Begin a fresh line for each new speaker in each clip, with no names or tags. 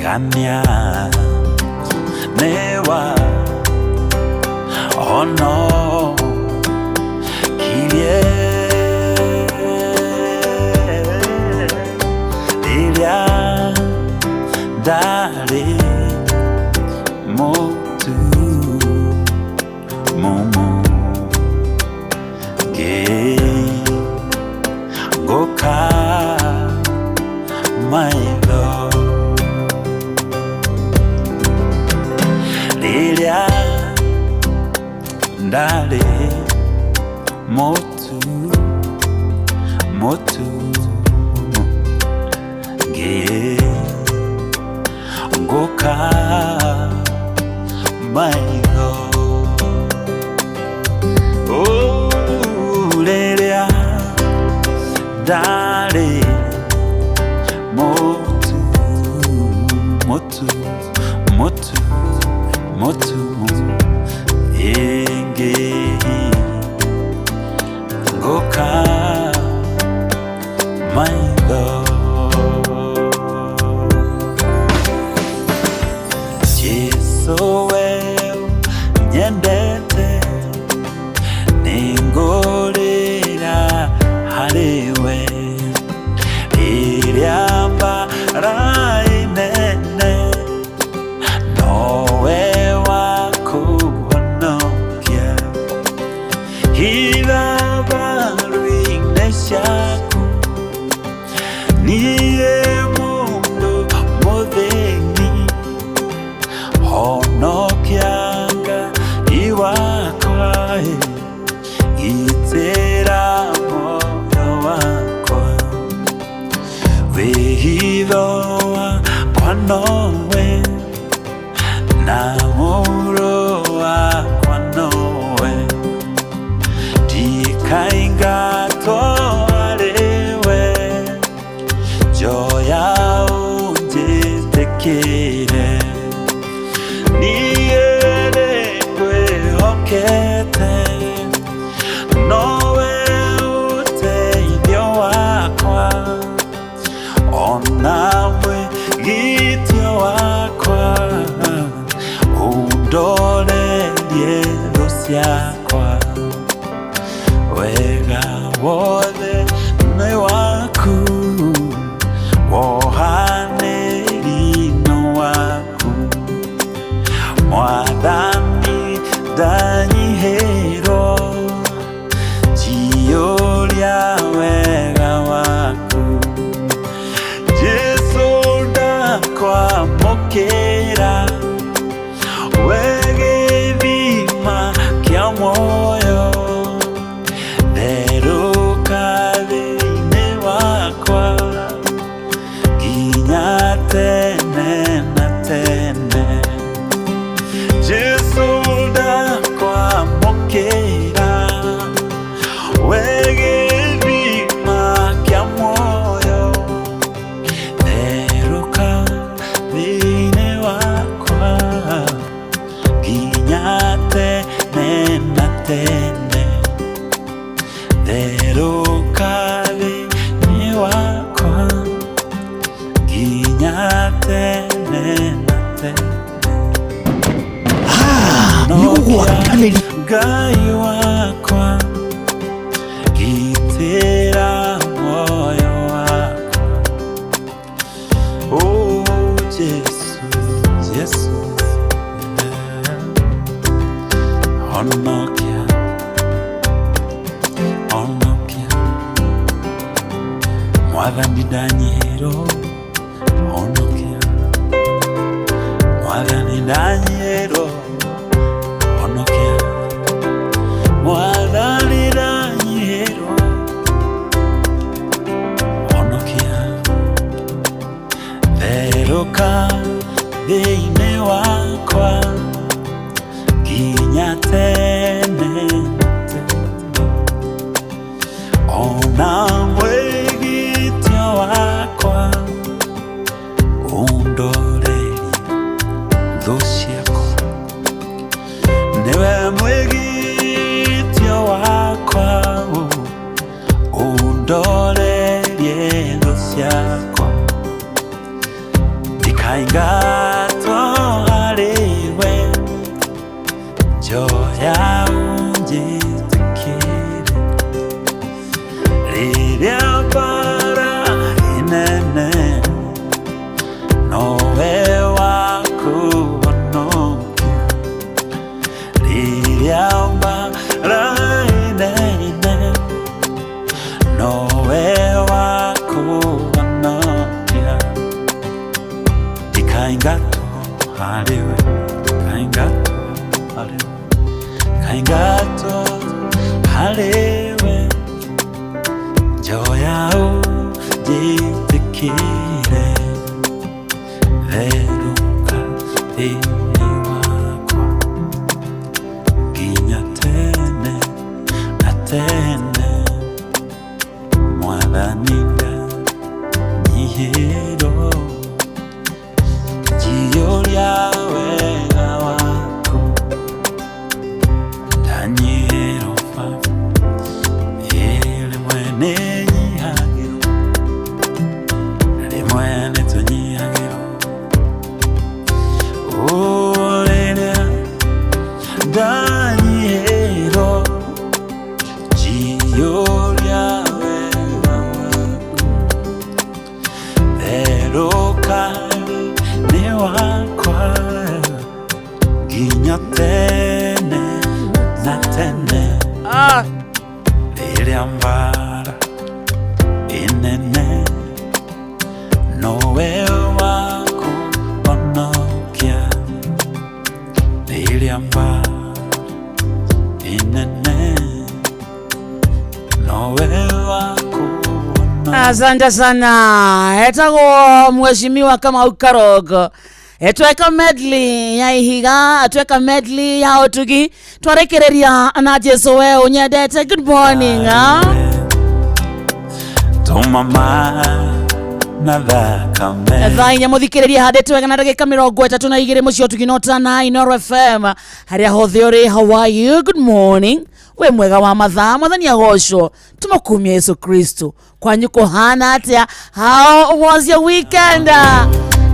kania newa ono kirie ilia dale motu momo ge goka my love lilia dale motu motu ge goka my love. Oh lilia dale motu motu motu motu enge goka my love. Jesu wewe nyendete ningorera hariwe iriamba rainene nowe wakuhonokia hibabaruineshaku niye mundu mutheni honokianga iwakwae itera moyo wakwa wehivoa kwanowe na muroa kwanowe dikaingato alewe joya unjitekire niyelengwe okete nowe uteithio wakwa onamwe gitio wakwa undorerie tho ciakwa wega wothe nĩ waku wohanĩri-inĩ waku Mwathani ndanyihĩrwo njiyũria wega waku Jesu ndakwamũkĩra we gĩthima kĩa muoyo therũka thĩinĩ wakwa nginya tene na tene Jesu ndakwamũkĩra we gĩthima kĩa muoyo therũka thĩinĩ wakwa nginya tene na tene therũka thĩinĩ wakwa nginya tene na tene Ngai wakwa gitĩra moyo wakwa oh Jesu Jesu honokia honokia Mwathani ndanyihĩrwo honokia Mwathani ndanyihĩrwo honokia Mwathani ndanyihĩrwo honokia therũka thĩinĩ wakwa nginya tene ona mwĩgitio wakwa undorerie thũ ciakwa niwe mwĩgitio wakwa undorerie thũ ciakwa kaingato hariwe joya unjitikire riria bara inene nowe wakuhonokia riria bara inene nowe wakuhonokia kaingato hariwe kaingato hariwe joya unjitikire veruka thini wakwa nginya tene na tene mwathani ndanyihĩrwo njiyũria wega waku ndanyihĩrwo baba rĩmwe nĩnyihagĩrwo rĩmwe nĩtũnyihagĩrwo rĩrĩa ndanyihĩrwo njiyũria wega waku therũka nĩ wakwa nginya tene na tene rĩrĩa mbara ĩnene nowe wakuhonokia rĩrĩa mbara ĩnene nowe wakuhonokia.
Asante sana. Etagwo mheshimiwa Kamau Karogo. Tweka medley ya ihiga, tweka medley ya otugi, twarekereria na Jesu we unyendete. Good morning.
Tumama na thakame
Thainya muthikiriria hande twega na ndagika 32 mucio tuginota na Inoro FM. Haria hothe uri, how are you? Good morning. We mwega wa mathaa mwathani agocwo tumukumia Yesu Kristo. Kwanyu kuhana atia? How was your weekend?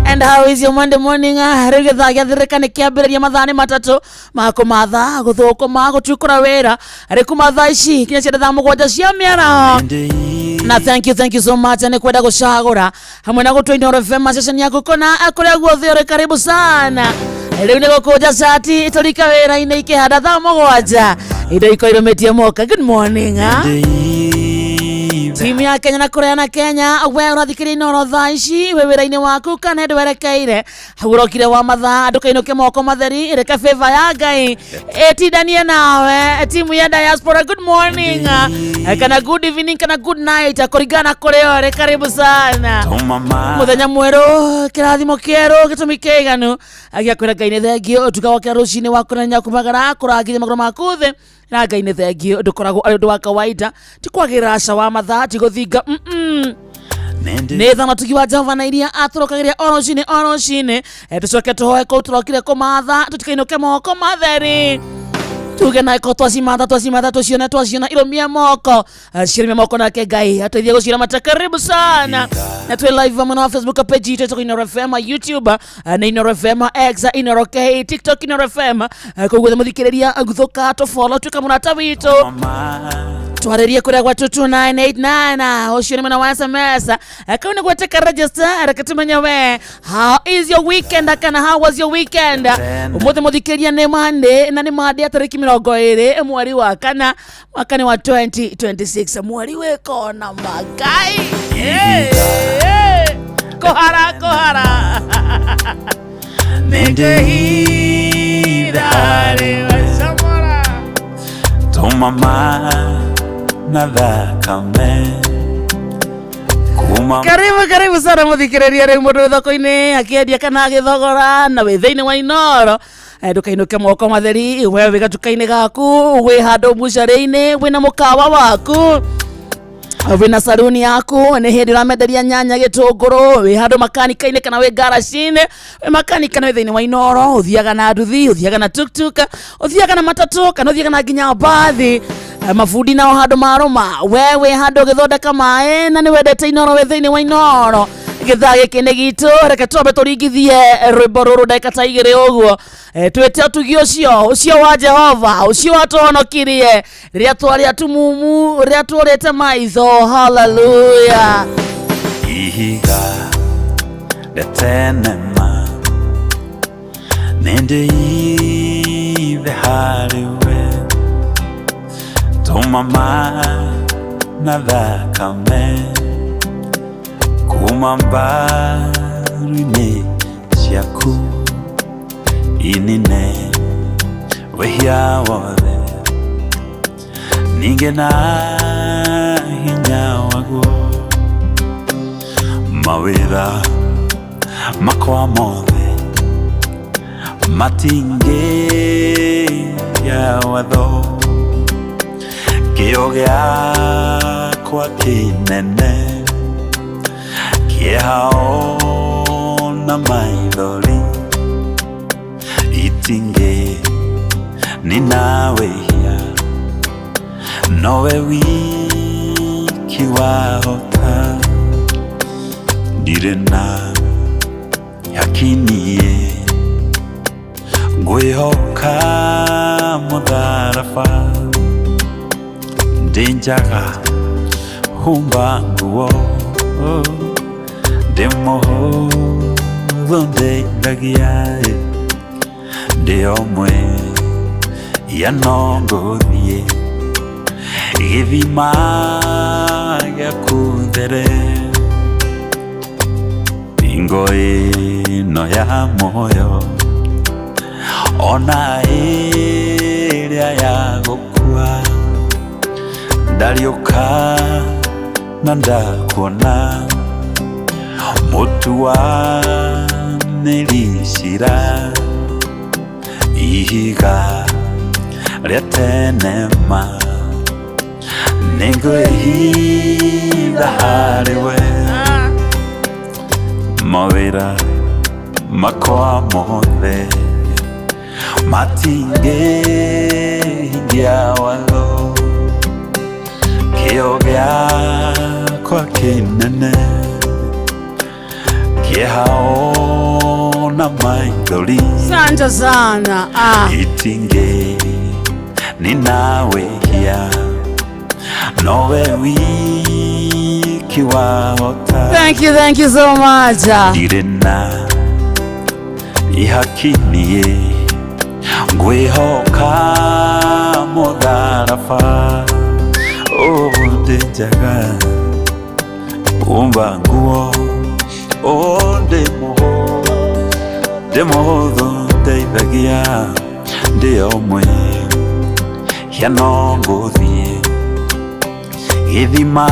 And how is your Monday morning? Rigetha gyathirika ni kiambiriria mathani matatu mako mathaa guthukuma gutukura wira ariku mathaa ici kinya cia thaa mugwanja cia miara. Na thank you so much ni kwenda gucagura hamwe na gutwa Inoro FM session yako kona akuria guothe uri karibu sana. Riu ni gukuja sati iturika wira ine ikihanda thaa mugwanja indo ikoirometie moka. Good morning. Timu ya Kenya na Korea na Kenya we urathikiria Inoro thaa ici we wira-ini waku kana ndwerekeire hagurokire wa mathaa ndukainoke moko matheri reke favor ya Ngai etidanie nawe. Timu ya diaspora good morning kana good evening kana good night akurigana kuria uri karibu sana. Muthenya mweru kirathimo kieru gitumi kiganu agiakwira Ngai ni thengio tukawakira rucini waku na nyakumagara kurangire magoro maku thi na Ngai ni thengio ndukoragwo ari undu wa kawaida tikwagira aca wa mathaa tiguthinga nĩ thana tukiwa Jehova na iria aturokagiria orocine tucoke tuhoe kũu turokire kũmatha tutikainoke moko matheri tuge na ko twacimata tuciona iromia moko ciromia moko nake Ngai ateithie gucira mata. Karibu sana na tu live on Facebook page yetu Inoro FM, YouTube na Inoro FM X, Inoro K, TikTok Inoro FM kugwetha muthikiriria guthuka to follow tukamurata witu twarerie kuria gwa 2989 ucio ni mwana wa SMS akauni gweteka register akatumenya we. How is your weekend? Kana how was your weekend? Umuthe muthikiriria ni Monday na ni Monday atariki 20 mweri wa kana mwaka wa 2026 mweri weko na magai kohara nendehidare wasamora
tumama na thakame kuma.
Karibu sana muthikiriria ri mundu thoko-ini akiendia kana agithogora na we thiini wa Inoro ndukainuke moko matheri we wiga tukaini gaku we handu mucari-ini wina mukawa waku wina saluni yaku ni hindi uramenderia nyanya gitunguru we handu makanika-ini kana we garage-ini we makanika na we thiini wa Inoro uthiaga na nduthi uthiaga na tuktuk uthiaga na matatu kana uthiaga na nginya bathi mafundi nao handu maruma wewe handu githondeka mae na ni wendete Inoro we thiini wa Inoro githage kine gitu reke twambe turingithie rwimbo ruru ndagika ta igiri uguo twete utugi ucio wa Jehova ucio watuhonokirie riria twari atumumu riria tworete maitho hallelujah
ihiga letenema nende ithe hariwe tumama na thakame kuma mbaru-inĩ ciaku inine wehia wothe ningĩ na hinya waguo mawĩra makwa mothe matingĩgĩa watho kĩo gĩakwa kĩnene kĩeha na maithori itingĩ ninawehia nowe wiki wahota ndirĩ na yakinie ngwĩhoka mũtharaba ndĩ njaga humba nguo ndĩ mũhũthũ ndeithagia ndĩ omwe ya no ngũthiĩ gĩthima gĩaku there bingo ĩno ya muoyo ona ĩrĩa ya gũkua ndariũka na ndakuona mũtuanĩri ihiga rĩa tenema nĩngwĩhitha harĩwe mawĩra makwa mothe matingĩhingia watho kĩo gĩakwa kĩnene kĩeha na maithori
asante sana
itingĩ ninawehia nowe wiki wahota
thank you so much
ndirĩ na ihakinie ngwĩhoka mũtharaba ndĩ njaga umba nguo ndĩ mũhũthũ ndeithagia ndĩ omwe hia no ngũthiĩ gĩthima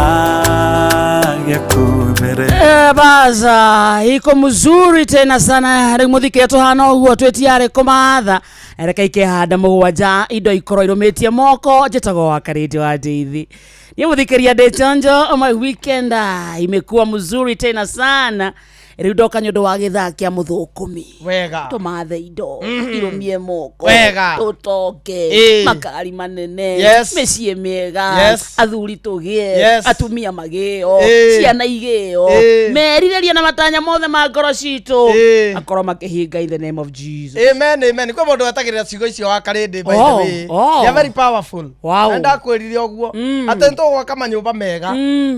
gĩaku mbere
baza iko mzuri tena sana rĩ mũthikĩria tũhana ũguo twĩtiarĩ kũmatha reke ikĩhanda mũgwanja indo ikorwo irũmĩtie moko njĩtagwo wa karĩndi wa ndeithi ni mũthikĩria ndĩ chonjo my weekend imekuwa mzuri tena sana rĩu ndoka nyondo wa gĩthaa kĩa mũthũkũmi
wega
tũmathe indo irũmie moko
wega
tũtoke makari manene mĩciĩ mĩega athuri tũgĩe atumia magĩo ciana igĩo merirĩria na matanya mothe ma ngoro citũ akorwo makĩhinga in the name of Jesus
amen amen kwa mũndũ atagĩrĩra ciugo icio wa karĩndĩ by the way they are very powerful enda kwĩrire ũguo atĩ nĩtũgwaka manyũmba mega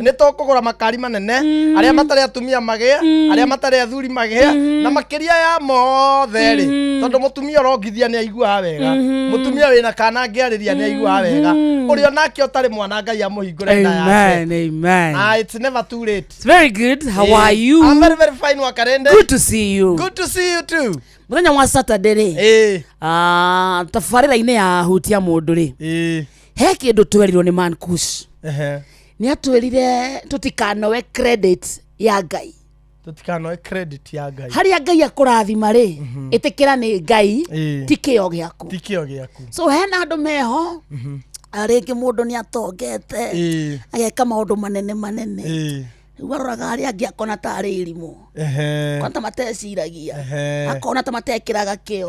nĩtũkũgũra makari manene arĩa matarĩ atumia magĩe arĩa matarĩ athuri magĩe na makĩria ya mothe rĩ tondũ mũtumia ũrongithia nĩ aiguaga wega mũtumia wĩna kana angĩarĩria nĩ aiguaga wega ũrĩa nake ũtarĩ mwana Ngai amũhingũre nda yake
amen
it's never too late
it's very good how are you
I'm very fine wakarende
good to see you
too
mũthenya wa Saturday rĩ tabarĩra-inĩ ya hutia mũndũ rĩ he kĩndũ twerirwo nĩ Mankush nĩ atwĩrire tũtikanoe credit ya Ngai
tutikanoe credit ya Ngai
harĩa Ngai akũrathima rĩ ĩtĩkĩra nĩ Ngai ti kĩo gĩaku so hena andũ meho rĩngĩ mũndũ nĩ atongete ageka maũndũ manene waroraga harĩa angĩ akona tarĩ irimũ kona ta mateciragia akona ta matekĩraga kĩo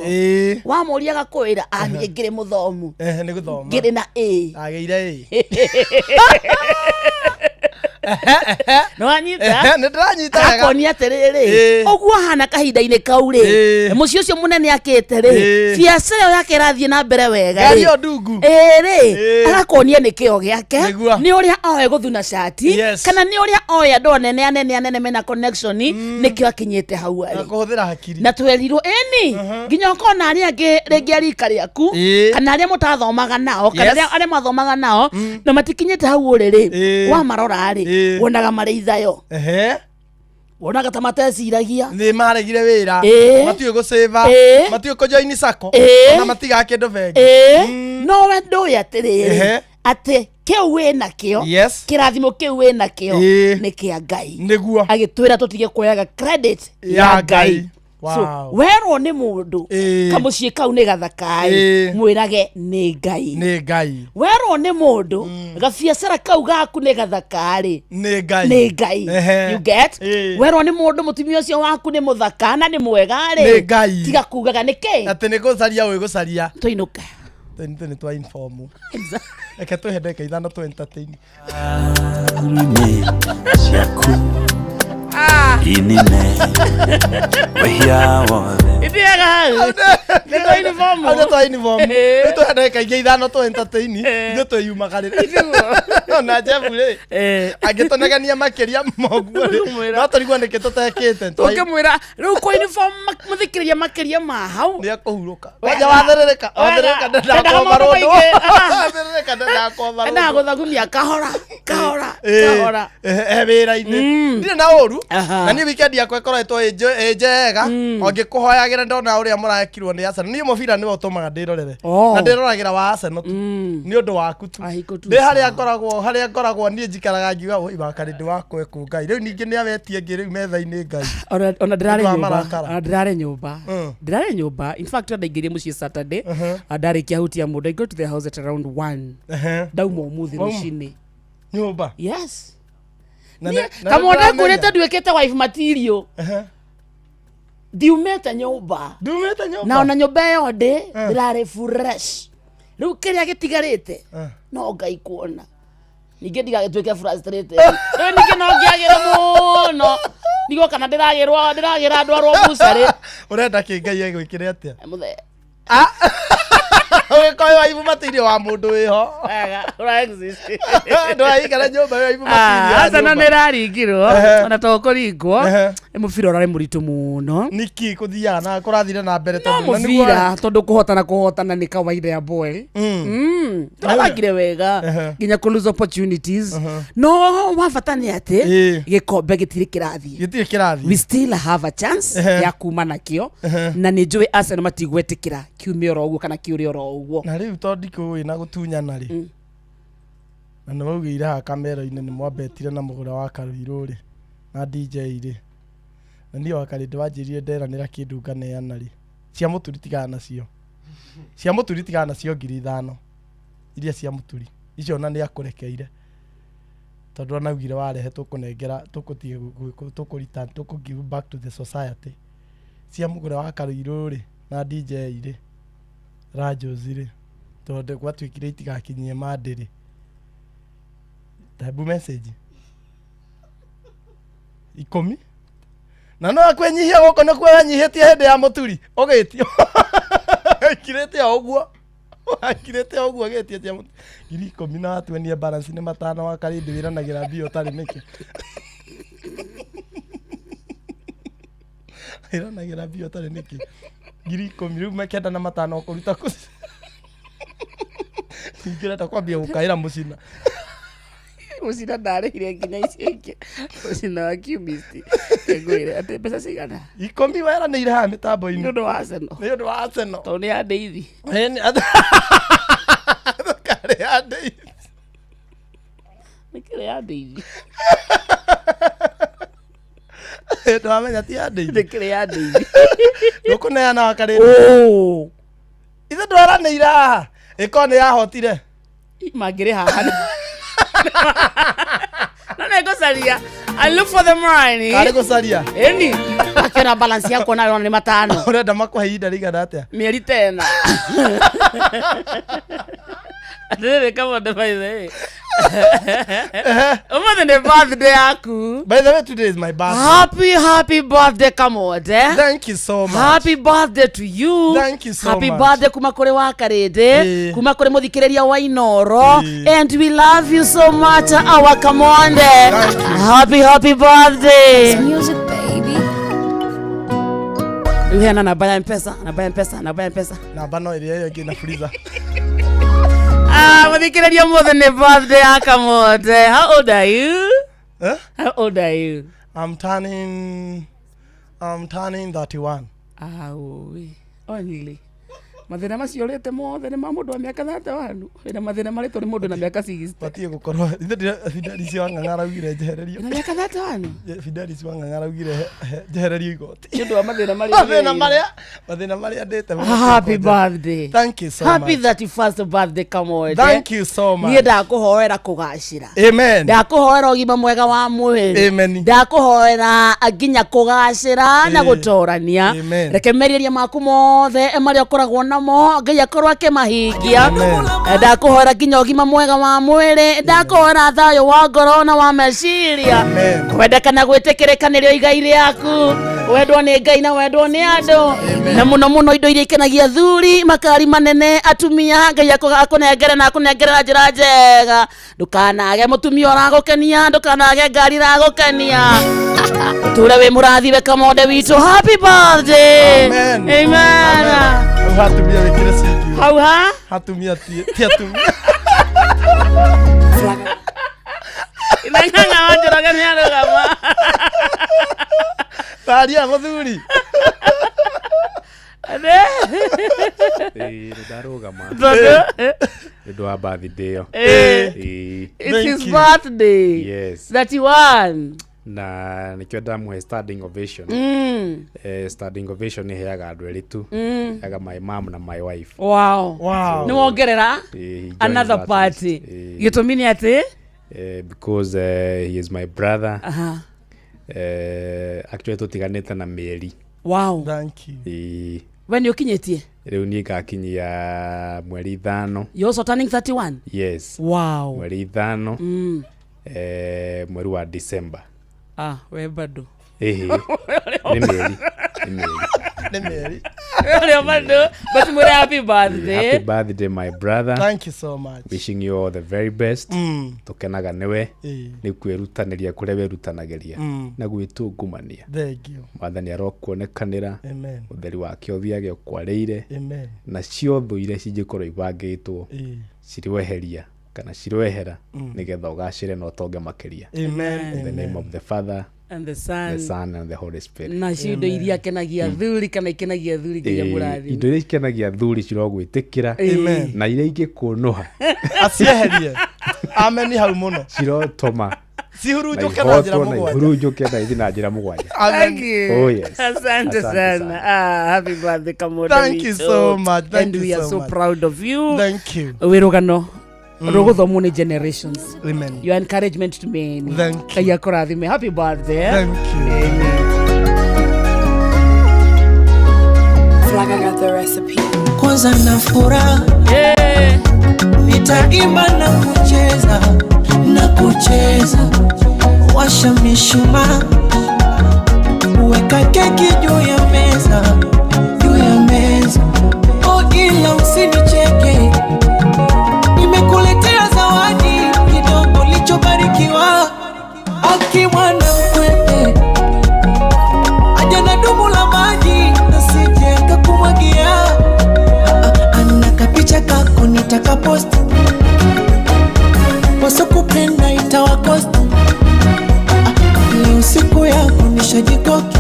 wamũria agakwĩra niĩ ngĩrĩ mũthomu
nĩ gũthoma
ngĩrĩ na
agĩire
no anyita
ne dranyita
akoni aterere ogwo hana kahinda-ine kau ri muci ucio munene akite ri biacara yake rathie na mbere wega
ri yo ndungu
ri agakonia ni kio giake ni uria oe guthuna shati kana ni uria oe ando anene mena connection ni kio akinyite hau ari
kuhuthira hakiri
na twerirwo eni nginya ukona ari angi ringi arika riaku kana ari mutathomaga nao kana ari mathomaga nao na matikinyite hau uriri wa marora ari wonaga mari ithayo wonaga ta mateciragia
ni maregire wira matiwe go save matiwe ko join sako na matiga kindu bengi
no we ndu atiriri ati kiu wina kio kirathimo kiu wina kio ni kia Ngai
niguo
agitwira tutige kuoyaga credit ya Ngai. So wero ni mundu kamucie kau ni gathakai mwirage ni Ngai wero ni mundu gabiacara kau gaku ni gathakari
ni Ngai
you get wero ni mundu mutumia ucio waku ni muthaka na ni mwega ri tiga kugaga niki
ati ni gucaria we gucaria
tuinuka
ni twa inform eke tuhedeke ithano tu entertain
inine wehia wothe
idiaga
ni twa uniform tu hedeka ithano tu entertain ni tu yumagarire na jebu ri agitonegania makiria moguo no turigwo niki tutekite
ukimwira riu ko uniform muthikiria makiria ma hau
ni akuhuruka waja watherereka ndako marondo watherereka ndako marondo
na guthagumia kahora
wira-ini ndire na uru na ni weekend yakwa ikoretwo njega ongikuhoyagira ndona uria murakirwo ni Arsenal ni mubira ni utumaga ndirorere na ndiroragira wa Arsenal ni undu waku tu ndi haria ngoragwo ni njikaraga ngiuga oi bakari ndi wakwe ku Ngai riu ningi ni awetie ngi riu metha-ini Ngai
ona ndirare nyumba in fact ndaingirie mucie Saturday ndarikia hutia mundu I go to the house at around 1 dauma umuthi rucini
nyumba
yes kama nda kurete ndwekete wife material diumete nyumba na ona nyumba yonde ndirare fresh riu kiria gitigarite no Ngai kuona ninge ndigagitweke frustrated ninge no ngiagira muno nigo kana ndiragira andu arwo musari
urenda ki Ngai egwikire atia
muthe
oke koyo wife material wa mundu wiho
ura exist
ndwaikara nyumba wife material
asa na niraringirwo ona to kuringwo mubira urare muritu muno
niki kuthiaga na kurathire na mbere
tondu mubira tondu kuhotana ni kawaida ya boy twagire wega nginya ku lose opportunities no wafatani ati gikombe gitire kirathi we still have a chance ya kuma nakio na ni njui Arsenal matigwetikira kiumia oroguo kana kiuri oroguo
na riu tondiku ina gutunyana ri na no ugire ha kamera-ini ni mwambetire na mugura wa Karuiru ri na DJ ri na ni wakari ndwanjirie nderanira kindu nganeana ri cia muturi tigana nacio ngiri 5 iria cia muturi icio na ni akurekeire tondu anaugire warehe tukunengera tukutie tukurita give back to the society cia mugura wa Karuiru ri na DJ ri Rajozi ri tondu gwatwikire itigakinyie mandiri tabu message 10 na no akwenyihia goko no kwenyihitie hende ya muturi ogitio kirete oguo getie tia ngiri 10 na atwenie balance ni matano wa kari ndiwiranagira bio tari miki iranagira bio tari miki ngiri 10 riu makenda na matano kuruta ku ngireta kwambia gukaira mucina ndarehire nginya icio ingĩ mucina wa Kiumist ngwire ati pesa cigana 10 wera nĩ iraha mitambo-ini
nĩ ũndũ wa Arsenal tondũ nĩ ya ndeithi nĩkĩrĩ ya ndeithi
ndwamenya ti ya ndeithi
nĩkĩrĩ ya ndeithi
ndũkũneana wa karĩndĩ ithe ndweranĩire haha ĩkorwo nĩ yahotire
mangĩrĩ haha no negosaria I look for the money
kare gucaria
eni akira balance yako nayo ni matano
urenda makuhe ihinda rigana atia
mieri tena ndire kama ndefaize Umothe birthday yaku.
By the way, today is my birthday.
Happy birthday Kamode.
Thank you so much.
Happy birthday to you.
Thank you so
much. Happy
much.
Birthday kuma kure wa Karede, kuma kure muthikiriria wa Inoro, and we love you so much our Kamonde. Happy birthday.
Music baby.
Uhena na baya mpesa.
Namba no ile hiyo ingine freezer.
Muthikiriria mothe ni birthday ya Kamonde. How old are you? How old are you?
I'm turning 31.
Only. Mathina macio rete mothe ni mamundu wa miaka 31. Ina mathina marito ni mundu na miaka 60.
Batie gukorwo Fideli cio ngangara ugire jehererio.
Na miaka 31.
Fideli cio ngangara ugire jehererio igoti.
Ndu wa mathina
maria ndete.
Happy birthday.
Thank you so
Happy
much.
31st birthday Kamode.
Thank you so much.
Niĩ ndakuhoera kugacira.
Amen.
Ndakuhoera ũgima mwega wa mwĩrĩ.
Amen.
Ndakuhoera nginya kugacira na gutorania. Reke merirĩria maku mothe marĩa ũkoragwo namo Ngai akorwo akĩmahingia. Ndakuhoera nginya ũgima mwega wa mwĩrĩ. Ndakuhoera thayũ wa ngoro na wa meciria. Kwendekana gwĩtĩkĩrĩka nĩrĩo igai rĩaku. Wendwo nĩ Ngai na wendwo nĩ andũ. Na mũno indo iria ikenagia thuri makari manene atumia Ngai akunengere na akunengerera njĩra njega. Ndukanage mũtumia ũragũkenia, ndukanage ngari ragũkenia. Tũre wĩ mũrathiwe Kamode witũ. Happy birthday. Amen.
Hatumia wikire singi.
Hau ha?
Hatumia ti atumia.
Inanganga wanjuraga ni arugama.
Taria muthuri.
Ndarugama. Ndu wa birthday yo.
It's his birthday.
Yes.
31.
Na nikio ndamuhe standing ovation. Standing ovation ni heaga andu eri tu. Heaga my mom na my wife.
Wow. Ni wongerera another party. Gitumi ni ati?
Because he is my brother. Actually tutiganite na mieri.
Wow.
Thank you.
When you kinyetie?
Riu ni gakinyia mweri 5.
You also turning 31?
Yes.
Wow.
Mweri 5. Mweri wa December.
We bado.
Ni mieri.
Leo bado. But mwere happy birthday.
Happy birthday my brother.
Thank you so much.
Wishing you all the very best. Tukenaga niwe. Ni kwirutaniria kure werutanageria. Na gwitungumania.
Thank you.
Mwathani arokuonekanira.
Amen.
Utheri wake uthiage ukwareire.
Amen.
Na ciotho ire cingikorwo ibangitwo. Ciriweheria kana cirwehera nigetha ugacire no tonge makiria.
Amen.
In the name of the Father
and the Son
and the Holy Spirit.
Na cindo iria kenagia thuri kana ikenagia thuri nginya murathi.
Indo iria ikenagia thuri cirogwitikira.
Amen.
Na iria ingikunuha
acieherie. Amen hau muno.
Cirotoma.
Cihurunjuke na njira mugwanja.
Hurunjuke na ithi na njira mugwanja.
Thank you.
Oh yes.
Asante sana. Happy birthday Kamode.
Thank you so much.
And we are so proud of you.
Thank you.
Wirugano. Rogothomu ni generations.
Amen.
Your encouragement to me.
Thank you.
Kaya kurathime. Happy birthday.
Thank you.
Amen.
Flaga got the recipe.
Kwanza na furaha. Nitaimba na kucheza. Washa mishumaa. Weka keki juu ya meza. Oh ila usinicheke. Nimekuletea zawadi kidogo lichobarikiwa. Akimwana mkwete aja na dumu la maji nasije kakumwagia. Ana kapicha kako nitaka post. Waso kupenda itawakosta. Leo siku yako nishajikoki.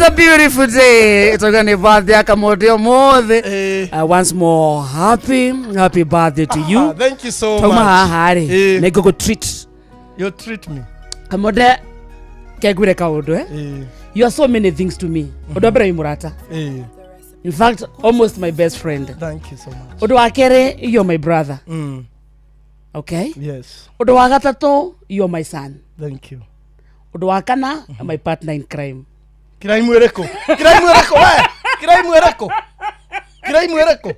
a beautiful day. It's going to birthday akamodio mothe. Once more, happy birthday to you.
Thank you so
much.
much.
Hari. Nego go treat.
You treat me.
Kamode kegure kaudo You are so many things to me. Odobere imurata. In fact, almost my best friend.
Thank you so much.
Odo akere, you're my brother. Okay?
Yes.
Odo agatato, you're my son.
Thank you.
Odo akana, my partner in crime.
Crime ereko. Crime ereko. Crime ereko. Crime ereko.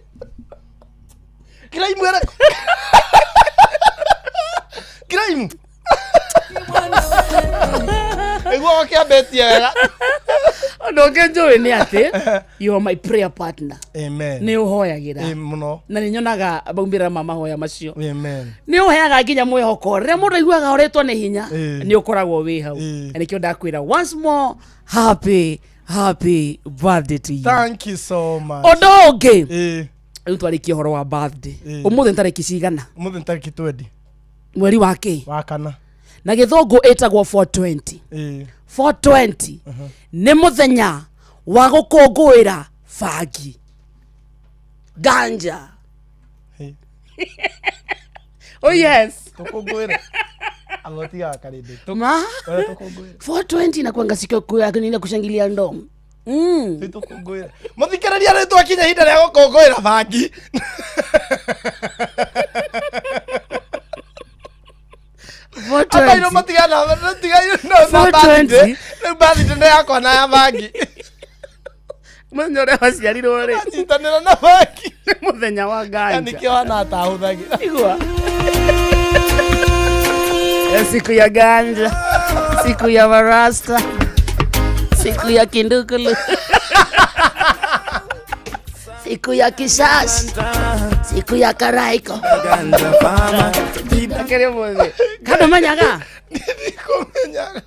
Crime ereko. Crime. Ego kia betia.
Odo kenjo ni ate. You are my prayer partner.
Amen.
Ni uhoyagira.
Muno.
Na ni nyonaga baumbira mama hoya macio.
Amen.
Ni uheaga nginya mwihoko. Re mundu iguaga uretwo ni hinya. Ni ukoragwo wi hau. Ni kio ndakwira once more happy birthday to you.
Thank you so much.
Odo ungi. Riu twarikia horo wa birthday. Umuthe ntariki cigana?
Umuthe ntariki 20.
Mweri wa ki?
Wa kana.
Na githungu etagwo 420. 420 ni muthenya wa gukungwira fagi ganja. Oh yes,
tukungwira agotiga karinde
ma 420 na kwanga sikio kwa nini kushangilia ndom.
Tukungwira muthikiriria ritwa kinya hinda ria gukungwira fagi. Apa ino matigana no sabandi. Nobody tende yako na ya fagi.
Manyore waciarirwo ri.
Nyitanira na fagi.
Muthenya wa ganja.
Nikiwa na tahuthagira.
Igua. Siku ya ganja. Siku ya marasta. Siku ya kindukulu. Siku ya kisasi. Siku ya karaiko. Kada manyaga.
Nikomenyaga.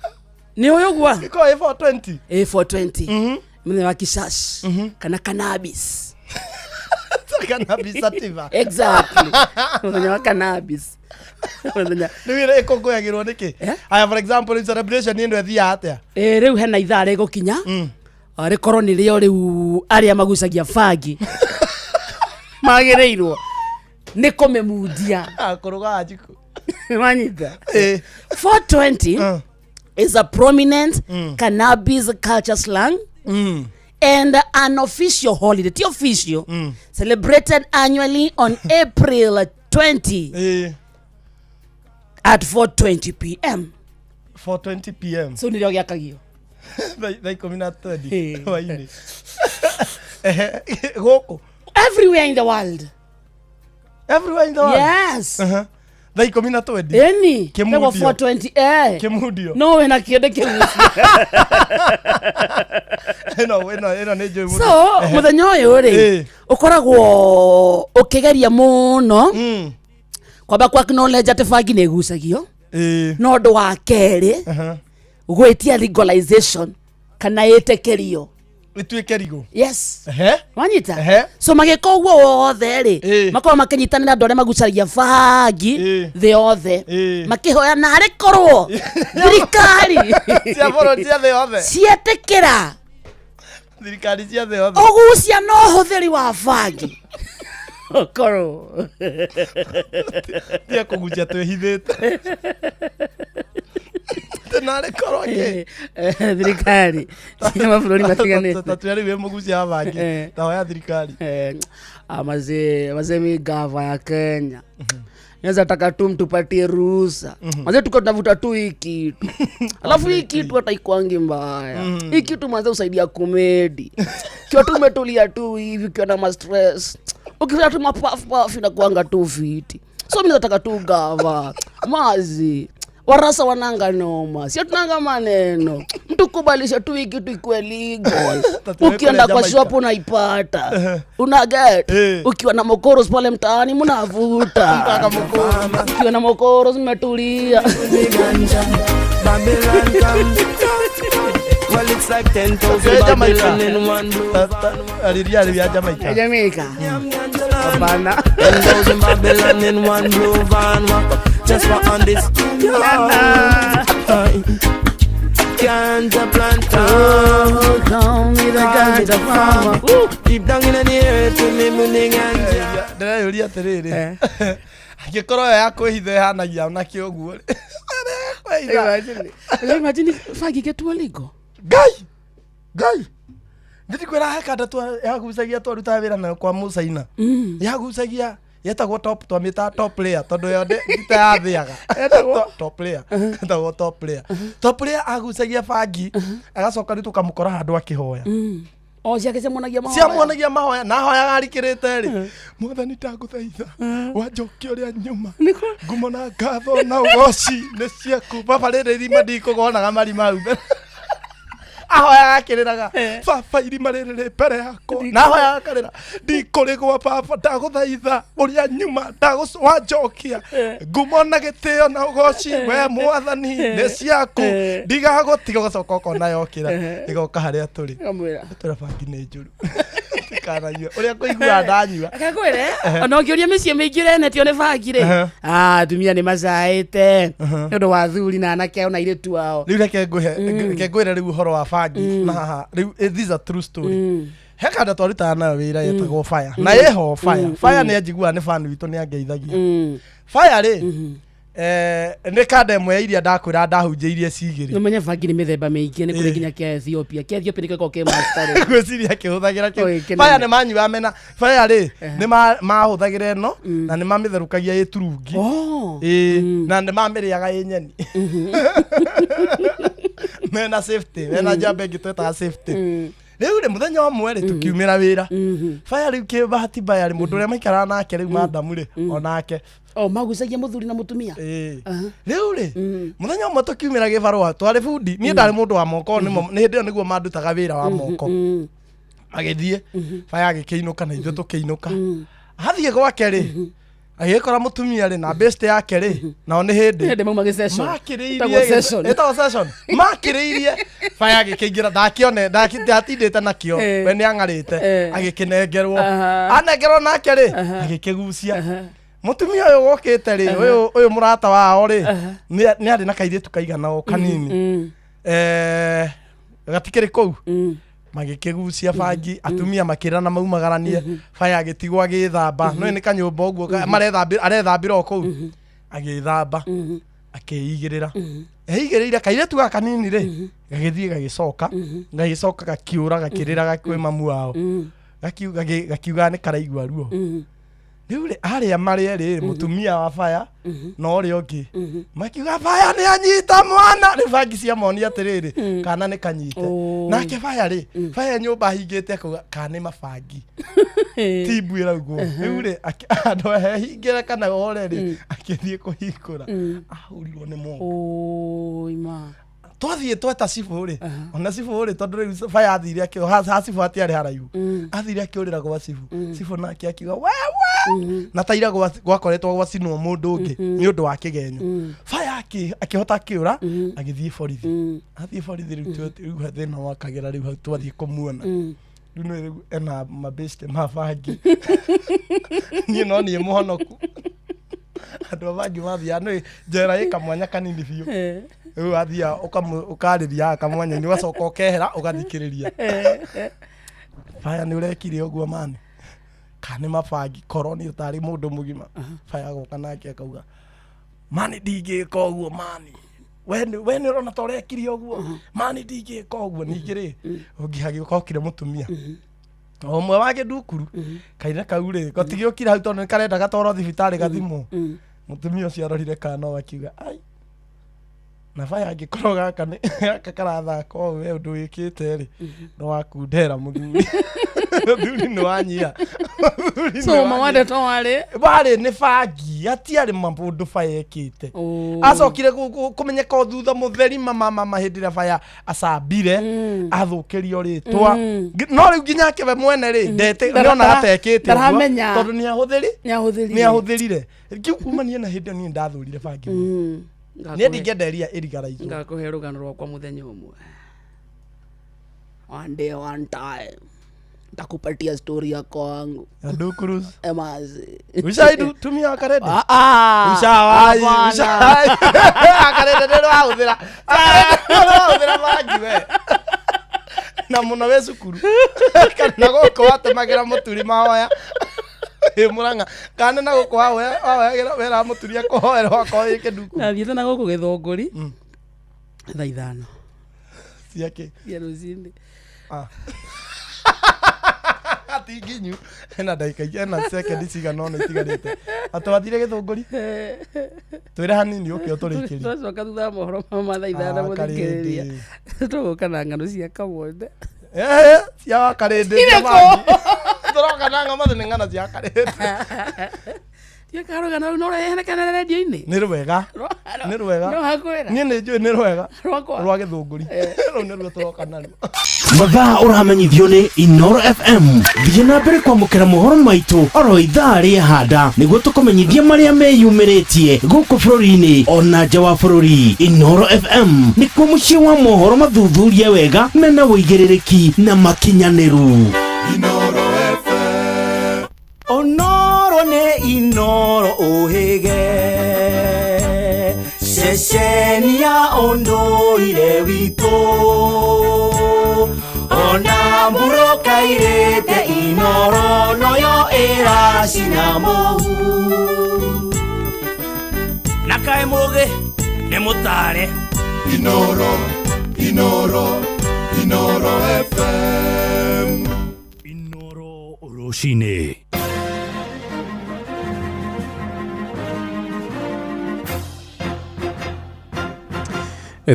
Ni oyogwa.
Iko 420.
420. Mne wa kisasi. Kana cannabis.
Cannabis sativa.
Exactly. Mne wa cannabis.
Niwire ikonguyagirwo niki? Aya for example in celebration ni ndo thia atia.
Riu hena ithare gukinya. Rikorwo ni rio riu aria magucagia fagi. Magereirwo. Ni komemudia.
Kuruga ajiku.
Manyita. 420 is a prominent cannabis culture slang and an official holiday. The official celebrated annually on April 20 at 4:20 p.m.
4:20 p.m.
So ndio gyakagio.
They come in at 30. Waini. Goko.
Everywhere in the world.
Everywhere in the world.
Yes.
They come in at 20.
Any. Kemudio. 420.
Kemudio.
No, wena kiende kemudio.
Eno nejo mudio.
So, muthenya uyu ri ukoragwo ukigeria muno. Kwamba kwa acknowledge ati fagi ne gucagio. No ndo wa keri. Gwetia legalization kana yetekerio.
Itwekerigo.
Yes. Wanyita. So mageka uguo wothe ri makoro makinyitanira ndore magucaria fagi the othe makihoya na ari korwo thirikari
cia boro cia the othe
cietekera
thirikari cia the othe
ugucia no huthiri wa fagi korwo
tia kugucia twehithite tenare koro ke
thirikari cia mabuloni matiganite
tatwari we mugucia abangi tawa ya thirikari
amaze mi gava ya Kenya Neza taka tu mtupatie ruhusa. Manze tuko tunavuta tu hii kitu. Alafu hii kitu hata ikuangi mbaya. Hii kitu manze usaidia comedy. Kiwa tu umetulia tu hivi kiwa na ma stress. Ukifanya tu mapuff inakuanga tu fiti. So mimi nataka tu gava. Mazi. Warasa wananga noma. Sio tunanga maneno. Mtu kubalisha tu hii kitu ikuwe legal. Ukienda kwa shop unaipata. Una get. Ukiwa na mokoros pale mtaani mnavuta.
Mpaka mokoro.
Ukiwa na mokoros mmetulia.
Well, it's like 10,000 Babylon in one blow.
Aliria Jamaica.
Jamaica. Bana.
10,000 Babylon in one blow. Van just for on this. Ganja plant. the farmer. Deep down in the earth, we live in ganja.
Ndĩreyũria atĩrĩrĩ angĩkorwo ya kwĩhitha ĩhanagia na kĩoguo
imagine bangi gĩtua lingo
Ngai ndĩkwĩra hekanda yagucagia twarutaga wĩra nayo kwa Musaina yagucagia yetagwo twamĩta top player tondũ yo ndita yathĩaga top player agucagia bangi agacoka rĩu tũkamũkora handũ akĩhoya
ciake
ciamuonagia mahoya na hoyaga arikĩrĩte rĩ Mwathani ndagũthaitha wanjokia ũrĩa nyuma ngumo na ngatho na ũgoci nĩ ciaku baba rĩrĩ irima ndikũgonaga marima hau ahoyaga akĩrĩraga baba irima rĩrĩ rĩ mbere yakwa na ahoyaga akarĩra ndikũrĩgwa baba ndagũthaitha ũrĩa nyuma wanjokia ngumo na gĩtĩo na ũgoci we Mwathani nĩ ciaku ndigagũtiga ũgacoka ũkona yokĩra ĩgoka harĩa tũrĩ tũra bangi nĩ njũru tikananyua ũrĩa kũigua ndanyua
akakwĩre ona ũngĩũria mĩciĩ mĩingĩ renetio nĩ bangi rĩ atumia nĩ macaĩte nĩ ũndũ wa thuri na anake ona airĩtu ao
rĩu reke ngwĩre rĩu ũhoro wa bangi na haha rĩu this is a true story hekanda twarutaga nayo wĩra yetagwo fire na ĩho fire nĩ anjiguaga nĩ fan witũ nĩ angeithagia fire rĩ nĩ kanda ĩmwe ya iria ndakwĩra ndahunjĩirie cigĩrĩ
ũmenye bangi nĩ mĩthemba mĩingĩ nĩ kũrĩ nginya kĩa Ethiopia nĩkĩo kĩ master
gwĩciria akĩhũthagĩra fire nĩ manyuaga mena fire rĩ nĩ mahũthagĩra ĩno na nĩ mamĩtherũkagia ĩturungi na nĩ mamĩrĩaga ĩ nyeni mena safety mena jambe ngĩtwetaga safety rĩu rĩ mũthenya ũmwe rĩ tukiumĩra wĩra fire rĩu kĩ bahati mbaya rĩ mũndũ ũrĩa maikaraga nake rĩu madamu rĩ onake
magucagia mũthuri na mũtumia
rĩu rĩ mũthenya ũmwe tukiumĩra gĩbarũa twarĩ bundi niĩ ndarĩ mũndũ wa moko nĩ hĩndĩ ĩyo nĩguo mandutaga wĩra wa moko agĩthiĩ fire agĩkĩinũka na ithuĩ tũkĩinũka athiĩ gwake rĩ agĩkora mũtumia rĩ na best yake rĩ nao nĩ hĩndĩ makĩrĩirie fire agĩkĩingĩra ndakĩone ndatindĩte nakĩo we nĩ ang'arĩte agĩkĩnengerwo anengerwo nake rĩ agĩkĩgucia mũtumia ũyũ gũkĩte rĩ ũyũ mũrata wao rĩ nĩ arĩ na kairĩtu kaigana o kanini gatikĩrĩ kũu magĩkĩgucia bangi atumia makĩrana maumagaranie fire agĩtigwo agĩthamba no nĩ kanyũmba ũguo arethambĩra o kũu agĩthamba akĩigĩrĩra eigĩrĩire kairĩtu gaka kanini rĩ gagĩthiĩ gagĩcoka gakiũra gakĩrĩra kwĩ mamu wao gakiuga nĩ karaigua ruo rĩu rĩ arĩa marĩ rĩ mũtumia wa fire na ũrĩa ũngĩ makiuga fire nĩ anyita mwana nĩ bangi ciamonia atĩrĩrĩ kana nĩ kanyite nake fire rĩ fire nyũmba hingĩte kuga kana nĩ mabangi tibwĩra ũguo rĩu rĩ andũ hingĩre kana ore rĩ akĩthiĩ kũhingũra ahũrirwo nĩ mongo twathiĩ tweta cibũ rĩ ona cibũ rĩ tondũ rĩu fire athire akĩoha cibũ atiarĩ haraihu athire akĩũrĩra gwa cibũ nake akiuga wewe na taira gwakoretwo gwacinwo mũndũ ũngĩ nĩ ũndũ wa kĩgenyo fire akĩhota akĩũra agĩthiĩ borithi athiĩ borithi rĩu thĩna wakagĩra rĩu hau twathiĩ kũmuona rĩu nĩ ena mabeste ma bangi niĩ no niĩ mũhonoku andũ a bangi mathiaga nĩ njera ĩkamwanya kanini biũ rĩu athiaga ũkarĩria kamwanya-inĩ ũgacoka ũkehera ũgathikĩrĩria fire nĩ ũrekire ũguo mani kana nĩ mabangi korwo nĩ ũtarĩ mũndũ mũgima fire agoka nake akauga mani ndingĩka ũguo mani we nĩ ũrona ta ũrekire ũguo mani ndingĩka ũguo ningĩ rĩ ũngĩ hagĩũka okire mũtumia ũmwe wa gĩndukuru kaire kau rĩ gatigĩũkire hau tondũ nĩ karenda gatwarwo thibitarĩ gathimwo mũtumia ũcio arorire kana akiuga ai na fire angĩkorwo gaka karathaka o we ũndũ wĩkĩte rĩ no wakundera mũthuri mũthuri nĩ wanyia
so mawande to
barĩ nĩ bangi atiarĩ maũndũ fire ekĩte acokire kũmenyeka o thutha mũtheri mama hĩndĩ ĩrĩa fire acambire athũkĩrio rĩtwa no rĩu nginya akĩwe mwene rĩ nĩonaga tekĩte tondũ nĩahũthĩrire kĩu kumania na hĩndĩ ĩyo niĩ ndathũrire bangi nĩ ndingĩenderia ĩrigaraitwo
ngakũhe rũgano rwakwa mũthenya ũmwe one day one time ndakupatia story yako wangu
Adu Cruz
emazi
ushaidu tumia akarede ushawai akarede ndio ahũthĩra bangi we na muno we cukuru kana goko watemagira muturi mahoya Muranga kana na goko wahoya wera muturia kuhoera wako ikinduku
na thiete na goko githongori thaa 5
ciake
ya ruzini
atinginyu na ndagika na second cigana ona itigarite atwathire githunguri twire hanini uke uturikiria
twacoka thutha mohoro ma thaa 5 muthikiriria tuguka na ngano cia kamonde
cia karindi turoka na ngano ni ngano cia karindi
tia karoga na no rehana kana radio-ini
ni rwega
no hakwira
ni njui ni rwega rwa githunguri ro ni rwo turoka naruo
mathaa uramenyithio ni Inoro FM thiĩ na mbere kwamũkĩra mohoro maitũ oro ithaa rĩa handa nĩguo tũkũmenyithia marĩa meyumĩrĩtie gũkũ bũrũri-inĩ ona nja wa bũrũri. Inoro FM nĩkuo mũciĩ wa mohoro mathuthurie wega mena wũigĩrĩrĩki na makinyanĩru.
Inoro FM.
Onoro nĩ Inoro ũhĩge ceceni ya ũndũire witũ ona mburoka irĩte Inoro noyo ĩracina mũhu na kaĩ mũgĩ nĩ mũtare
Inoro FM.
Inoro rũcinĩ.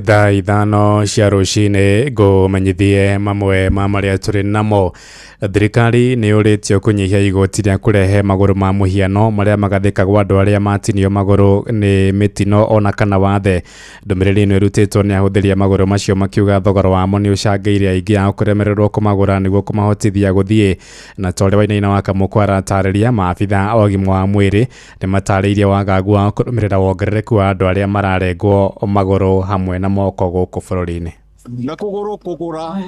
Thaa 5 cia rũcinĩ ngũmenyithie mamwe ma marĩa tũrĩ namo. Thirikari nĩ yũrĩtio kũnyihia igoti rĩa kũrehe magũrũ ma mũhiano marĩa magathĩkagwo andũ arĩa matinio magũrũ nĩ mĩtino ona kana wathe. Ndũmĩrĩri ĩno ĩrutĩtwo nĩ ahũthĩri a magũrũ macio makiuga thogora wamo nĩ ũcangĩire aingĩ ao kũremererwo kũmagũra nĩguo kũmahotithia gũthiĩ. Na tondũ Wainaina wa Kamũkũ aratarĩria maabitha a ũgima wa mwĩrĩ nĩ matarĩirie wagagu wa kũrũmĩrĩra wongerereku wa andũ arĩa mararengwo magũrũ hamwe na moko gũkũ bũrũri-inĩ.
na kugura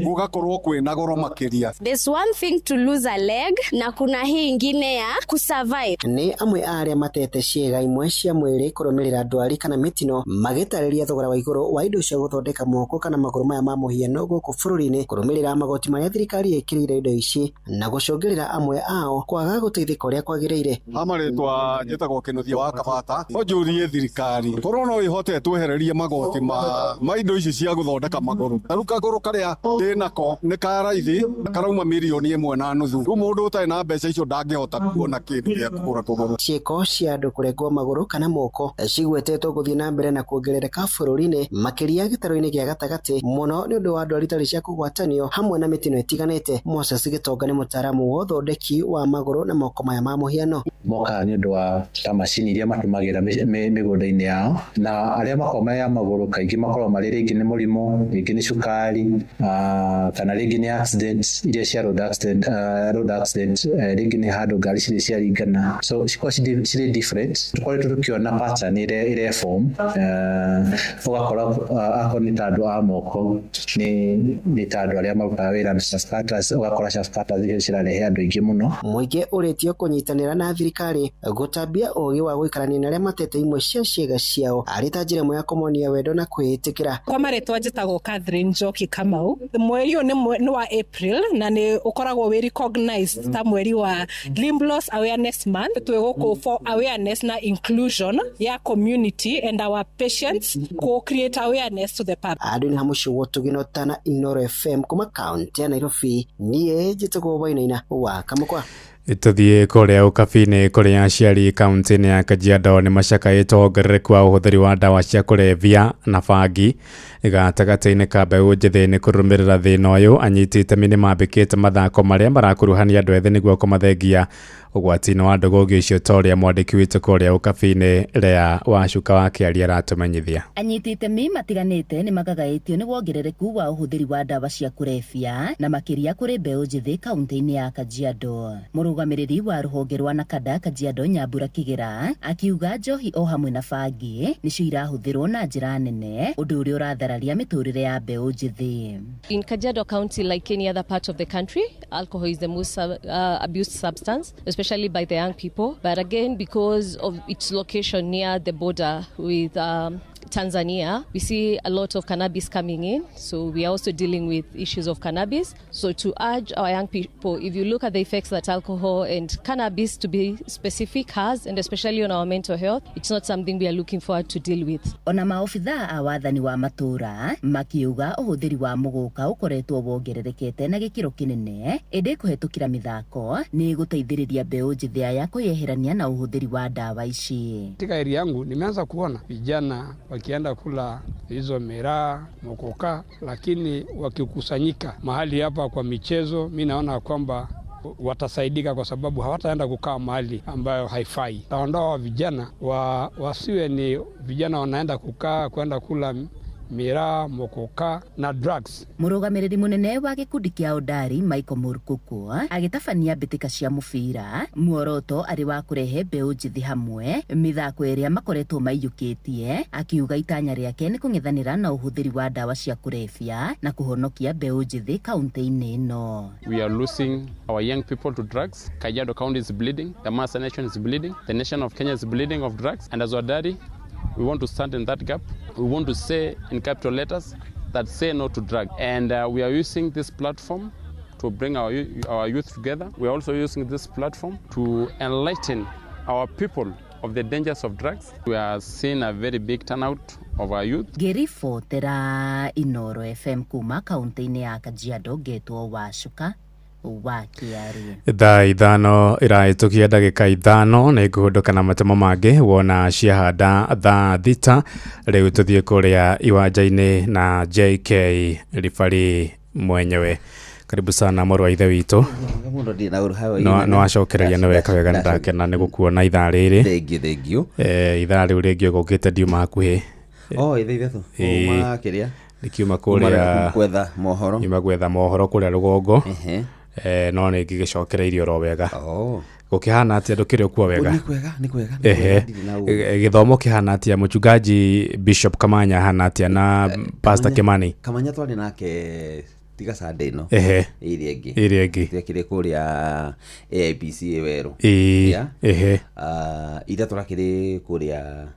gugakorwo kwina goro makiria.
There's one thing to lose a leg na kuna hii ingine ya kusurvive.
Ni amwe aria matete ciega imwe cia mwiri kurumirira ndwari kana mitino magitariria thogora wa iguru wa indo cia guthondeka moko kana maguru maya ma muhiano guku bururi-ini kurumirira magoti maria thirikari ikirire indo ici na gucungirira amwe ao kwaga guteithika uria kwagiriire.
Amaretwa njitagwo Kinuthia wa Kabata onjurie thirikari korwo no ihote twehererie magoti ma indo ici cia guthondeka maguru. Taru kaguru karia ndinako ni karaithi karauma milioni 1.5. Ru mundu utai na mbeca icio ndangihota kuona kindu gia kugura kuguru.
Ciiko cia andu kurengwo maguru kana moko cigwetetwo guthii na mbere na kuongerereka bururi-ini makiria gitaro-ini gia gatagati muno ni undu wa ndwari tari cia kugwatanio hamwe na mitino itiganite. Moses Gitonga ni mutaaramu wa uthondeki wa maguru na moko maya ma muhiano.
Moka ni undu wa ta macini iria matumagira migunda-ini yao na aria makoma ya maguru kaingi makorwo mari ringi ni murimo ringi ni cukari kana ringi ni accident iria cia road accident ringi ni handu ngari ciri ciaringana so cikwa ciri different tukoretwo tukiona pattern ire form ugakora ako ni tandu a moko ni tandu aria marutaga wira na shaftcutters ugakora shaftcutters cirarehe andu aingi muno.
Muingi uretio kunyitanira na thirikari gutambia ugi wa guikarania na aria matete imwe cia ciega ciao arita njira imwe ya kumonia wendo na kwitikira.
Kwa maretwa njitagwo Catherine Njoki Kamau. Mweri uyu ni wa April na ni ukoragwo we recognized ta mweri wa Limb Loss Awareness Month. Twi guku for awareness na inclusion ya community and our patients ko create awareness to the public.
Adu ni hamushi wotu ginotana Inoro FM kuma county ya Nairobi. Niye njitagwo Wainaina wa Kamũkwa.
Tuthiĩ kuria ukabi-inĩ kuria aciari kaunti-inĩ ya Kajiado nĩ macakaĩte wongerereku wa ũhũthĩri wa ndawa cia kũrebia na bangi gatagatĩ-inĩ ka mbeũ njĩthĩ nĩ kũrũmĩrĩra thĩna ũyũ. Anyiti itemi nĩ mambĩkĩte mathako marĩa marakuruhania andũ ethĩ nĩguo kũmathengia ũgwati-inĩ wa ndũgũgĩ ũcio ta ũrĩa mwandĩki witũ kuria ukabi-inĩ Lea Wacuka wa Kĩaria aratũmenyithia.
Anyiti itemi matiganĩte nĩ magagaĩtio nĩ wongerereku wa ũhũthĩri wa ndawa cia kũrebia na makĩria kũrĩ mbeũ njĩthĩ kaunti-inĩ ya Kajiado. Mũrũgamĩrĩri wa rũhonge rwa Nakada Kajiado Nyambura Kĩgera akiuga njohi o hamwe na bangi nĩcio irahũthĩrwo na njĩra nene ũndũ ũrĩa ũrathararia mĩtũrĩre ya mbeũ njĩthĩ.
In Kajiado County, like any other part of the country, alcohol is the most abused substance, especially by the young people. But again, because of its location near the border with Tanzania, we see a lot of cannabis coming in. So we are also dealing with issues of cannabis. So to urge our young people, if you look at the effects that alcohol and cannabis to be specific has, and especially on our mental health, it's not something we are looking forward to deal with.
Ona maofitha a wathani wa matura makiuga uhuthiri wa muguka ukoretwo wongererekete na gikiro kinene ende kuhetukira mithako ni guteithiriria mbeu njithi ya kuyeherania na uhuthiri wa dawa ici.
Katika area yangu nimeanza kuona vijana wakienda kula hizo miraa, muguka, lakini wakikusanyika mahali hapa kwa michezo, mimi naona kwamba watasaidika kwa sababu hawataenda kukaa mahali ambayo haifai. Taondoa vijana wasiwe ni vijana wanaenda kukaa kwenda kula miraa, muguka na drugs.
Murugamiriri munene wa gikundi kia Odari Michael Murkuku agitabania mbitika cia mubira muoroto ari wa kurehe mbeu njithi hamwe mithako iria makoretwo maiyukitie, akiuga itanya riake ni kung'ethanira na uhuthiri wa dawa cia kurebia na kuhonokia mbeu njithi kaunti-ini ino.
We are losing our young people to drugs. Kajiado County is bleeding, the Maasai Nation is bleeding, the nation of Kenya is bleeding of drugs, and as Odari we want to stand in that gap. We want to say in capital letters that say no to drug. And we are using this platform to bring our youth together. We are also using this platform to enlighten our people of the dangers of drugs. We are seeing a very big turnout of our youth.
Gerifotera Inoro FM kuma kaunti-ini ya Kajiado getwo Wacuka wa Kiari.
Thaa ithano iraitukia ndagika ithano ni nguhunduka na matemo mangi wona ciahanda thaa thita. Riu tuthie kuria iwanja-ini na JK Rifari mwenyewe. Karibu sana moro wa ithe witu. No acokereria ni weka wega ndakena ni gukuona ithaa riri.
Thank you.
Ithaa riu ringi gukite ndiuma hakuhi.
Ithe ithu. Uma kiria.
Nikiuma kuria
gwetha mohoro.
Niuma gwetha mohoro kuria rugongo. No ni gigicokereirio ro wega. Gukihana atia ndukire kuo wega.
Ni kwega.
Githomo kihana atia Mchungaji Bishop Kamanya hana atia na Pastor Kimani.
Kamanya twari nake tiga Sunday no.
Iri engi.
Twekire kuria AIPC Weru. Ida turakire kuria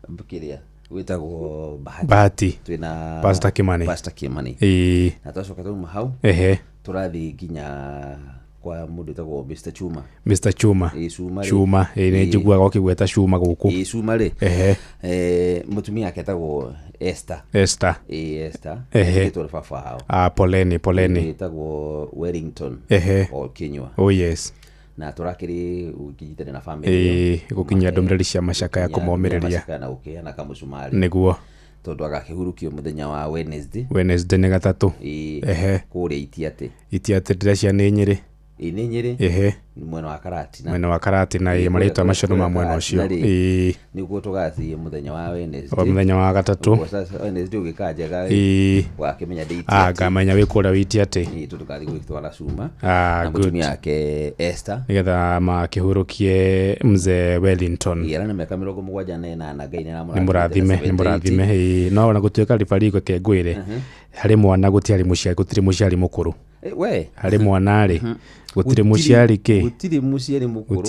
bukiria witagwo
Bahati.
Twina
Pastor Kimani.
Na twacoka tuma hau. Turathi nginya kwa mundu tagwo Mr. Chuma.
Chuma ni njiguaga ukigweta Chuma guku.
Chuma ri. Mutumia yake tagwo Esther.
Esther.
Kitwa fafa hao.
Poleni.
Tagwo Wellington. Kinywa.
Oh yes.
Na turakiri ukijitana na family.
Gukinya ndomereri cia macaka ya kumomereria.
Na ukiana kamusumari.
Niguo.
Tondu agakihurukio muthenya wa Wednesday
ni gatatu.
Kuria
Itiate ndiracia ni Nyeri.
Ni Nyeri. Mwena wa Karati na marita macio ma mwena ucio.
Niguo
tugathie muthenya wa Wednesday.
Muthenya wa gatatu.
Wednesday ugikajaga wakimenya date.
Ngamenya wikuria witiate.
Tutukathi gwitwara Cuma. Na mutumia yake Esther.
Nigetha makihurukie mzee Wellington.
Yera na miaka 78 Ngai
ni murathime. No na gutuika ribari gwe kengwire. Hari mwana gutiri muciari mukuru. Hari mwana ri gutiri muciari ki
gutiri muciari mukuru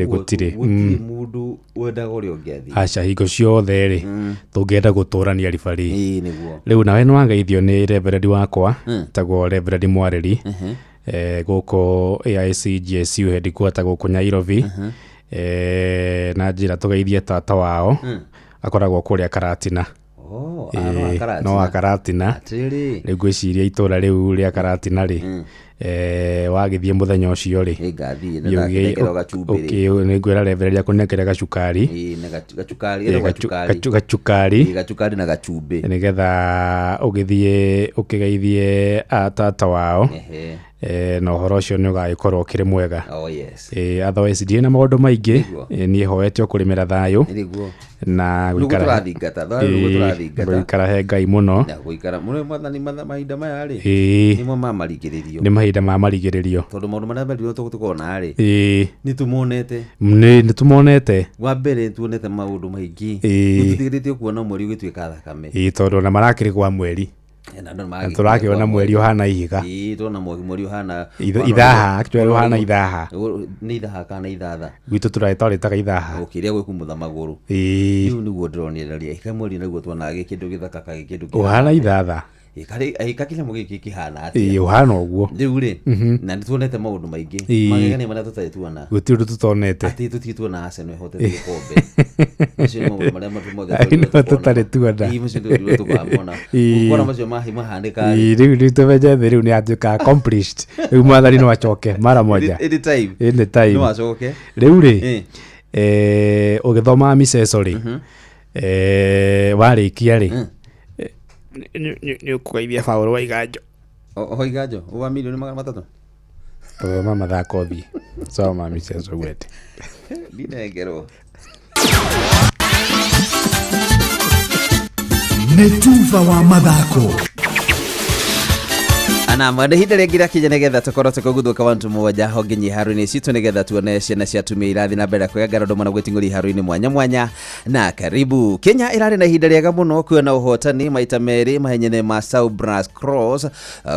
gutiri
mundu wenda gori ongethi
acha hingo ciothe ri tungenda guturania ribari riu nawe no angeithio ni reverend wakwa tagwo Reverend Mwareri guko AIC GSU headquarter guko Nairobi na njira tugeithie tata wao akoragwo kuria Karatina. No Akaratina riu gwiciria itura riu ria Karatina ri wagithie muthenya ucio ri ni ngwira revereria kunekera gacukari
na gachumbi
nigetha ugithie ukigeithie tata wao na uhoro ucio ni ugagikorwo kiri mwega. Otherwise ndie na maundu maingi ni hoete ukurimira thayu na guikara he Ngai muno
guikara muno mwathani mahinda maya ri
ni mahinda ma marigiririo
tondu maundu maria merirwo tukona ri ni
tumonete
wa mbere tuonete maundu maingi tutigiritie kuona mweri ugituika thakame
tondu na marakiri kwa mweri turakiona mweri uhana ihiga
tuona mweri uhana
ithaha actually uhana ithaha
ni ithaha kana ithatha
gwitu turaitwaritaga ithaha
ukiria gwikumutha maguru riu niguo ndironereria ika mweri niguo tuona gikindu githaka ka gikindu
uhana ithatha
ikakile mugi kihana ati
uhana uguo
riu ri na nituonete maundu maingi magegania maria tutari tuona
guti undu tutonete
ati tutituona Arsenal hotete kombe acio ni maundu maria matumothete
ino tutari tuona
imu cindu tukamona ukora macio mahandika
riu tumeje riu ni atuika accomplished riu mwathani no acoke mara moja any time
no acoke
riu ri ugithoma miceso ri warikia ri ni ukugeithia Paulo Waiganjo
Waiganjo uwa milioni 300
mama thako thi soma miceso gwete
ndinengerwo
Netuva wa mathako
ana mwende hinde regira kije negetha tukoro tukuguthuka wantu moja honginyi haruini citu negetha tuone ciana cia tumia irathi na mbere kwegara ndo mana gwetinguri haruini mwanya na karibu. Kenya irari na hinde riega muno kuona uhotani maita meri mahenyene ma Southbras Cross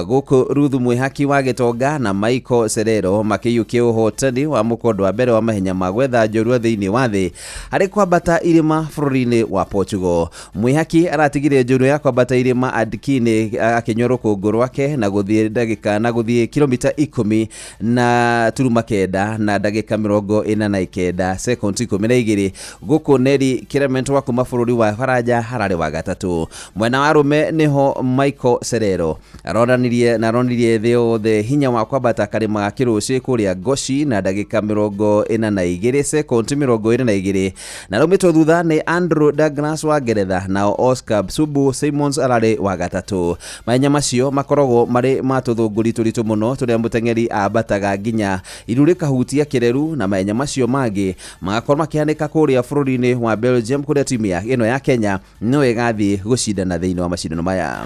guku Ruthu Mwihaki wa Gitonga na Michael Serero makiyukia uhotani wa mukondo wa mbere wa mahenya magwetha njorua thiini wa thi ari kwambata irima bururi-ini wa Portugal. Mwihaki aratigire njorua ya kwambata irima adikini akinyoro kungu rwake na guthie ndagika na guthie kilomita 10 na turuma kenda na ndagika 49 sekondi 12 guku Neri Kiremento wa kuma bururi wa Faraja harare wa gatatu. Mwena wa rume niho Michael Serero aronirie thio the hinya wa kwambata karima kiruci kuria Goshi na ndagika 42 sekondi 22 na rumitwo thutha ni Andrew Douglas wa Ngeretha na Oscar Subu Simons arare wa gatatu. Mahenya macio makoragwo mari matuthunguri turitu muno turia mutengeri abataga nginya iruri kahutia kireru na mahenya macio magi magakorwo makihanika kuria bururi-ini wa Belgium kuria timu ino ya Kenya no igathi gucindana thiini wa macindano maya.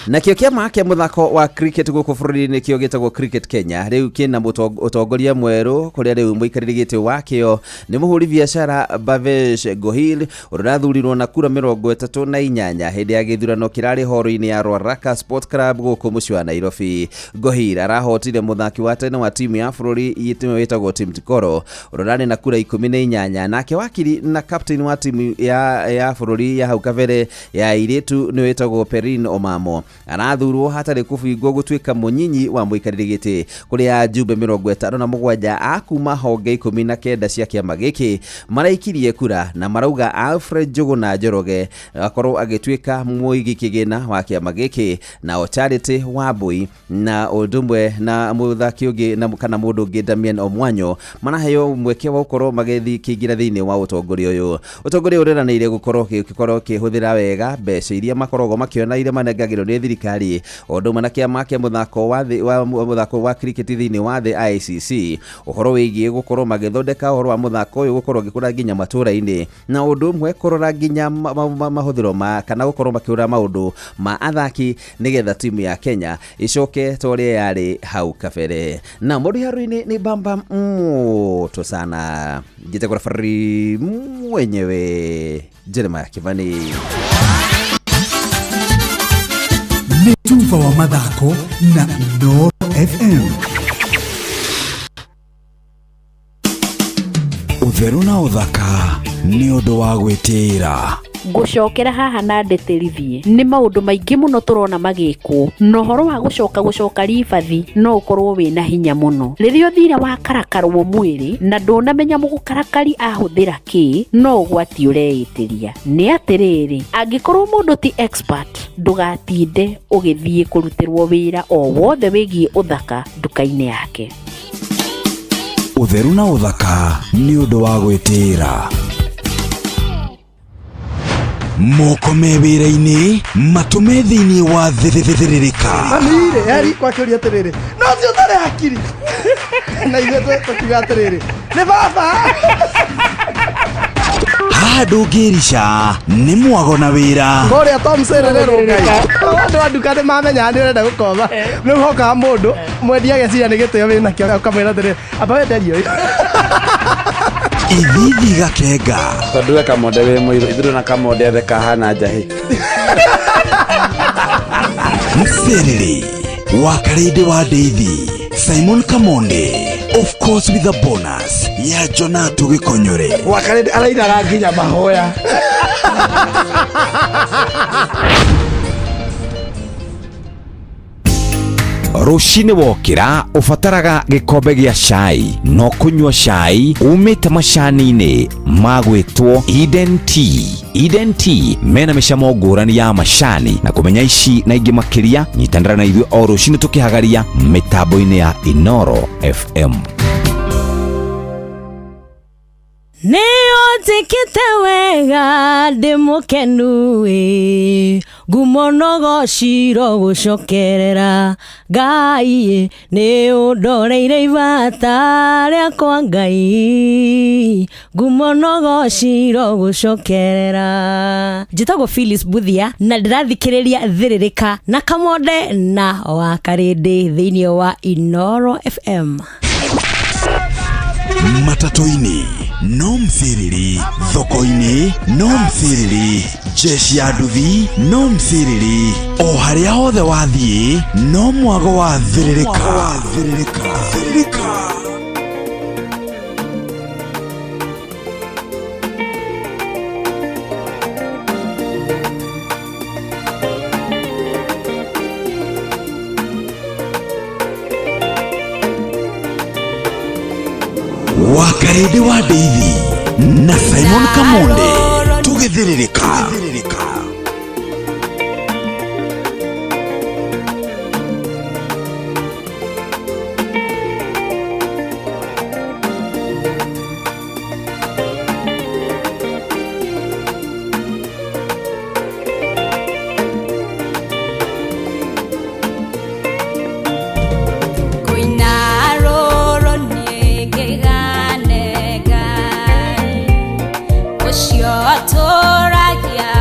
Na kio kiama kia muthako wa cricket guku bururi-ini kio gitagwo Cricket Kenya riu kina utongoria mweru kuria riu muikariri giti wakio ni muhuri biashara Bavesh Gohil urathurirwo na kura 38 hindi ya githurano kirari horo-ini ya Ruaraka Sport Club guku muci wa Nairobi. Gohil arahotire muthaki wa tene wa timu ya bururi yitimu witagwo Tim Tikoro urarani na kura 18 nake wakiri na captain wa timu ya bururi ya hau kabere ya iritu ni witagwo Perin Omamo arathurwo hatari kubingwo gutwika munyinyi wa muikariri giti kuria jumbe 57 akuma honge 19 cia kiama giki maraikirie kura na marauga Alfred Njogu na Njoroge akorwo agitwika muigi kigina wa kiama giki na Charity Wambui na Odumwe na muthaki ungi na kana mundu ungi Damien Omwanyo manaheyo mweke wa ukorwo magethi kigira thiini wa utongoria uyu. Utongoria ureranire gukorwo kihuthira wega mbeca iria makorogwo makiona ire manengagirwo ni thirikari oduma na kiama kia muthako wa cricket thiini wa the ICC uhoro wigie gukorwo magithondeka uhoro wa muthako uyu gukorwo gikura nginya matura-ini na undu umwe kurora nginya mahuthiro ma kana gukorwo makiura maundu ma athaki nigetha timu ya Kenya icoke toria yari hau kabere. Na muri haruini ni bamba moto sana jite kwa fari mwenyewe Jeremiah Kivani.
Netuva wa mathako na Noro FM. Utheru na uthaka ni undu wa gwitira
gucokera haha na ndeterithie ni maundu maingi muno turona magikwo no horo wa gucoka ribathi no ukorwo wina hinya muno ririo thira wa karakarwo mwiri na ndunamenya mugukarakari ahuthira ki no gwati ureitiria ni atiriri angikorwo mundu ti expert ndugatinde ugithie kurutirwo wira o wothe wigie uthaka nduka-ini yake.
Utheru na uthaka ni undu wa gwitira moko mewira-ini matume thiini wa thithiririka
amire yari kwa kiuria atiriri no cio tare hakiri na ithe tukiga atiriri ni baba
ndungirica ni mwago na wira
ngoria Tom Sererero ngai andu anduka ni mamenya ni urenda gukoma riu hoka mundu mwendia gecira ni gitio wina kio ukamwira atiriri aba wenderio
ithithi gakenga
tondu kamonde wi muiru ithuru na kamonde theka hana njahi
Mserere wa Karede wa Deithi, Simon Kamonde, of course with a bonus ya Jonatu Gikonyore.
Wa Karede araida nginya mahoya.
Rushine wokira ufataraga gikombe gia cai no kunywa cai umite macani-ini magwitwo Eden Tea. Eden Tea mena micamo ngurani ya macani na kumenya ici na ingi makiria nyitanira na ithuĩ o rucini tukihagaria mitambo-ini ya Inoro FM.
Nĩũnjĩkĩte wega ndĩ mũkenu ngumo nogo ciro gũcokerera Ngai nĩũndoreire ibata rĩakwa Ngai ngumo nogo ciro gũcokerera. Njĩtagwo Phyllis Buthia na ndĩrathikĩrĩria Thĩrĩrĩka na Kamonde na wa Karĩndĩ thĩinĩ wa Inoro FM.
Matatu-ini no Mthiriri, thoko-ini no Mthiriri, jeshi ya nduthi no Mthiriri, o harĩa hothe wathiĩ no mwago wa Thĩrĩrĩka. Wa Karede wa Deithi na Simon Kamonde tugithĩrĩrĩka.
Toragia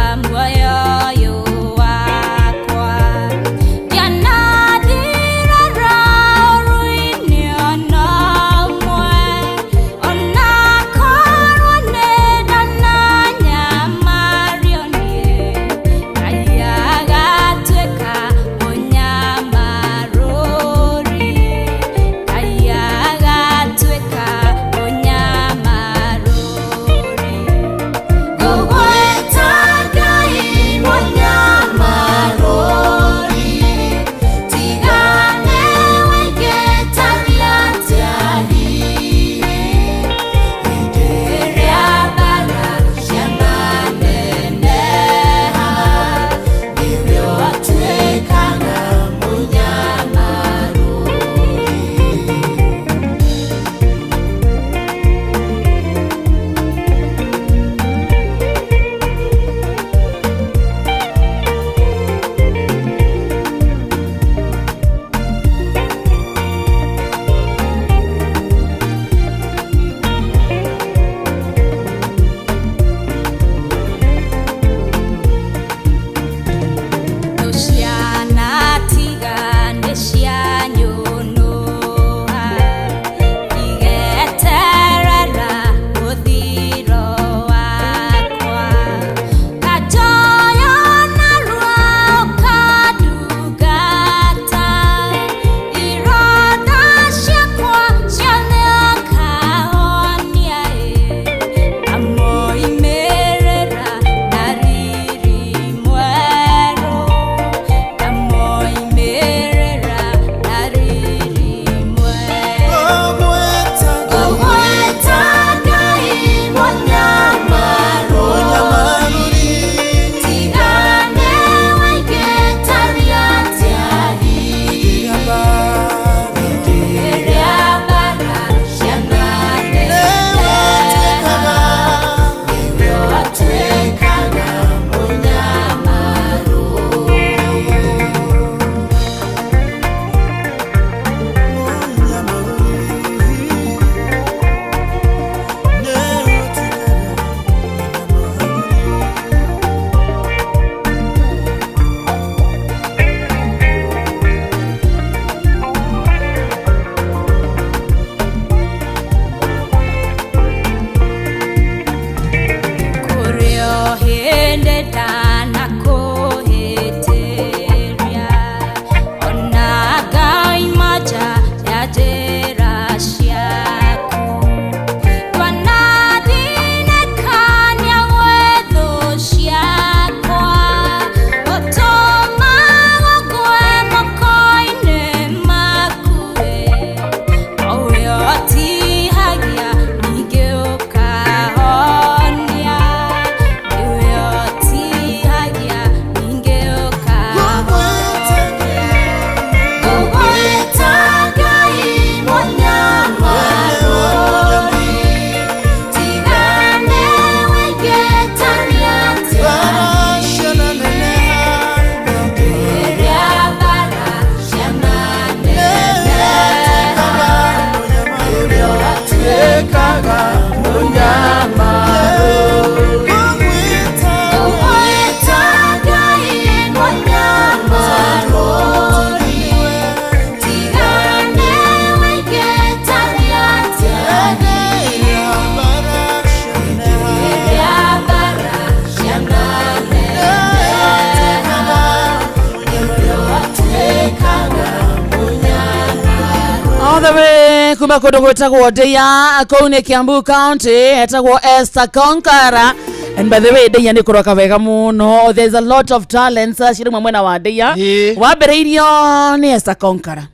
we kuma kundu gwitagwo Ndeia kuu ni Kiambu County etagwo Esther Konkara. And by the way, Ndeia ni kuroka wega muno. There's a lot of talents shirima mwena wa Ndeia. Wambiriirio ni Esther Konkara.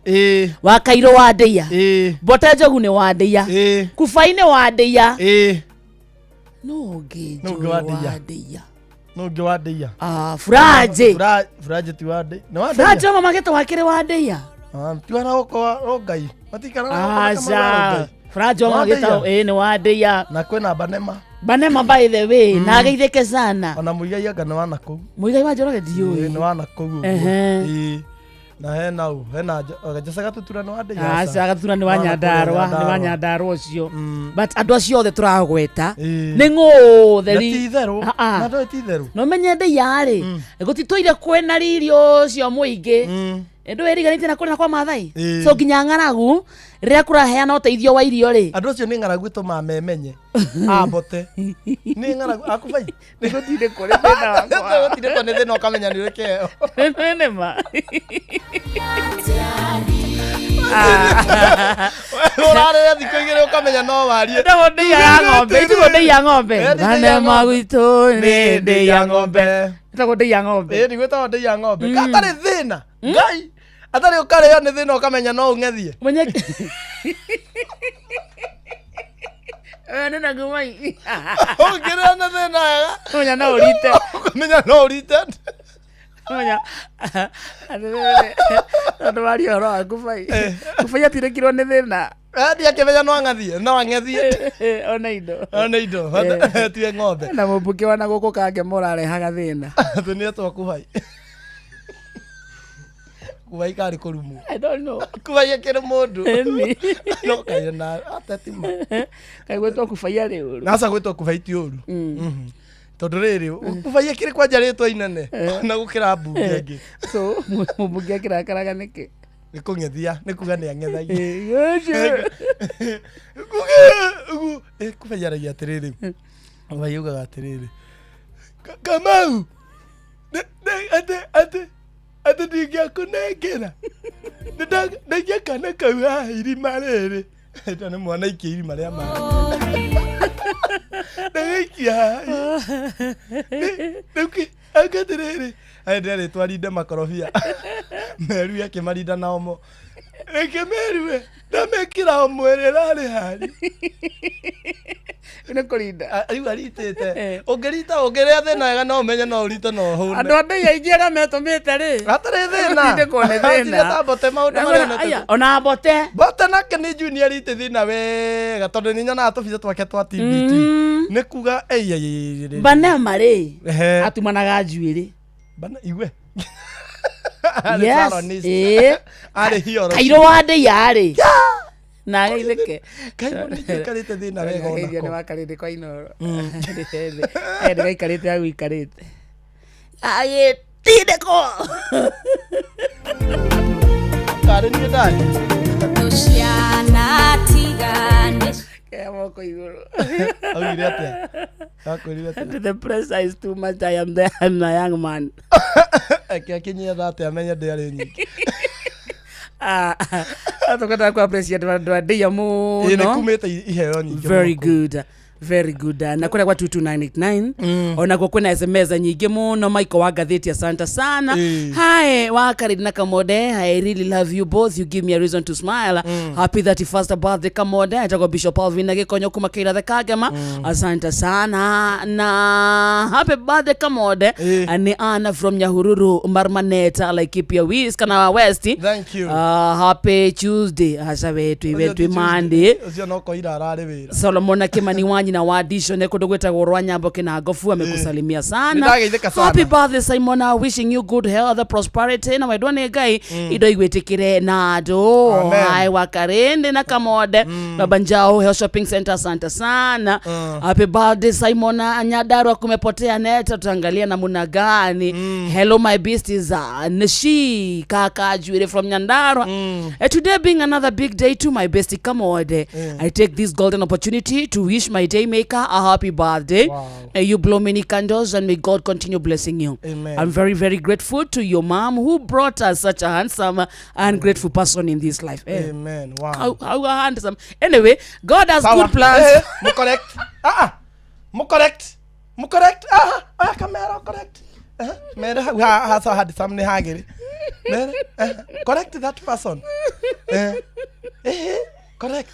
Wa Kairo wa Ndeia. Botejogu ni wa Ndeia. Kufaine wa Ndeia. Noge wa Ndeia.
Noge wa Ndeia.
Furaje.
Furaje ti wa Ndeia. No wa
Ndeia. Furaje mama geto wakire wa Ndeia.
Tuana oko rogai. Matikana
Asa. Furaje mama geto ni wa Ndeia.
Na kwena Banema
by the way, na geitheke sana.
Ona muigai anga ni wana kuu.
Muigai wa Njoroge ndiui.
Ni wana kuu. Na hena gajasaga tutura ni wa Ndeia.
Asa gatura ni wa Nyandarua cio. But andu acio the turagweta ni ngo theri.
Titheru. Na ndo titheru.
No menye Ndeia ri. Gutitwire kwena ririo cio muingi. Endo eriganite na kwena kwa Maathai. So nginya ng'aragu riria kuraheana uteithio wa irio ri.
Andu acio ni ng'aragu tumamemenye. Ambote. Ni ng'aragu akubai.
Ni gutire kore thina wakwa.
Gutire kone thina ukamenya ni rekeo.
Nema.
Urare thiko igire ukamenya no warie.
Ndo Ndeia ya ng'ombe, ndo Ndeia ya ng'ombe. Banema gwitu ni Ndeia ya ng'ombe. Ndo Ndeia ya ng'ombe.
Ni gwita Ndeia ya ng'ombe. Katari thina. Ngai. Atari ukareo ni thina ukamenya no ung'ethie.
Mwenye nena gumai.
Ongera na thina ya.
Mwenye na urite.
Mwenye no urite.
Mwenye. Ndo wali oro akufai. Kufai atirekirwo ni thina.
Adi akimenya no ang'athie, no ang'ethie.
Ona indo.
Tie ng'ombe.
Na mubuke wana guku kange morare haga thina.
Thina to akufai. Kuwai kari kurumu.
I don't know.
Kuwai akire mundu. No kai na atatima.
Kai gwetwo kufai ari uru.
Nasa gwetwo kufai ti uru. Tondu riri kufai akire kwa jaritwo inene na gukira mbunge ngi.
So mbunge akira karaga niki.
Ni kung'ethia, ni kuga ni ang'ethagia. Kufai aragia atiriri. Kufai ugaga atiriri. Kamau. Ate ndingia kunengera ndengia kana kau haha irima riri ita ni mwana ikia irima ria maĩ ndagaikia haha nĩuki angatirĩrĩ aya ndĩarĩtwarinde makorobia Meru akĩmarinda na omo reke Meru ndamekĩra mwĩrĩ rarĩ hari
Ine kurinda.
Riu aritite. Ungerita ungerea thina wega no umenye no urite no hune.
Andu a Ndeia ingi ara metumite ri.
Atari thina.
Ndinde kone thina.
Ati bote maundu maria
na. Ona bote.
Bote nake ni junior rite thina wega tondu ni nyona tubice twake twa TBT. Ni kuga
Banema ri. Atumanaga njuiri.
Bana iwe.
Yes.
Ari hioro.
Kairo wa Ndeia ri. Na geitheke
Kairo ni karite thina wega ona.
Ni wakarite kwa Inoro. Ndi gaikarite agu ikarite. Aye tideko.
Kare ni ndani.
Tuciana tigane.
Kaya moko iguru.
Augire atia. Akwirire atia.
The pressure is too much. I am the young man.
Akinyia thate amenya ndari nyingi.
Atokata ku appreciate vandu a Ndeia muno.
Ine kumeta iheo nyingi.
Very good. Very good. Na kuna kwa 22989 ona kwa kuna SMS nyingi muno. Michael wa gatheti asante sana. Hi wa Karidina Kamode, I really love you both. You give me a reason to smile. Happy 31st birthday Kamode. Ajago Bishop Alvin Nagikonyo kumakira the Kagema. Asante sana. Na happy birthday Kamode. Ani Anna from Nyahururu Marmaneta like Ipia Wis kana West.
Thank you.
Happy Tuesday. Asabe tu Monday.
Sio noko ira arare wira.
Solomon Kimani wanyi na wadisho neko dogweta gorwa Nyambo kina Gofu amekusalimia sana. Happy birthday Simona, wishing you good health, prosperity na wedwane gai ido igwetikire nado. Hai wakarende na Kamode. Babanjao Health Shopping Center asante sana. Happy birthday Simona, Nyandarua kumepotea neta tuangalia namna gani. Hello my beasties, Nishi kaka Juire from Nyandarua. Today being another big day to my bestie Kamode. I take this golden opportunity to wish my day Maker, a happy birthday. You blow many candles and may God continue blessing you.
Amen.
I'm very, very grateful to your mom who brought us such a handsome and grateful person in this life.
Amen. Wow.
How handsome. Anyway, God has good plans.
Mo correct. Mo correct. Mo correct. Camera correct. Mera has had something hagiri. Correct that person. Correct.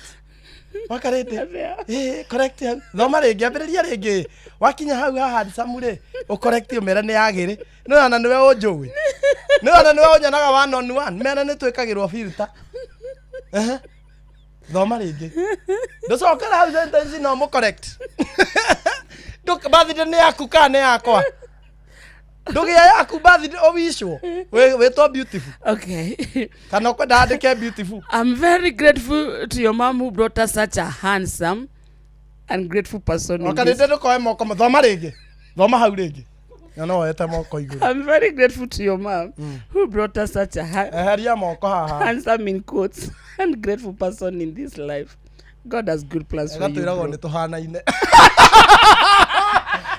Wakarete. Correct. No marege abiriria rege. Wakinya hau had samure. O correct yo mera ne hagiri. No ana nwe ojowi. No ana nwe onyanaga 1-on-1. Mera ne twekagirwo filter. No marege. Doso kala hau sentence no mo correct. Duk bathi ne akuka ne akwa. We're so beautiful.
Okay.
Beautiful.
I'm very grateful to your mom who brought us such a handsome and grateful person. I'm very grateful to your mom who brought us such a handsome in quotes and grateful person in this life. God has good plans for you.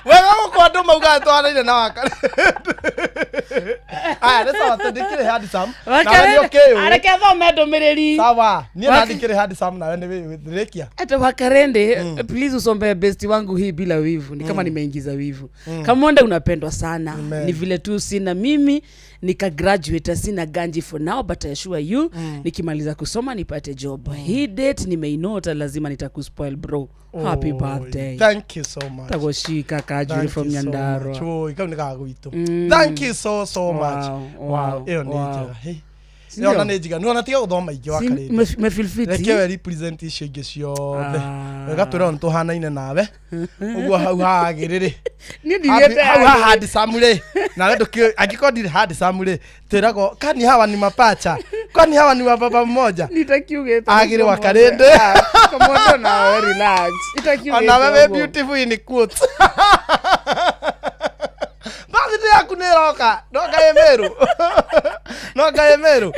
Wewe kwa ndo mauga twana ile na wakale. That's all to dikire hadi sam.
Areke thome ndomiriri.
Sawa. Ni na dikire hadi sam na wewe Rekia.
Ata wakarende, please usombe best wangu hii bila wivu. Ni kama nimeingiza wivu. Kamonde unapendwa sana. Ni vile tu sina mimi nika graduate sina ganji for now, but I assure you nikimaliza kusoma nipate job. Hii date nimeinota, lazima nitakuspoil bro. Happy birthday.
Thank you so much.
Tagoshika Kajuri from Nyandarua.
Thank you so much. Wow. Hey. Niona nejiga niona tiga guthoma ingi wa kare
me feel fit
reke we represent ishingi ciothe wegatwira ntu hanaine nawe uguo hau hagiriri
ni ndigete
hau hadi samule na wedo agikodi hadi samule tirago kani hawa ni mapacha kwani hawa ni wa baba mmoja
nitakiugete
agire wa karende
kamondo na relax nitakiugete
na wewe beautiful in quotes Bathi ya kuneroka noka emeru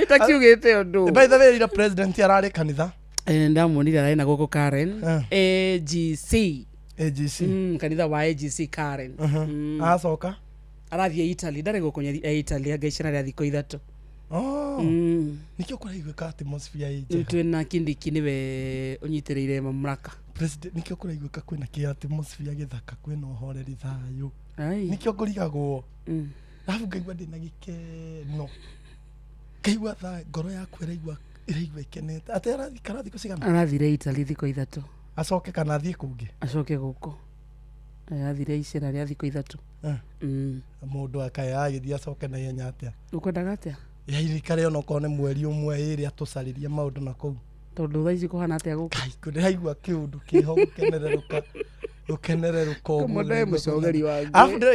itakiugete ondo
by the way the president yarare kanitha
ndamonire arari na goko Karen AGC kanitha wa AGC Karen
acoka
arathie Italy ndare gokonya Italy agaicana ria thiko ithatu
nikio kuraigweka atmosphere ije
twina kindiki niwe unyitiriire mamlaka
president nikio kuraigweka kwina ki atmosphere githaka kwina uhoreri thayo nikio kurigagwo afu ngaigwa ndina gikeno kaigwa tha ngoro yakwa iraigwa ikenete ate arathikara thiko cigana
arathire Italy thiko ithatu
acoke kana thie kungi
acoke guko arathire icera ria thiko ithatu
mundu akaya agithia acoke na ihenya atia
ukwendaga atia
yairikare ono kone mweri umwe iri atucaririe maundu na kou
tondu thaici kuhana atia guko
ndiraigua kiundu kiho gukenereruka
mudae mucogeri wangu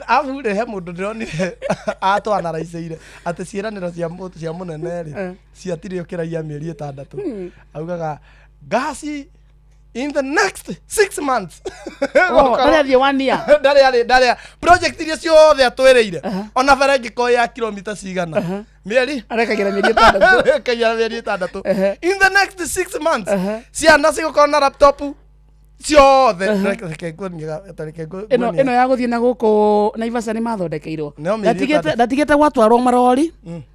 afu he mundu ndironire atwana raiceire ati ciiraniro cia munene ri ciatirio kiragia mieri 6 augaga gasi in the next 6 months
ndari 1 year
ndari project iria ciothe atwereire ona bara ngiko ya kilomita cigana mieri
arekagira mieri 6
kagira mieri 6 in the next 6 months ciana cigukona na laptop ciothe
ino ya guthie na guko Naivasha ni mathondekeirwo ndatigete gwatwarwo marori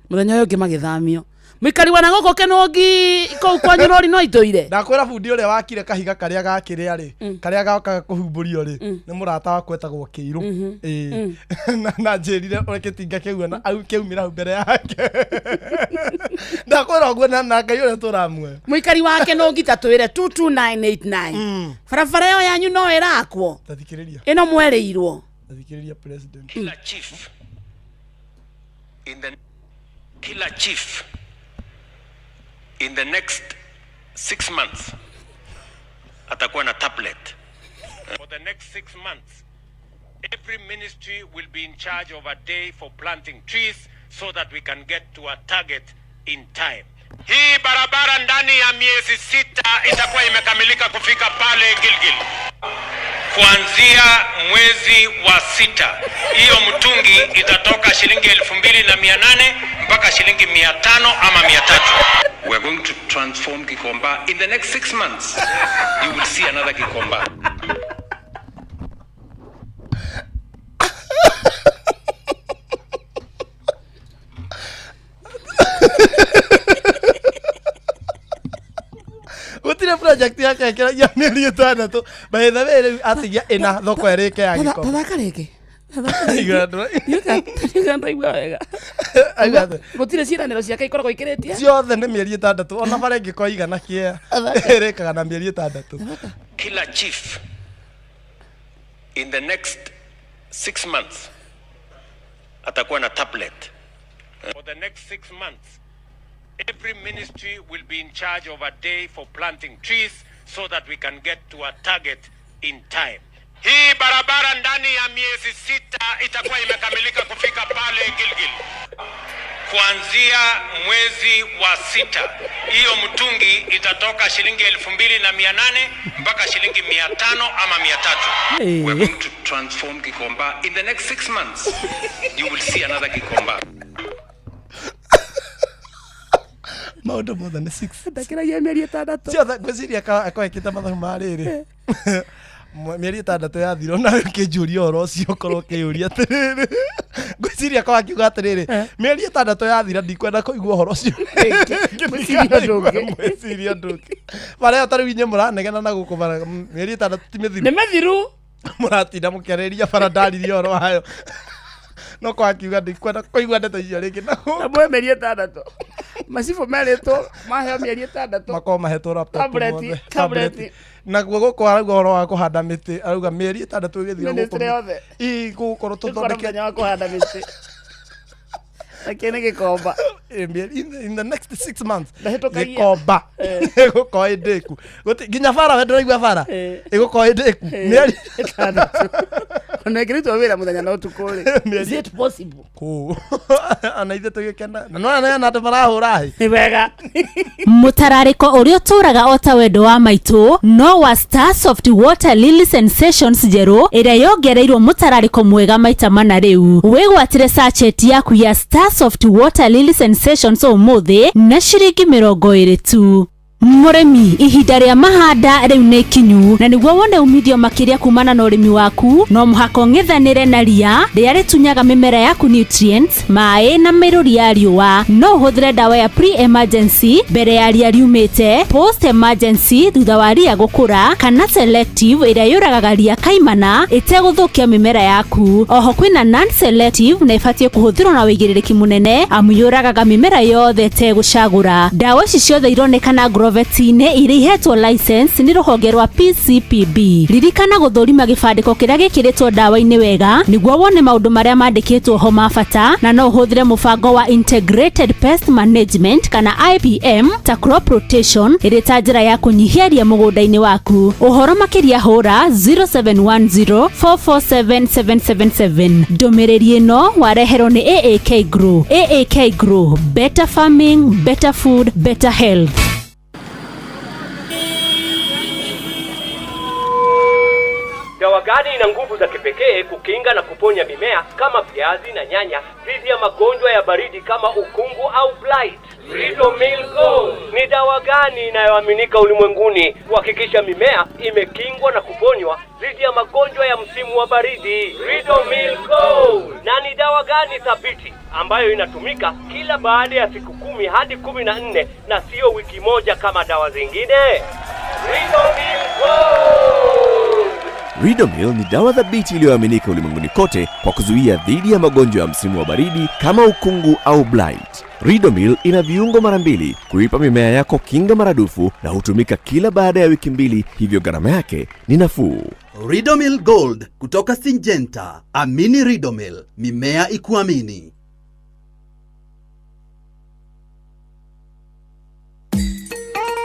muthenya uyu ngimagithamio mwikari wana goko kenongi kou kwanyu rori no itoire
ndakwira bundi uria wakire kahiga karia gakire ari karia gaokaga kuhumburio ri ni murata wakwa etagwo Kiiru na njirire ureketinga kiuana au kiumira mbere yake ndakwira guo na ngai uria turamwe
mwikari wake no ngitatwire 22989 barabara yo yanyu no irakwo
tathikiriria
ino mwereirwo
tathikiriria president
kila chief in the next 6 months atakuwa na tablet. For the next 6 months every ministry will be in charge of a day for planting trees so that we can get to a target in time. Hii barabara ndani ya miezi 6 itakuwa imekamilika kufika pale Gilgil. Kuanzia mwezi wa 6 hiyo mtungi itatoka shilingi 2,800 mpaka shilingi 500 ama 300. We're going to transform Gikomba. In the next 6 months, you will see another Gikomba.
Gutire project yake ya mĩeri 6 by the way atigia ina thoko erike ya Gikomba.
Thaka reke. Gutire ciranĩro ciake ikoragwo ikĩrĩtie
ciothe nĩ mĩeri 6 ona bare ngĩkoiga na kia erekaga na mĩeri 6.
Killer chief in the next 6 months atakuwa na tablet. For the next 6 months every ministry will be in charge of a day for planting trees so that we can get to a target in time. Hii barabara ndani ya miezi 6 itakuwa imekamilika kufika pale Gilgil. Kuanzia mwezi wa 6 hiyo mtungi itatoka shilingi 2,800 mpaka shilingi 500 ama 300. We're going to transform Gikomba. In the next 6 months you will see another Gikomba.
Maundu more than 6
ndakira ya mĩeri 6
ciothe ngwĩciria akoekĩte mathabu marĩrĩ mĩeri 6 yathirwo na kĩnjũria ũhoro ũcio korwo kĩũria atĩrĩrĩ ngwĩciria ko akiuga atĩrĩrĩ mĩeri 6 yathira ndikwenda kũigua ũhoro ũcio ngwĩciria ndũngĩ marĩa tarĩu inye mũranegena na gũkũ mĩeri 6 ti mĩthiru
nĩ mĩthiru
mũratinda mũkĩarĩria bara ndaririe ũhoro wayo no kwa akiuga ndikwenda kũigua ndeto icio rĩngĩ na
mwe mĩeri 6 Masifu merĩtwo maheo mĩeri 6
makoo mahetwo laptop tablet naguo gũkũ arauga ũhoro wa kũhanda mĩtĩ arauga mĩeri 6 ĩgĩthira gũkorwo tũthondeke
wa kũhanda mĩtĩ lakini Gikomba
in the next 6 months Gikomba ĩgũkorwo ĩndĩku nginya bara we ndũraigua bara ĩgũkorwo ĩndĩku mĩeri 6
onekĩrĩtwo wĩra mũthenya na ũtukũ rĩ is it possible
ana ithe tũgĩkena no ana andũ marahũra
nĩ wega
mũtararĩko ũrĩa ũtũraga o ta wendo wa maitũ no wa Starsoft Water Lily Sensations njerũ ĩrĩa yongereirwo mũtararĩko mwega maita mana rĩu wĩgwatĩre sachet yaku ya Starsoft Water Lily Sensations ũmũthĩ na ciringi 20 tu. Mũrĩmi ihinda rĩa mahanda rĩu nĩ kinyu na nĩguo wone umithio makĩria kumana na ũrĩmi waku no mũhaka ũng'ethanĩre na ria rĩrĩa rĩtunyaga mĩmera yaku nutrients maĩ na mĩrũri ya riũa no ũhũthĩre ndawa ya pre-emergency mbere ya ria riumĩte, post-emergency thutha wa ria gũkũra kana selective ĩrĩa yũragaga ria kaimana ĩtegũthũkia mĩmera yaku. Oho kwĩna non-selective na ĩbatiĩ kũhũthĩrwo na wĩigĩrĩrĩki mũnene amu yũragaga mĩmera yothe ĩtegũcagũra. Ndawa ici ciothe ironekana Vetine irihetwo license ni rũhonge rwa PCPB. Ririkana gũthũrima gĩbandĩko kĩrĩa gĩkĩrĩtwo ndawa-inĩ wega nĩguo wone maũndũ marĩa mandĩkĩtwo ho ma bata na no ũhũthĩre mũbango wa Integrated Pest Management kana IPM ta crop rotation ĩrĩ ta njĩra ya kũnyihia ria mũgũnda-inĩ waku. Ũhoro makĩria hũra 0710447777. Ndũmĩrĩri ĩno wareherwo nĩ AAK Grow. AAK Grow, better farming, better food, better health.
Dawa gani ina nguvu za kipekee kukinga na kuponya mimea kama viazi na nyanya dhidi ya magonjwa ya baridi kama ukungu au blight? Ridomil Gold ni dawa gani inayoaminika ulimwenguni kuhakikisha mimea imekingwa na kuponywa dhidi ya magonjwa ya msimu wa baridi? Ridomil Gold. Na ni dawa gani thabiti ambayo inatumika kila baada ya siku 10 hadi 14 na sio wiki moja kama dawa zingine? Ridomil Gold.
Ridomil ni dawa thabiti iliyoaminika ulimwenguni kote kwa kuzuia dhidi ya magonjwa ya msimu wa baridi kama ukungu au blight. Ridomil ina viungo mara 2 kuipa mimea yako kinga maradufu na hutumika kila baada ya wiki 2, hivyo gharama yake ni nafuu.
Ridomil Gold kutoka Syngenta. Amini Ridomil, mimea ikuamini.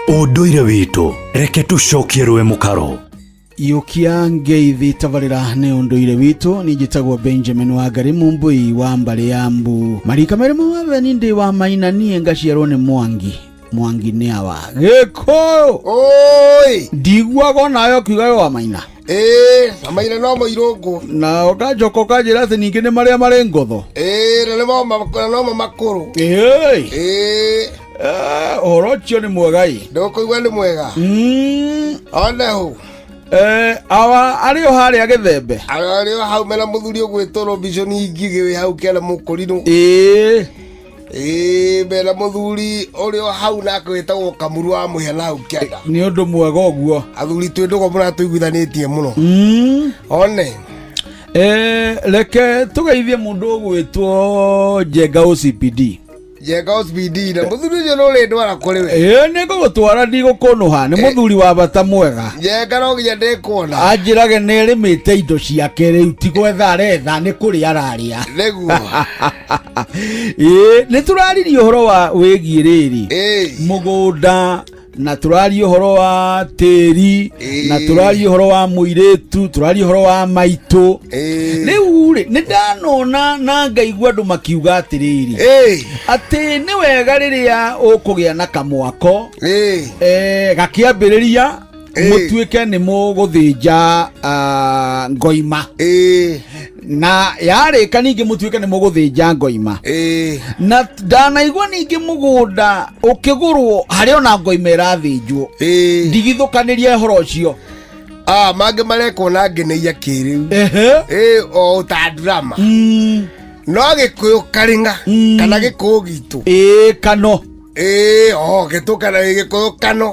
Ũndũire witũ reke tũcokie rwe mũkaro.
Yukia ngeithi tavarira nĩ ũndũire witũ ni njĩtagwo Benjamin Wangari Mumbui wa Mbale ya Mbu. Marika merimo wa nindi wa maina niĩ ngaciarwo nĩ Mwangi nĩ awa gĩkũ oi ndigwago nayo kiuga wa maina
amaina no moirungu
na ũkanjoka ũkanjĩra atĩ ningĩ nĩ marĩa marĩ ngotho
na nĩmo makũrũ
Orocho ni mwegai.
Ndũkũigua nĩ mwega. Ona hũ.
Awa ario haria Githembe.
Ario hau mena mũthuri ũgwĩtwo Robinson Ingigi wĩ hau kĩana mũkũrinũ. Mena mũthuri ũrĩa hau nake wĩtagwo Kamuru wa mũhia hau kĩanda.
Nĩ ũndũ mwega ũguo.
Athuri twĩ ndũgo mũratũiguithanĩtie mũno. One.
Reke tũgeithie mũndũ ũgwĩtwo Njenga OCPD.
Njenga OCPD na mũthuri ũcio no rĩndwara kũrĩ we.
Nĩ ngũgũtwara ndigũkũnũha, nĩ mũthuri wa bata mwega.
Njenga no nginya ndĩkuona.
Anjĩrage nĩ rĩmĩte indo ciake rĩu ti gwetha aretha nĩ kũrĩa ararĩa.
Nĩguo.
Nĩ tũraririe ũhoro wa wĩgiĩ rĩrĩ mũgũnda na tũraria ũhoro wa tĩri na tũraria ũhoro wa mũirĩtu tũraria ũhoro wa maitũ rĩu rĩ nĩ ndanona na ngaigua andũ makiuga atĩrĩrĩ atĩ nĩ wega rĩrĩa ũkũgĩa na kamwako gakĩambĩrĩria mũtuĩke nĩ mũgũthĩnja ngoima na yarĩka ningĩ mũtuĩke nĩ mũgũthĩnja ngoima na ndanaigua ningĩ mũgũnda ũkĩgũrwo harĩ ona ngoima ĩrathĩnjwo ndigithũkanĩria ũhoro ũcio
mangĩ marekwo na ngeneia kĩrĩu o ta drama no gĩkũyũ karinga kana gĩkũyũ gitu
kano
gĩtũkana gĩkũyũ kano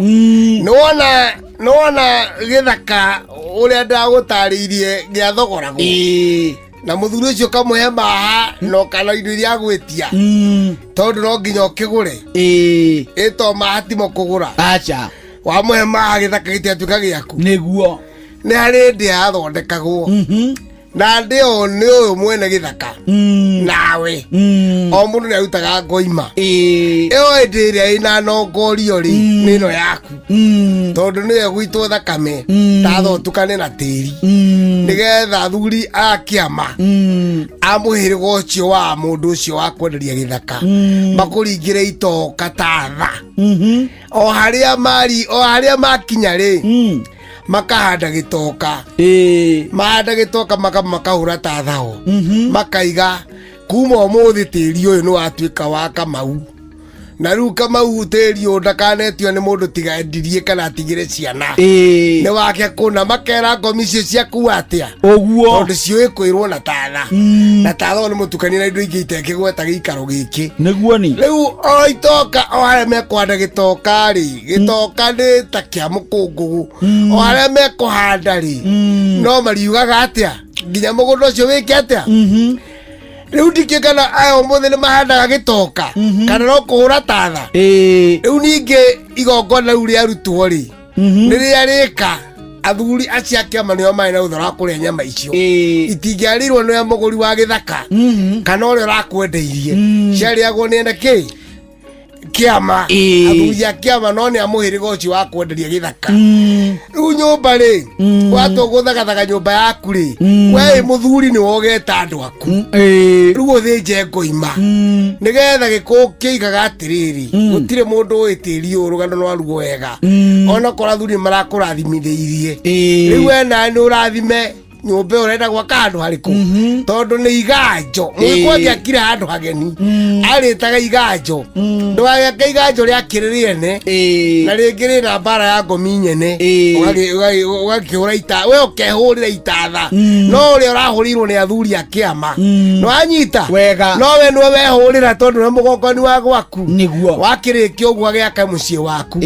nĩwona gĩthaka ũrĩa ndagũtarĩirie gĩa thogoragwo na mũthuri ũcio kamũhe maha no kana indo iria agwĩtia tondũ no nginya ũkĩgũre ĩto mahatimo kũgũra
acha
wamũhe maha gĩthaka gĩtiatuĩka gĩaku
nĩguo
nĩ harĩ ndĩa yathondekagwo na ndĩyo nĩ ũyũ mwene gĩthaka nawe o mũndũ nĩ arutaga ngoima ĩyo hĩndĩ ĩrĩa ĩna nongorio rĩ nĩ ĩno yaku tondũ nĩwe gwitwo thakame tathotukane na tĩri nĩgetha athuri a kĩama a mũhĩrĩga ũcio wa mũndũ ũcio wa kwenderia gĩthaka makũringĩre itoka ta tha o harĩa makinya rĩ makahanda gĩtoka mahanda gĩtoka makahũra ta thao makaiga kuma ũmũthĩ tĩri ũyũ nĩ watuĩka wa Kamau na rĩu Kamau tĩri ũyũ ndakanetio nĩ mũndũ tiga endirie kana atigĩre ciana nĩ wake kũna makera ngomi icio ciaku atĩa
ũguo
tondũ ciũĩ kwĩrwo na tatha na tatha nĩ mũtukania na indo ingĩ itekĩgweta gĩikaro gĩkĩ
nĩguo ni
rĩu o itoka o harĩa mekwanda gĩtoka rĩ gĩtoka nĩ ta kĩa mũkũngũgũ o harĩa mekũhanda rĩ no mariugaga atĩa nginya mũgũnda ũcio wĩke atĩa rĩu ndikĩ kana aya ũmũthĩ nĩ mahandaga gĩtoka kana no kũhũra tatha rĩu ningĩ igongona rĩu rĩarutwo rĩ rĩrĩa rĩka athuri acio a kĩama nĩo marĩ na ũthora wa kũrĩa nyama icio itingĩarĩirwo nĩ mũgũri wa gĩthaka kana ũrĩa ũrakwendeirie ciarĩagwo nĩ ene kĩ kĩama athuri a kĩama no nĩ amũhĩrĩga ũcio wa kwenderia gĩthaka rĩu nyũmba rĩ watũgũthagathaga nyũmba yaku rĩ we mũthuri nĩ wogeta andũ aku rĩu ũthĩnje ngoima nĩgetha gĩkũyũ kĩigaga atĩrĩrĩ gũtirĩ mũndũ ũĩ tĩri ũyũ rũgano rwaruo wega ona korwo athuri marakũrathimithĩirie rĩu we nawe nĩ ũrathime nyũmba ũrenda gwaka handũ harĩkũ tondũ nĩ iganjo mũgĩkũyũ angĩakire handũ hageni arĩtaga iganjo ndũgagĩake iganjo rĩakĩrĩ rĩene na rĩngĩ rĩna mbara ya ngomi nyene ũgakĩhũra ita we ũkehũrĩra itatha no ũrĩa ũrahũrĩirwo nĩ athuri a kĩama nĩwanyita no we nĩwe wehũrĩra tondũ nĩ mũgongoni wa gwaku wakĩrĩkia ũguo agĩaka mũciĩ waku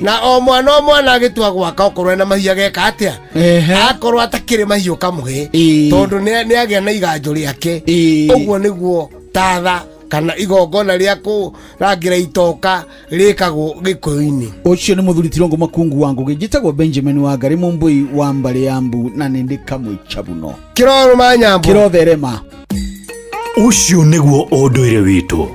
na o mwana agĩtua gwaka okorwo ena mahiũ ageka atĩa akorwo atakĩrĩ mahiũ kamuhe tondu nĩ agĩa na iganjo rĩake ũguo nĩguo tatha kana igongona rĩa kũrangira itoka rĩkagwo gĩkũyũ-inĩ.
Ũcio nĩ mũthuri Tirongo Makungu wangu gĩtagwo Benjamin Wangari Mũmbui wa Mbale ya Mbu na nĩ ndĩkamwĩcha mũno
kĩroro manyambo
kĩrotherema.
Ũcio nĩguo ũndũire witũ.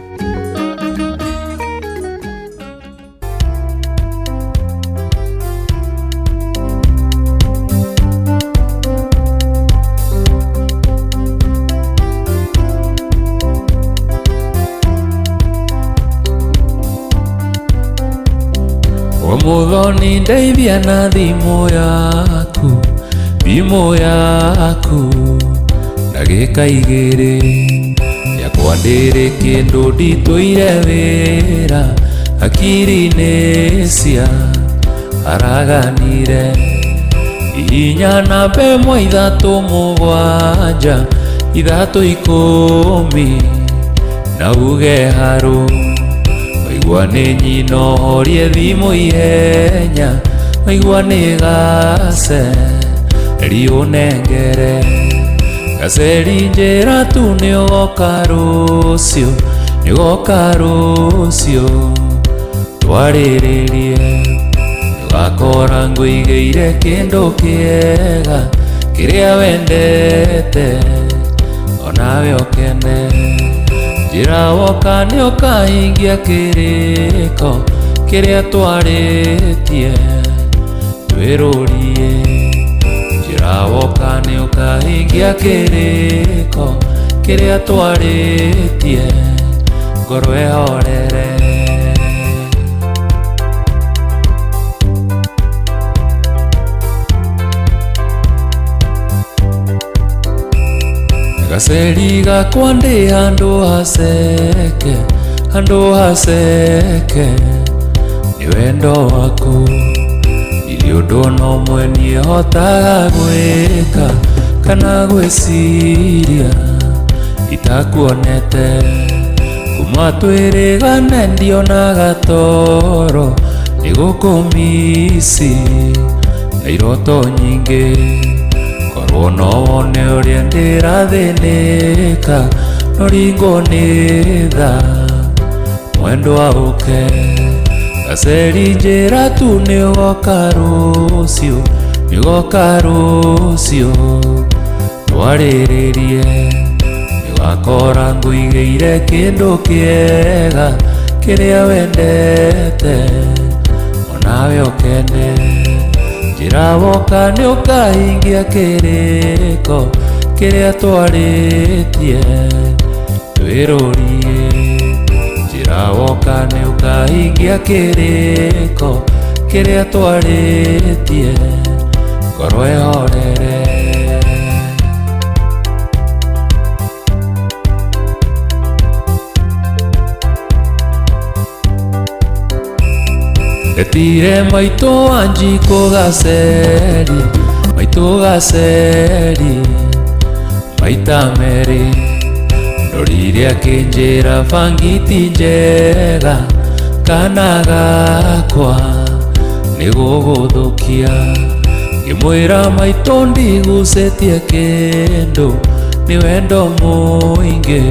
Muthoni ndeithia na thimũ yaku ndagĩka igĩrĩ yakwa ndĩrĩ kĩndũ nditũire wĩra akiri-inĩ cia araganire inya na mbemwa 3 7 3 10 na uge haru waigua nĩ nyina horie thimũ ihenya waigua nĩ gace riũnengere gaceri njĩra tu nĩ ũgoka rũciũ nĩ ũgoka rũciũ twarĩrĩrie ũgakora ngũigĩire kĩndũ kĩega kĩrĩa wendete onawe ũkene njĩra woka nĩ ũkahingia kĩrĩko kĩrĩa twarĩtie twĩrũrie njĩra woka nĩ ũkahingia kĩrĩko kĩrĩa twarĩtie ngoro ĩhorere gaceri gakwa ndĩ handũ haceke nĩ wendo waku ndirĩ ũndũ ona ũmwe niĩ hotaga gwĩka kana gwĩciria itakuonete kuma twĩrĩgane ndionaga toro nĩ gũkũmisi na iroto nyingĩ korwo no wone ũrĩa ndĩrathĩnĩka no ringwo nĩ tha mwendwa ũke gaceri njĩra tu nĩ ũgoka rũciũ nĩ ũgoka rũciũ twarĩrĩrie nĩ ũgakora ngũigĩire kĩndũ kĩega kĩrĩa wendete onawe ũkene njĩra woka nĩ ũkahingia kĩrĩko kĩrĩa twarĩtie twĩrũrie njĩra woka nĩ ũkahingia kĩrĩko kĩrĩa twarĩtie ngoro ĩhorere Etire maitũ Wanjikũ gaceri maitũ gaceri maita merĩ ndorire akĩnjĩra bangiti njega kana gakwa nĩ gũgũthũkia ngĩmwĩra maitũ ndigũcĩtie kĩndũ nĩ wendo mũingĩ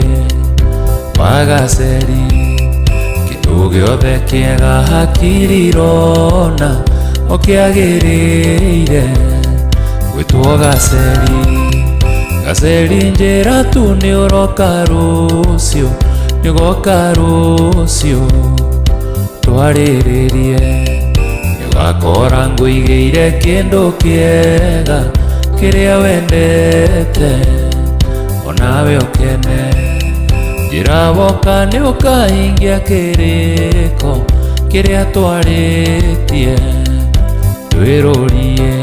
wa gaceri kĩndũ gĩothe kĩega hakiri irona o kĩagĩrĩire gwĩtwo gaceri gaceri njĩra tu nĩ ũroka rũciũ nĩ ũgoka rũciũ twarĩrĩrie nĩ ũgakora ngũigĩire kĩndũ kĩega kĩrĩa wendete onawe ũkene njĩra woka nĩ ũkahingia kĩrĩko kĩrĩa twarĩtie twĩrũrie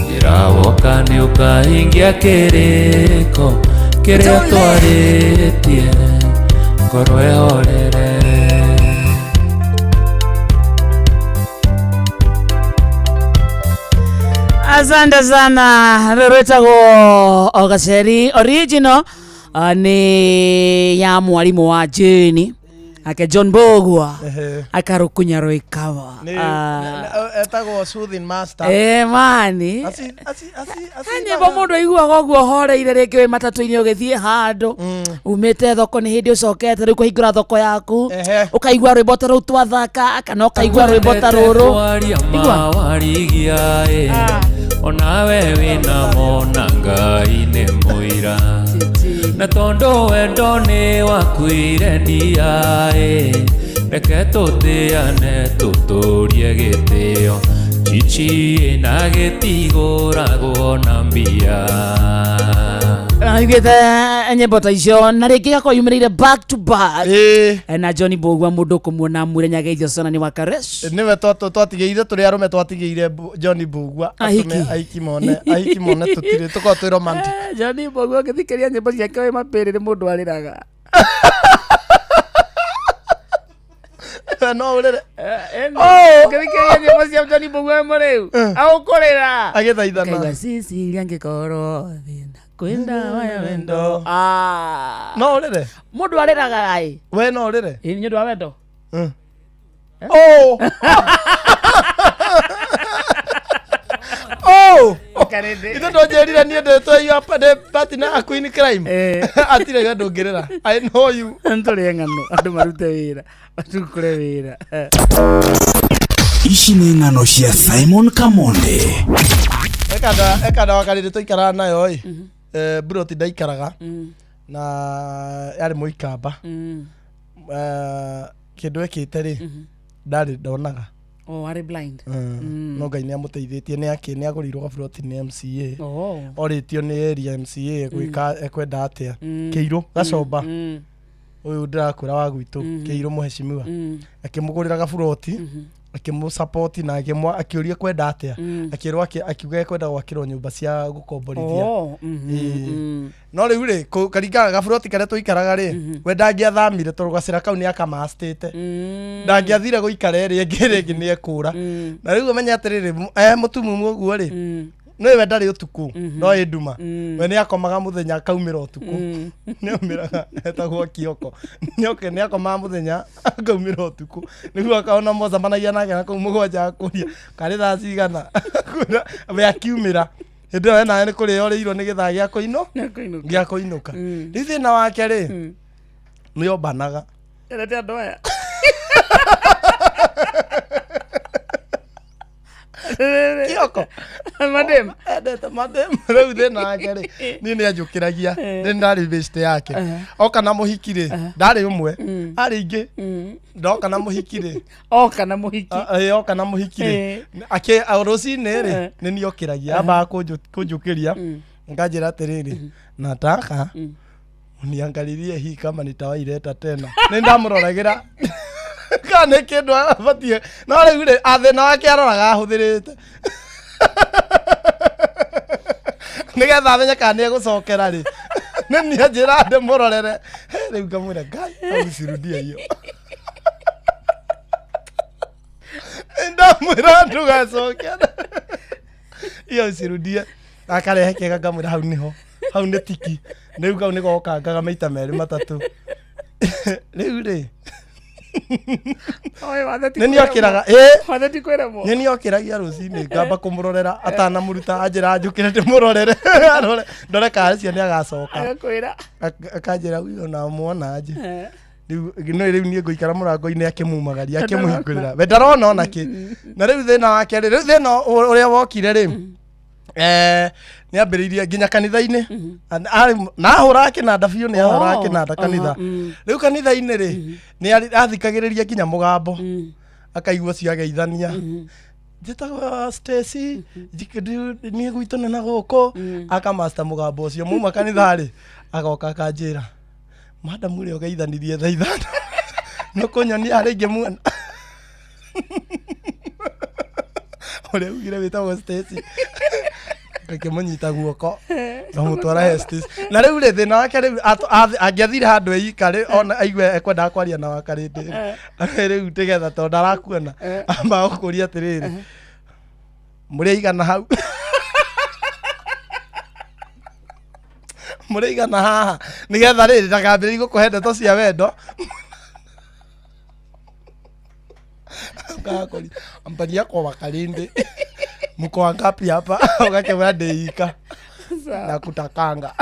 njĩra woka nĩ ũkahingia kĩrĩko kĩrĩa twarĩtie ngoro ĩhorere
asante sana rwĩtagwo o gaceri original nĩ ya mwarimu wa Jane ake John Bogwa akarukunya roikawa
etagwo soothing master
mani nyĩmbo mũndũ aiguaga ũguo horeire rĩngĩ wĩ matatũ-inĩ ũgĩthiĩ handũ umĩte thoko nĩ hĩndĩ ũcokete rĩu kũhingũra thoko yaku ũkaigua rwĩmbo ta rũu twathaka kana ũkaigua rwĩmbo ta rũrũ
onawe wĩna mona Ngai nĩ mũira na tondũ wendo nĩ wakuire ndiaĩ reke tũtĩane tũtũrie gĩtĩo chichi na gĩtigũragwo na mbia
Aigĩte nyĩmbo ta icio na rĩngĩ gakorwo yumĩrĩire back to back na John Bogwa mũndũ kũmuona mũrenya geithio sana nĩ wakaresh
nĩwe twatigĩire tũrĩ arũme twatigĩire John Bogwa aiki mone tũtirĩ tũkorwo twĩ romantic
John Bogwa ngĩthikĩria nyĩmbo ciake wĩ mapĩrĩrĩ mũndũ arĩraga
no urere
ngirikeria nyimbo cia Johnny Mbugua muriu aukurira
agithaithana
kaiga sisi iliangikoro thina kwenda waya wendo
no urere
mundu ariraga ai
we no urere
ni ndu wa wendo
ithe ndonjerire niĩ ndĩtwo iyo patina a Queen Crime atirega ndũngĩrĩra I know you
ntũrĩ ng'ano andũ marute wĩra matukũre wĩra
ici nĩ ng'ano cia Simon Kamonde
ekanda wakarĩrĩ tũikaraga nayo Buroti ndaikaraga na yarĩ mũikamba kĩndũ ekĩte rĩ ndarĩ ndonaga
arĩ blind
no Ngai nĩamũteithĩtie nĩ agũrĩirwo gaburoti nĩ MCA orĩtio nĩ area MCA gwĩka ekwenda atĩa Kĩirũ Gacomba ũyũ ndĩrakwĩra wa gwitũ Kĩirũ mũheshimiwa akĩmũgũrĩra gaburoti akĩmũsupport na akĩũria kwenda atĩa akĩrwo akiuga kwenda gwakĩrwo nyũmba cia gũkomborithia no rĩu rĩ karingaga gaburoti karĩa tũikaraga rĩ we ndangĩathamire tondũ gacĩra kau nĩ akamastĩte ndangĩathire gũikara ĩrĩa ĩngĩ rĩngĩ nĩ ekũra na rĩu ũmenye atĩrĩrĩ mũtumumu ũguo rĩ nĩwe ndarĩ ũtukũ no ĩ nduma we nĩ akomaga mũthenya akaumĩra ũtukũ nĩ aumĩraga etagwo Kioko nĩ akomaga mũthenya akaumĩra ũtukũ nĩguo akaona mocamanagia nake na kũu mũgwanja akũria karĩ thaa cigana we akiumĩra hĩndĩ ĩyo nawe nĩ kũrĩa ũrĩirwo nĩ gĩthaa gĩa kũinũka rĩu thĩna wake rĩ nĩ ombanaga
erete andũ aya
Kioko madem rĩu thĩna wake rĩ niĩ nĩ anjũkĩragia nĩ ndarĩ best yake oka na mũhiki rĩ ndarĩ ũmwe arĩ ingĩ ndoka na mũhiki rĩ
oka na mũhiki
rĩ rũcinĩ rĩ nĩ niĩ okĩragia ambaga kũnjũkĩria nganjĩra atĩrĩrĩ nataka uniangalilie hii kama nitawaileta tena nĩ ndamũroragĩra kana kĩndũ abatie no rĩu rĩ athĩna wake aroraga ahũthĩrĩte nĩgetha amenye kana nĩ egũcokera rĩ nĩ niĩ njĩra ndĩmũrorere rĩu ngamwĩra Ngai agucirudia iyo ndamwĩra ndũgacokera iyo cirudie akarehe kĩega ngamwĩra hau nĩ tiki rĩu kau nĩ gokangaga maita merĩ matatũ rĩu rĩ nĩ niĩ okĩraga nĩ niĩ okĩragia rũcinĩ ngamba kũmũrorera atanamũruta anjĩra njũkĩre ndĩmũrorere ndore kana cia nĩ agacoka akanjĩra uyo na muona aje rĩu niĩ ngũikara mũrango-inĩ akĩmumagaria akĩmũhingũrĩra we ndarona ona kĩ na rĩu thĩna wake rĩ rĩu thĩna ũrĩa wokire rĩ nĩ ambĩrĩirie nginya kanitha-inĩ na ahũraga kĩnanda biũ nĩ ahũraga kĩnanda kanitha rĩu kanitha-inĩ rĩ nĩ athikagĩrĩria nginya mũgambo akaigua ciageithania njĩtagwo Stacy niĩ gwitũ nĩ na gũkũ akamasta mũgambo ũcio mauma kanitha rĩ agoka akanjĩra madamu ũrĩa ũgeithanirie thaa ithano nĩ kũnyonia harĩa ingĩ muona ũrĩa ugire wĩtagwo Stacy akĩmũnyita guoko ngamũtwara Hestis na rĩu rĩ thĩna wake rĩu angĩathire handũ eika rĩ ona aigue ekwendaga kwaria na wakarĩndĩ rĩu tĩgetha tondũ ndarakuona ambaga gũkũria atĩrĩrĩ mũrĩigana hau mũrĩigana haha nĩgetha rĩrĩ ndakambĩrĩrie gũkũhe ndeto cia wendo ampania kwa wakarĩndĩ mko wangapi hapa ukakemea ndeika na kutakanga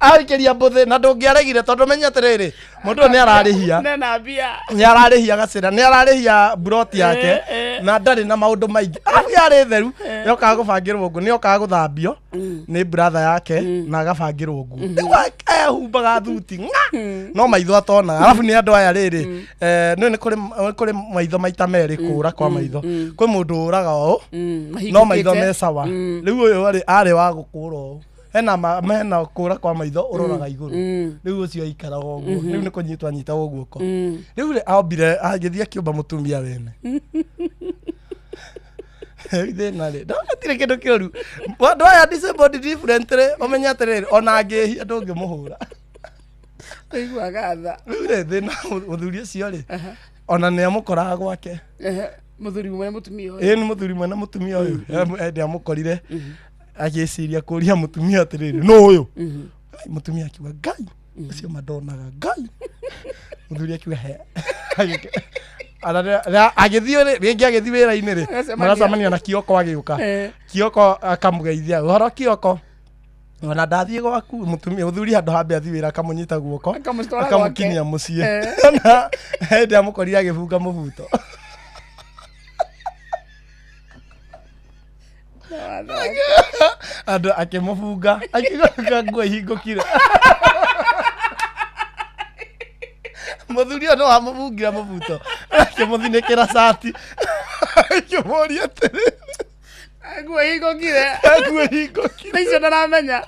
aikiria mbuthi na ndungiaregire tondu menya atiriri mundu nĩ ararĩhia nĩ ararĩhia gacĩra nĩ ararĩhia buroti yake na ndarĩ na maũndũ maingĩ arĩ theru nĩ okaga gũbangĩrwo nguo nĩ okaga gũthambio nĩ brother yake na agabangĩrwo nguo nĩguo ehumbaga thuti no maitho atonaga arabu nĩ andũ aya rĩrĩ nĩ kũrĩ maitho maita merĩ kũra kwa maitho kwĩ mũndũ ũraga ũũ no maitho me sawa rĩu ũyũ arĩ wa gũkũra ũũ hena kũra kwa maitho ũroraga igũrũ rĩu ũcio aikaraga ũguo rĩu nĩ kũnyitwo anyitagwo guoko rĩu rĩ ombire agĩthiĩ akĩũmba mũtumia wene thĩna rĩ ndagatire kĩndũ kĩũru andũ aya disabled different rĩ ũmenye atĩrĩrĩ ona angĩhia ndũngĩmũhũra
ũiguaga tha
rĩu rĩ thĩna mũthuri ũcio rĩ ona nä amũkoraga gwake
muthuri mwe mutumia uyu
nä muthuri mwe na mutumia uyu ndi amũkorire agĩciria kũria mutumia atĩrĩrĩ no ũyũ mutumia akiuga ngai ũcio mandonaga ngai muthuri akiuga he agĩthiĩ rĩngĩ agĩthiĩ wĩra-inĩ rĩ maracemania na Kioko agĩũka Kioko akamũgeithia ũhoro Kioko ona ndathiĩ gwaku mutumia muthuri handũ hambe athiĩ wĩra akamũnyita guoko akamũkinyia mũciĩ na hĩndĩ amũkorire agĩbunga mũbuto andũ akĩmũbunga akĩgoka nguo ihingũkire muthuri no amũbungira mũbuto akĩmũthinĩkĩra cati akĩmũria atĩrĩ
nguo ihingũkire icio ndaramenya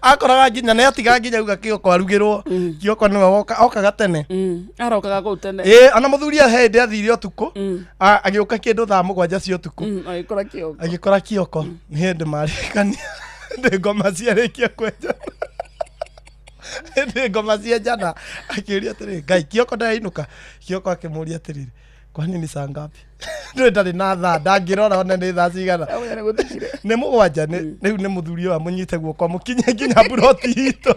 akoraga nginya nĩ atiga nginya uga Kioko arugĩrwo Kioko nĩwe okaga tene
arokaga kũu tene
ona mũthuri hĩndĩ athire ũtukũ agĩũka kĩndũ thaa 7 cia ũtukũ agĩkora Kioko nĩ hĩndĩ marĩkania ndĩ ngoma ciarĩkia kwenja ndĩ ngoma cienjana akĩũria atĩrĩrĩ Ngai Kioko ndarainũka Kioko akĩmũria atĩrĩrĩ kwani ni saa ngapi ndarĩ na thaa ndangĩrora ona nĩ thaa cigana nĩ 7 rĩu nĩ mũthuri ũyũ amũnyite guoko mũkinye nginya buroti itũ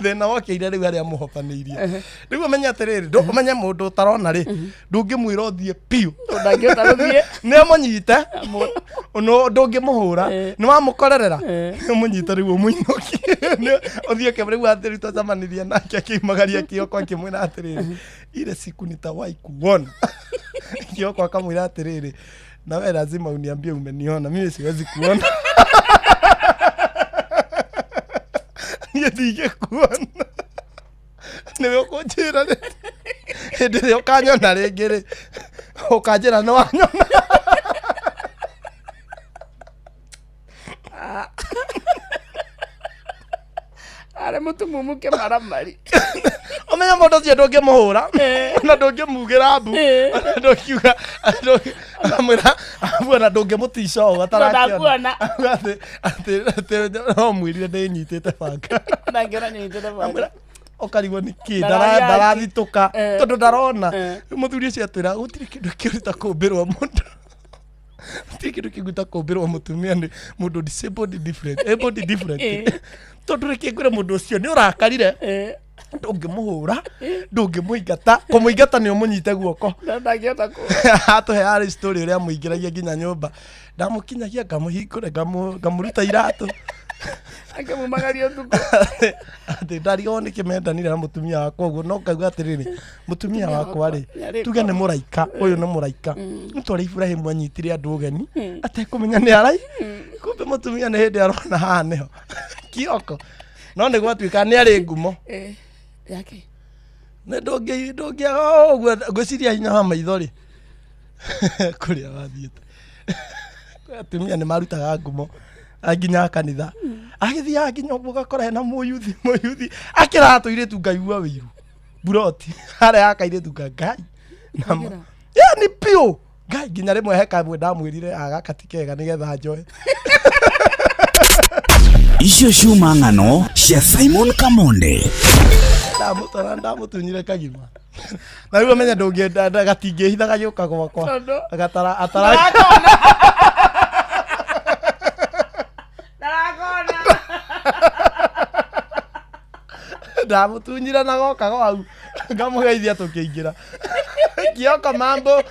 thĩna wokĩire rĩu arĩa mũhobanĩirie rĩu ũmenye atĩrĩrĩ ndũmenye mũndũ ũtarona rĩ ndũngĩmwĩra ũthiĩ piũ
ndangĩhota gũthiĩ
nĩ amũnyite ndũngĩmũhũra nĩ wamũkorerera nĩ ũmũnyite rĩu ũmũinũkie ũthiĩ rĩu atĩrĩ twacemanirie nake akĩumagaria Kioko akĩmwĩra atĩrĩrĩ ile siku nitawahi kuona Kioko akamwĩra atĩrĩrĩ na wewe lazima uniambie umeniona mimi siwezi kuona niĩ ndigĩkuona nĩwe ũkũnjĩra rĩ hĩndĩ ĩrĩa ũkanyona rĩngĩ rĩ ũkanjĩra nĩ wanyona
arĩ mũtumumu kĩmaramari
ũmenya mũndũ ũcio ndũngĩmũhũra na ndũngĩmugĩra mbu ndũkiuga amwĩra abuona ndũngĩmũtica ũũ atarakuona atĩ no mwĩrire ndĩnyitĩte banga ũkarigwo nĩ kĩ ndarathitũka tondũ ndarona mũthuri ũcio atwĩra gũtirĩ kĩndũ kĩruta kũmbĩrwo mũndũ gũtirĩ kĩndũ kĩruta kũmbĩrwo mũtumia nĩ mũndũ able different tondũ rĩkĩ ngwĩre mũndũ ũcio nĩ ũrakarire ndũngĩmũhũra ndũngĩmũingata kũmũingata nĩ ũmũnyite guoko atũhe arĩ story ũrĩa amũingĩragia nginya nyũmba ndamũkinyagia ngamũhingũre ngamũruta iratũ
akĩmumagaria ũtukũ
atĩ ndarigwo nĩ kĩmendanire na mũtumia wakwa ũguo no ngauga atĩrĩrĩ mũtumia wakwa rĩ tuge nĩ mũraika ũyũ nĩ mũraika nĩtwarĩ Iburahĩmu anyitire andũ ũgeni atekũmenya nĩ arai kumbe mũtumia nĩ hĩndĩ arona haha nĩho Kioko no nĩ gwatuĩka nĩ arĩ ngumo
yake
nĩ ndũngĩaga ũguo ngwĩciria hinya wa maitho rĩ kũrĩa wathiĩte atumia nĩ marutaga ngumo nginya kanitha agĩthiaga nginya ũguo gakora hena mũyuthi akĩrata tũirĩtu ngaigua wĩiru buroti harĩa akairĩtu ngai nĩ piũ ngai nginya rĩmwe he kamwe ndamwĩrire agakati kega nĩgetha njoe
icio ciuma ng'ano cia Simon Kamonde
ndamũtunyire kagima na rĩu amenya ndũngĩenda gatingĩhitha gagĩũka gwakwa atara ndamutunyira na goka gwau ngamugeithia tukĩingĩra Kioko mambo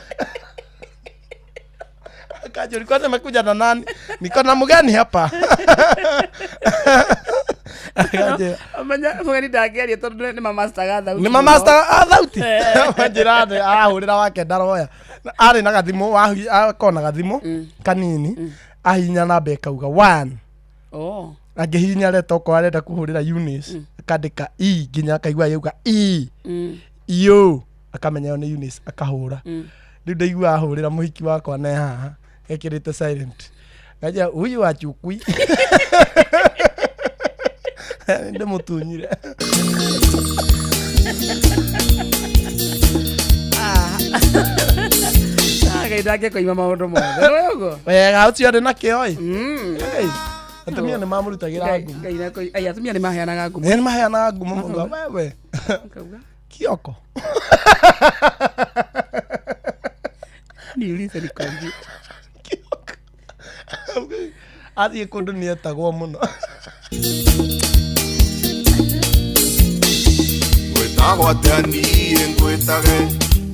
kajuri kwani umekuja na nani niko na mgeni hapa
amenya mgeni ndangĩaria tondũ nĩ mamaster thauti
nĩ mamaster thauti njĩra ahũrĩra wake ndaroya arĩ na gathimo akona gathimo kanini ahinya namba ĩkauga 1 angĩhinya leta okorwo arenda kũhũrĩra Eunice akandĩka E nginya akaigua yauga E yo akamenya yo nĩ Eunice akahũra rĩu ndaigua ahũrĩra mũhiki wakwa na haha ekĩrĩte silent ngaja huyu wa chukui ndĩmũtunyire
Ngai ndangĩkũima maũndũ mothe nĩ ũguo
wega ũcio arĩ na kĩo atumia nĩ mamũrutagĩra ngumo
ai atumia nĩ maheanaga ngumo
nĩ maheanaga ngumo mũno wewe Kioko
niulize nikwambie
Kioko athiĩ kũndũ nĩ etagwo mũno
gwĩtagwo atĩa niĩ ngwĩtage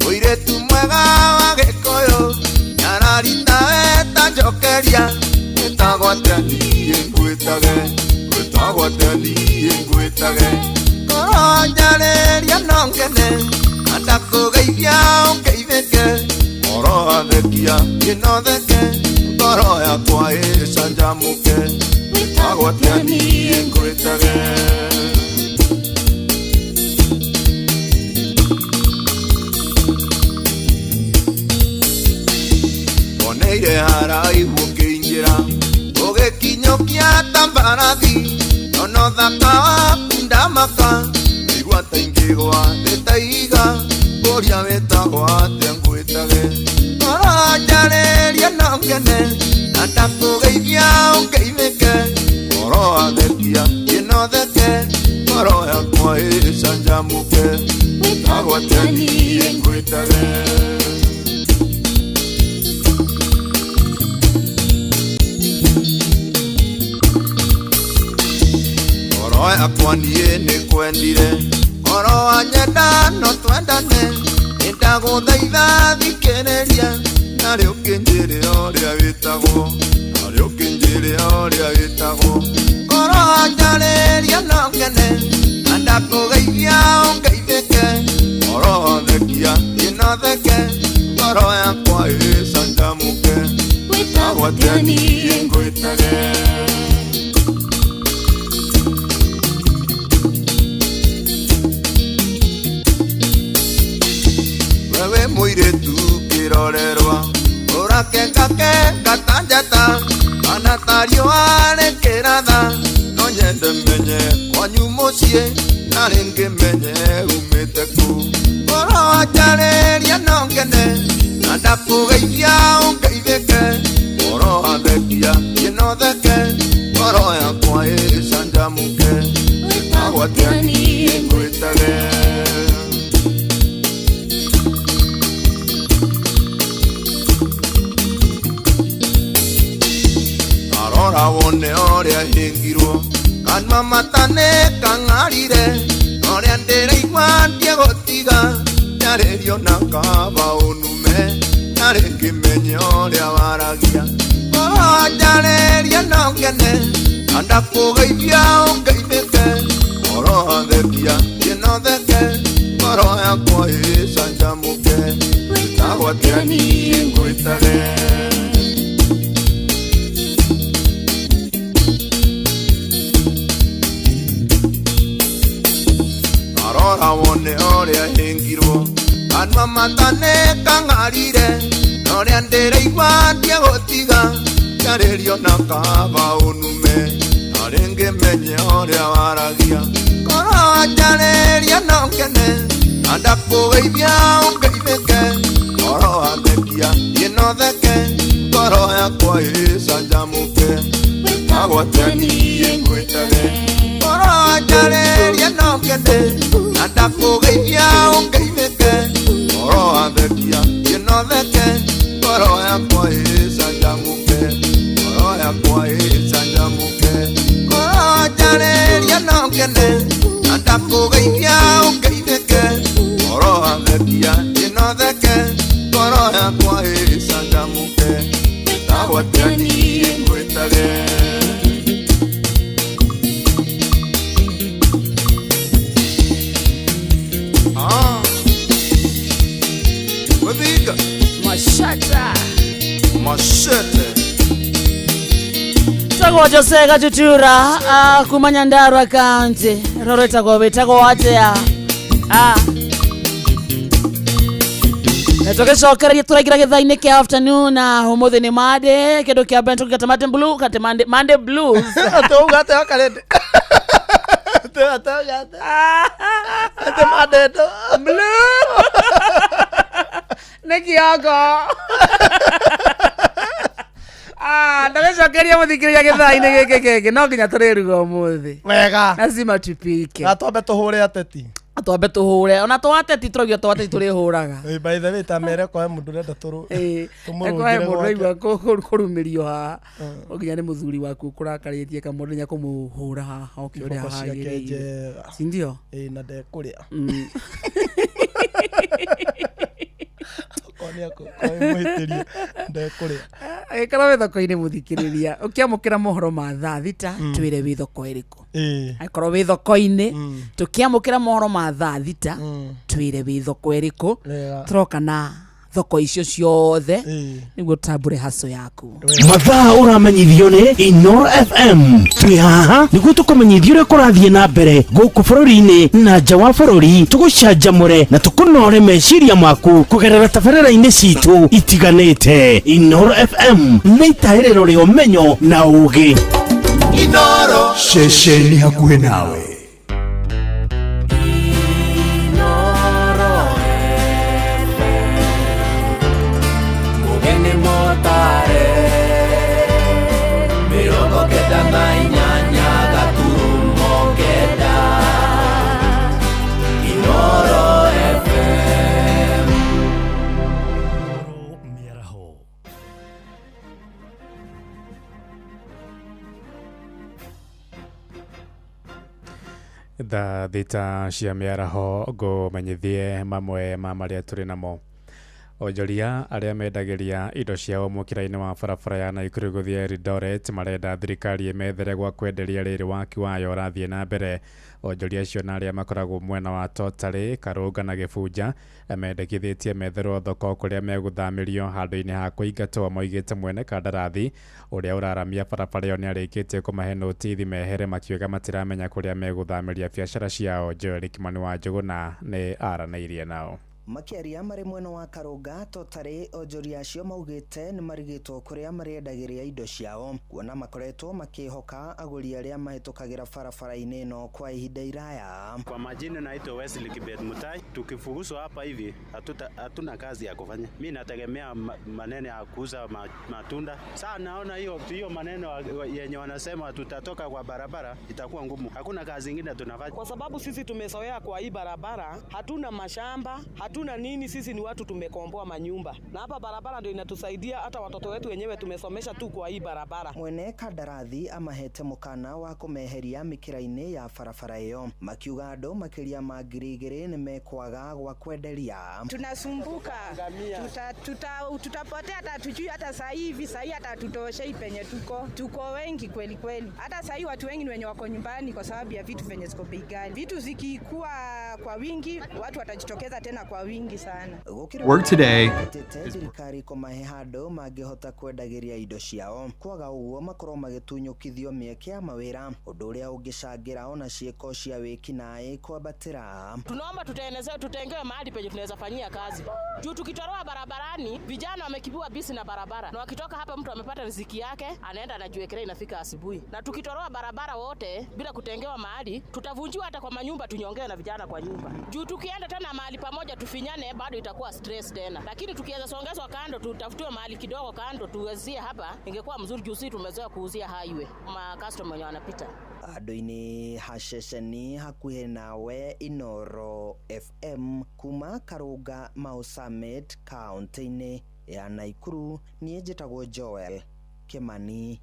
mũirĩtu mwega wa Gĩkũyũ nyararita weta njokeria gwĩtagwo atĩa niĩ ngwĩtage gwĩtagwo atĩa niĩ ngwĩtage ngoro njarĩria no ngene na ndakũgeithia ũngeithĩke ngoro athekia ĩnotheke ngoro yakwa ĩcanjamũke gwĩtagwo atĩa niĩ ngwĩtage oneire haraihu ũkĩingĩra ũgĩkinyũkia ta mbarathi ono thaka waku ndamaka mĩigua ta ingĩgwa thĩ ta ihiga ngũria wĩtagwo atĩa ngwĩtage ngoro njarĩria no ngene na ndakũgeithia ũngeithĩke ngoro athekia ĩnotheke ngoro yakwa ĩcanjamũke gwĩtagwo atĩa niĩ ngwĩtage ngoro yakwa niĩ nĩ kwendire ngoro wanyenda no twendane nĩndagũthaitha thikĩrĩria narĩ ũkĩnjĩre ũrĩa wĩtagwo narĩ ũkĩnjĩre ũrĩa wĩtagwo ngoro njarĩria no ngene na ndakũgeithia ũngeithĩke ngoro thekia ĩnotheke ngoro yakwa ĩcanjamũke gwĩtagwo atĩa niĩ ngwĩtage wewe mũirĩtu kĩrorerwa ũrakengakenga ta njata kana ta riũa rĩkĩratha no nyende menye kwanyu mũciĩ na rĩngĩ menye umĩte kũ ngoro njarĩria no ngene na ndakũgeithia ũngeithĩke ngoro athekia ĩnotheke ngoro yakwa ĩcanjamũke gwĩtagwo atĩa niĩ ngwĩtage arora wone ũrĩa hĩngirwo kanua matane kang'arire ũrĩa ndĩraigua ndiegũtiga nyarĩrio na kaba ũnume na rĩngĩ menye ũrĩa waragia ngoro njarĩria no ngene na ndakũgeithia ũngeithĩke ngoro athekia ĩnotheke ngoro yakwa ĩcanjamũke gwĩtagwo atĩa niĩ ngwĩtage arora wone ũrĩa hĩngirwo kanua matane kang'arire ũrĩa ndĩraigua ndiegũtiga nyarĩrio na kaba ũnume na rĩngĩ menye ũrĩa waragia ngoro njarĩria no ngene na ndakũgeithia ũngeithĩke ngoro athekia ĩnotheke ngoro yakwa ĩcanjamũke gwĩtagwo atĩa niĩ ngwĩtage ngoro njarĩria no ngene na ndakũgeithia ũngeithĩke ngoro athekia ĩnotheke ngoro yakwa ĩcanjamũke ngoro yakwa ĩcanjamũke ngoro njarĩria no ngene na ndakũgeithia ũngeithĩke ngoro athekia ĩnotheke ngoro yakwa ĩcanjamũke gwĩtagwo atĩa niĩ ngwĩtage Wabika Mashete
Tago Jose Gachutura kuma Nyandarua County Roreta gobe tago atea Netoke shokera turagira githaine ke afternoon na umuthi ni made kedo kia bento katamate blue katamande Monday blues
Atogate akalete Atogate Atemade blue
Neki yako. Ndakesha Cokeria muthikiria githaa-ini giki kenge no nginya turiruga umuthi.
Wega.
Lazima tupike.
Na twambe tuhure ateti.
Twambe tuhure ona twateti turogio twateti turihuraga.
By the way tamere kwa mundu renda turu.
Tumurugire mundu aigua kurumirio ha. Oginya ni muthuri waku kurakaritie kamundu nya kumuhura ha okiuria ha. Sindio?
Na ndekuria. Konia ko muhitiria ndekuria.
Ikara we thoko-ini muthikiriria ukiamukira mohoro ma thaa thita twire wi thoko iriku. Aikoro wi thoko-ini tukiamukira mohoro ma thaa thita twire wi thoko iriku. Troka na thoko icio ciothe niguo tambure haso yaku.
Mathaa uramenyithio ni Inoro FM. Twi haha niguo tukumenyithio uria kurathie na mbere guku bururi-ini na nja wa bururi, tugucanjamure na tukunore meciria maku kugerera tabarĩra-inĩ citu itiganĩte. Inoro FM nĩ itaĩrĩro rĩa ũmenyo na ũũgĩ.
Inoro
ceceni hakuhĩ nawe.
Thaa thita cia mĩaraho ngũmenyithie mamwe ma marĩa tũrĩ namo. Onjoria arĩa mendagĩria indo ciao mũkĩra-inĩ wa barabara ya Naikuru gũthiĩ Eldoret marenda thirikari ĩmethere gwa kwenderia rĩrĩ waki wayo ũrathiĩ na mbere. Onjoria acio na arĩa makoragwo mwena wa Totari, Karũnga na Gĩbunja mendekithĩtie metherwo thoko kũrĩa megũthamĩrio handũ-inĩ ha kũingatwo, moigĩte mwene kandarathi ũrĩa ũraramia barabara ĩyo nĩ arĩkĩtie kũmahe notithi mehere makiuga matiramenya kũrĩa megũthamĩria biacara ciao. Joel Kimani wa Njũgũna nĩ aranĩirie nao.
Makiaria marĩ mwena wa Karũnga, Totari, onjoria acio maugĩte nĩ marigĩtwo kũrĩa marĩendagĩria indo ciao, kuona makoretwo makĩhoka agũri arĩa mahĩtũkagĩra barabara-inĩ ĩno kwa ihinda iraya.
Kwa majina naitwa Wesley Kibet Mutai. Tukifuguswa hapa hivi hatuna kazi ya kufanya. Mimi nategemea maneno ya kuuza matunda. Sasa naona hiyo maneno yenye wanasema tutatoka kwa barabara itakuwa ngumu. Hakuna kazi nyingine tunafanya.
Kwa sababu sisi tumezoea kwa hii barabara, hatuna mashamba, hatuna nini, sisi ni watu tumekomboa manyumba. Na hapa barabara ndio inatusaidia, hata watoto wetu wenyewe tumesomesha tu kwa hii barabara.
Mwene kandarathi amahete mukana wa kumeheria mikira-inĩ ya barabara ĩyo, makiuga andũ makĩria ma 2,000 nĩmekwaga gwa kwenderia.
Tunasumbuka, tutapotea hata tujui hata saa hivi hata tutoshei penye tuko wengi kweli kweli. Hata saa hii watu wengi ni wenye wako nyumbani kwa sababu ya vitu venye ziko bei ghali. Vitu zikikuwa kwa wingi watu watajitokeza tena kwa wingi sana.
Work today.
Thirikari kumahe handũ mangĩhota kwendagĩria indo ciao, kwaga ũguo makorwo magĩtunyũkithio mĩeke ya mawĩra, ũndũ ũrĩa ũngĩcangĩra ona ciĩko cia wĩkinaĩ kwambatĩra.
Tunaomba tutengewe mahali penye tunaweza fanyia kazi. Juu tukitoroa barabarani, vijana wamekibiwa bisi na barabara. Na wakitoka hapa mtu amepata riziki yake, anaenda anajiwekelea inafika asubuhi. Na tukitoroa barabara wote bila kutengewa mahali, tutavunjiwa hata kwa manyumba tunyongee na vijana kwa nyumba. Juu tukienda tena mahali pamoja tufinyane bado itakuwa stress tena. Lakini tukiweza songezwa kando, tutafutiwe mahali kidogo kando tuwezie hapa, ingekuwa mzuri juu sisi tumezoea kuuzia highway. Customer wenye wanapita.
Andũ-inĩ haceceni hakuhĩ nawe Inoro FM kuma Karũnga Mau Summit kaunti-inĩ ya Naikuru, niĩ njĩtagwo Joel Kimani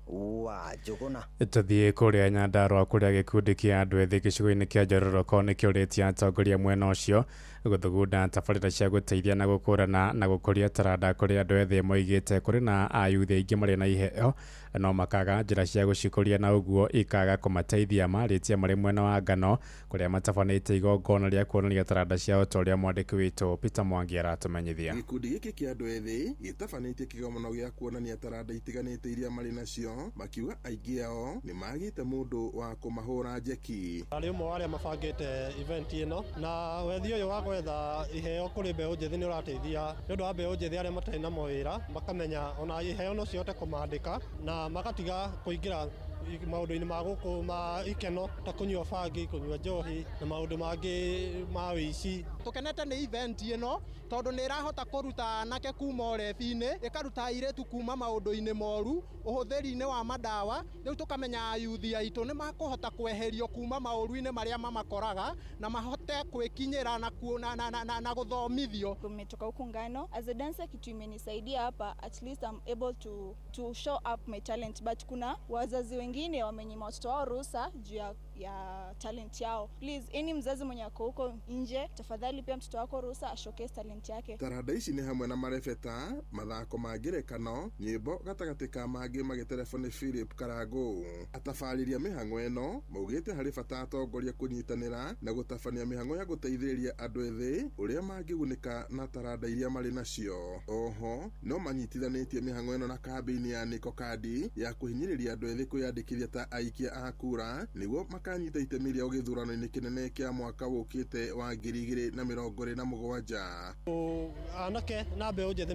wa Njũgũna.
Tũthiĩ kũrĩa Nyandarua kũrĩa gĩkundi kĩa andũ ethĩ gĩcigo-inĩ kĩa Njororoko nĩkĩũrĩtie atongoria mwena ũcio gũthugunda tabarĩra cia gũteithia na gũkũrana na gũkũria taranda kũrĩ andũ ethĩ. Moigĩte kũrĩ na ayuthi aingĩ marĩ na iheo no makaga njĩra cia gũcikũria na ũguo ikaga kũmateithia. Marĩtie marĩ mwena wa Ngano kũrĩa matabanĩte igongona rĩa kuonania taranda ciao ta ũrĩa mwandĩki witũ Peter Mwangi aratũmenyithia.
Gĩkundi gĩkĩ kĩa andũ ethĩ gĩtabanĩtie kĩgomano gĩa kuonania taranda itiganĩte iria marĩ nacio, makiuga aingĩ ao nĩ magĩte mũndũ wa kũmahũra njeki.
Arĩ ũmwe wa arĩa mabangĩte event ĩno, na wethi ũyũ wa gwetha iheo kũrĩ mbeũ njĩthĩ nĩ ũrateithia nĩ ũndũ wa mbeũ njĩthĩ arĩa matarĩ na mawĩra makamenya ona iheo no cihote kũmandĩka na magatiga kũingĩra maũndũ-inĩ ma gũkũ ma ikeno ta kũnyua bangi, kũnyua njohi na maũndũ mangĩ ma wĩici tukenete ni event ino tondu ni irahota kuruta anake kuma orebi-ini ikaruta iretu kuma maundu-ini moru uhuthiri-ini wa madawa riu tukamenya yuthi aitu ni makuhota kweherio kuma mauru-ini maria mamakoraga na mahote kwikinyira na guthomithio.
Tumetoka huku Ngano. As a dancer, kitu imenisaidia hapa, at least I'm able to show up my talent, but kuna wazazi wengine wamenyima watoto wao ruhusa juu ya talent yao. Please, any mzazi mwenye ako huko nje, tafadhali pia mtoto wako ruhusa ashowcase talent yake.
Tarada ici ni hamwe na marebeta, mathako ma ngerekano, nyimbo gatagati ka mangi magitelefoni Philip Karago. Atafariria mihango eno, maugite hari bata atongoria kunyitanira na gutabania mihango ya guteithiriria andu ethi uria mangigunika na tarada iria mari nacio. Oho, no manyitithanitie mihango eno na kambini ya Niko Kadi ya kuhinyiriria andu ethi kwiyandikithia ta aikia a kura niguo makanyita itemi ria githurano-ini kinene kia mwaka wukite wa 2027.
Anake na mbeu njethi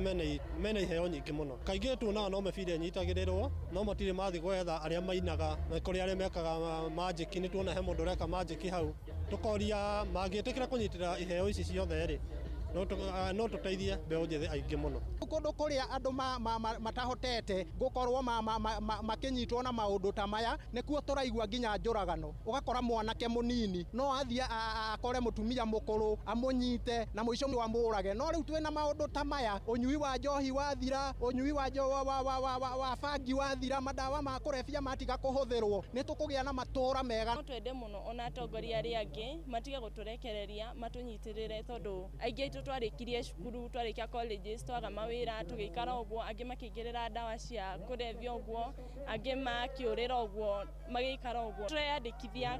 mena iheo nyingi muno. Kaingĩ tuonaga no mebira nyiitagĩrĩrwo no matirĩ mathi gwetha arĩa mainaga na kũrĩ arĩa mekaga magic. Nĩ tuona he mũndũ ũreka magic hau, tukoria mangĩtĩkĩra kũnyitĩra iheo ici ciothe rĩ no tuteithie mbeu njethi aingĩ muno. Kũndũ kũrĩa andũ matahotete gũkorwo makinyitwo na maũndũ ta maya nĩkuo tũraigua nginya njũragano. Ũgakora mwanake mũnini no athie akore mũtumia mũkũrũ amũnyite na mũico wa mũrage. No rĩu twĩna maũndũ ta maya, ũnyui wa njohi wathira, ũnyui wa bangi wathira, madawa ma kũrebia matiga kũhũthĩrwo, nĩ tũkũgĩa na matũra mega.
No twende mũno ona atongoria arĩa angĩ matige gũtũrekereria matũnyitĩrĩre, tondũ aingĩ twarikirie cukuru, twarikia colleges, twaga mawĩra, tũgĩikara ũguo, angĩ makĩingĩrĩra ndawa cia kũrebia ũguo, angĩ makiũrĩra ũguo, magĩikara ũguo. Tureyandĩkithia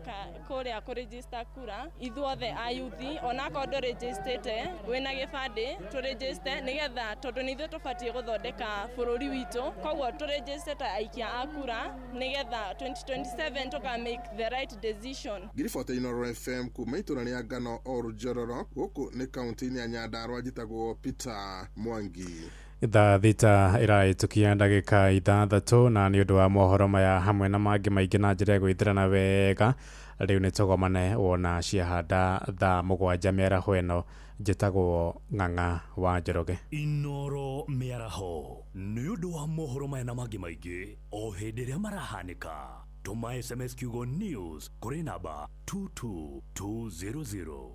kũrĩa kũregister kura, ithuothe ayuthi, onako ndũregistete wĩna gĩbandĩ tũregister nĩgetha, tondũ nĩ ithuĩ tũbatiĩ gũthondeka bũrũri witũ, koguo tũregister ta aikia a kura nĩgetha 2027 tũka make the right decision.
Ngiriboti Inooro FM kuma itũra rĩa Ngano Orujororo, gũkũ nĩ kaunti-inĩ ya Nyandarua, njĩtagwo Peter Mwangi.
Thaa thita iraitukia ndagika 6 na nĩ ũndũ wa mohoro maya hamwe na mangĩ maingĩ na njĩra ya gwĩthirana wega. Rĩu nĩ tũgomane wona ciahanda thaa 7 mĩaraho ĩno. Njĩtagwo Ng'ang'a wa Njoroge.
Inooro mĩaraho nĩ ũndũ wa mohoro maya na mangĩ maingĩ o hĩndĩ ĩrĩa marahanĩka. Tuma SMS kiugo news kũrĩ namba 22200.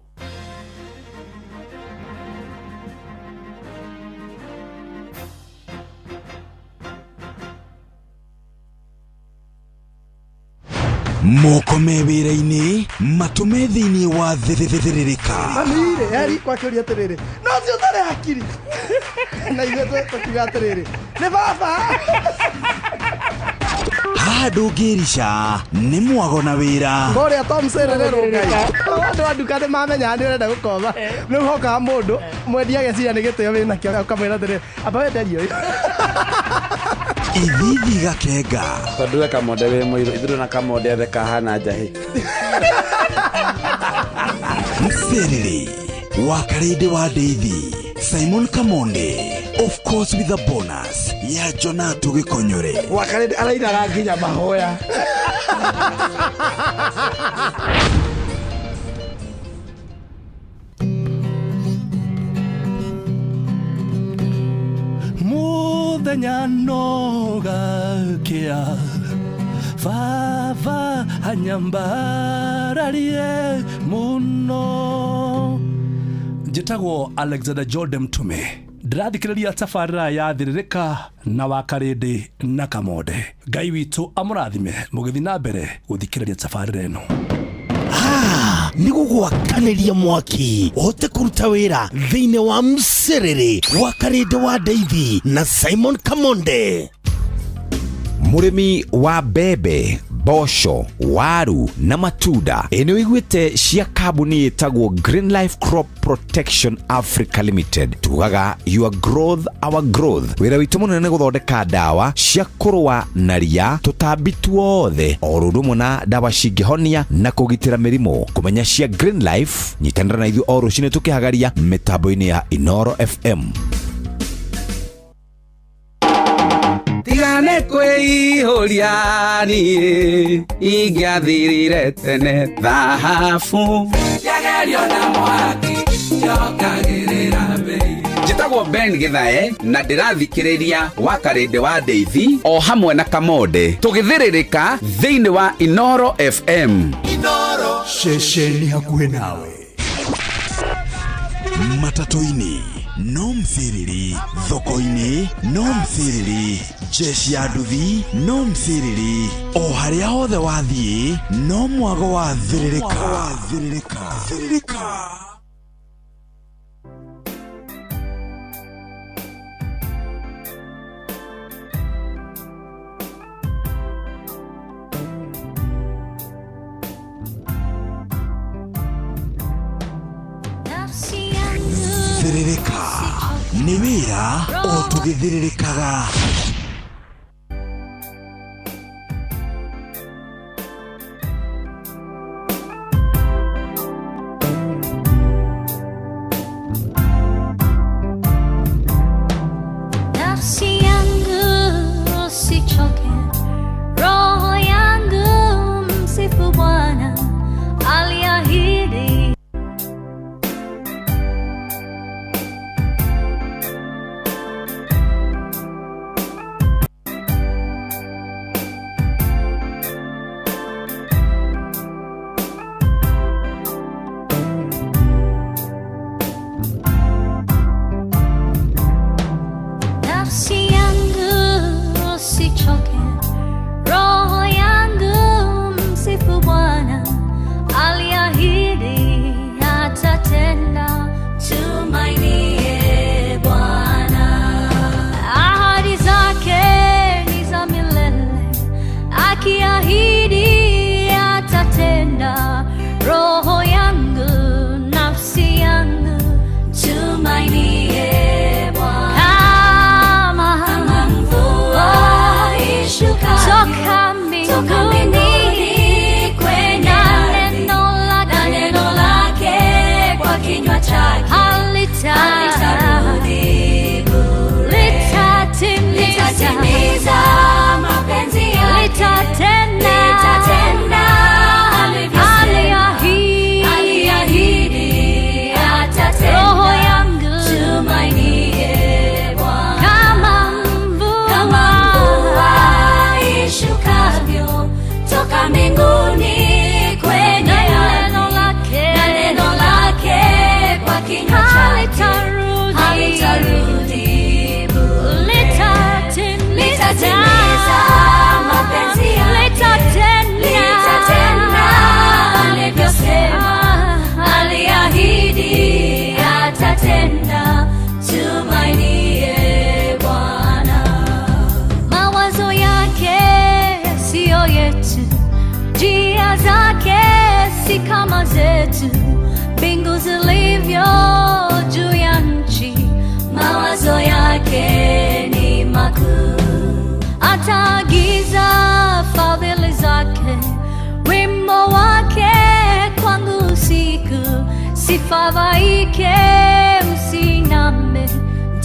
Moko mewĩra-inĩ matume thĩinĩ wa thĩrĩrĩka.
Mamire yari kwa kĩũria atĩrĩrĩ, no cio ũtarĩ hakiri na ithuĩ tũkiuga atĩrĩrĩ nĩ baba.
Haha ndũngĩrica nĩ mwago na wĩra.
Ngorĩa Tom Sererero Ngai. Andũ a nduka nĩ mamenya nĩ ũrenda gũkoma. Rĩu hokaga mũndũ mwendia ageciria nĩ gĩtĩo wĩna kĩo ũkamwĩra atĩrĩrĩ amba wenderio.
Ithithi gakenga.
Tondũ we kamode wĩ mũirũ, ithuĩ na kamode othe kahana njahĩ.
Mserere wa Karĩndĩ wa Ndeithi, Simon Kamonde, of course with a bonus ya Jonato Gĩkonyore.
Wa Karĩndĩ arainaga nginya mahoya.
Muthenya no gakĩa baba anyambararie muno. Njĩtagwo Alexander Jordan Mtume, ndĩrathikĩrĩria tabarĩra ya thĩrĩrĩka na wa Karĩndĩ na Kamode. Ngai witũ amũrathime mũgĩthiĩ na mbere gũthikĩrĩria tabarĩra ĩno.
Nĩ gũgwakanĩria mwaki ũhote kũruta wĩra thĩinĩ wa Mserere wa Karĩndĩ wa Ndeithi na Simon Kamonde.
Mũrĩmi wa mbembe, mboco, waru na matunda nĩ wĩiguĩte cia kambuni ĩtagwo Green Life Crop Protection Africa Limited. Tugaga your growth our growth. Wĩra witũ mũnene nĩ gũthondeka ndawa cia kũrũa na ria, tũtambi tuothe, o ũndũ ũmwe na ndawa cingĩhonia na kũgitĩra mĩrimũ. Kũmenya cia Green Life, nyitanĩra na ithuĩ o rũcinĩ tũkĩhagaria mĩtambo-inĩ ya Inooro FM.
Tigane kwĩihũria niĩ ingĩathirire tene thahabu yagerio na mwaki Njitagwo Ben Githae na ndirathikiriria wa Karende wa Ndeithi o hamwe na Kamode tugithiririka thiini wa Inoro FM.
Inoro
shesheni hakuhe nawe
matatoini no mthiriri thoko-ini no mthiriri jeshi ya nduthi no mthiriri o haria hothe wathie no mwago wa thiririka. Thiririka ni wira o tugithiririkaga.
Nafsi yangu usichoke, roho yangu msifu Bwana, aliahidi. Nafsi yangu usichoke, roho yangu msifu Bwana, aliahidi atatenda, tumainie Bwana. Ahadi zake ni za milele, akiahidi atatenda. Roho yangu, nafsi yangu, tumainie Bwana. Kama mvua ishuka toka mbinguni kwenye neno lake kwa kinywa chake halitarudi bure, litatimiza mapenzi yake, litatenda aliahidi atatenda. Roho yangu, tumainie Bwana. Kama mvua ishukavyo toka mbinguni kwenye neno lake kwa kinywa chake halitarudi bure, litatimiza mapenzi yake, litatenda alivyosema, aliahidi atatenda, tumainie Bwana. Mawazo yake siyo yetu, njia zake si kama zetu. Mbingu zilivyo juu ya nchi, mawazo yake ni makuu. Ataagiza fadhili zake, wimbo wake kwangu usiku. Sifadhaike, msiname,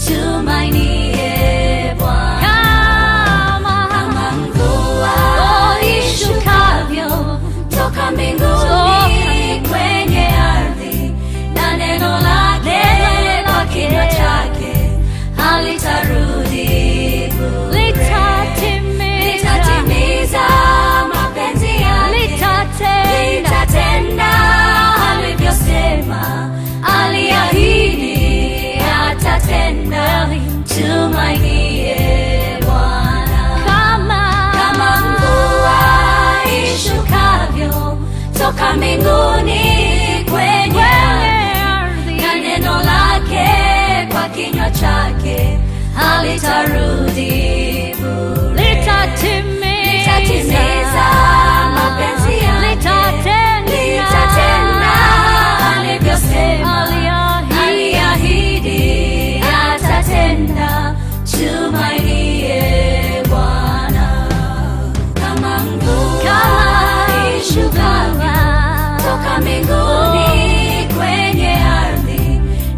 tumainie Bwana. Kama mvua ishukavyo toka mbinguni kwenye ardhi, na neno lake kwa kinywa chake halitarudi bure, litatimiza mapenzi yake, litatenda alivyosema, aliahidi atatenda, tumainie Bwana. Kama mvua ishukavyo toka mbinguni kwenye ardhi, na neno lake kwa kinywa chake halitarudi bure, litatimiza mapenzi yake, litatenda alivyosema, aliahidi atatenda, tumainie Bwana. Kama mvua ishukavyo toka mbinguni kwenye ardhi,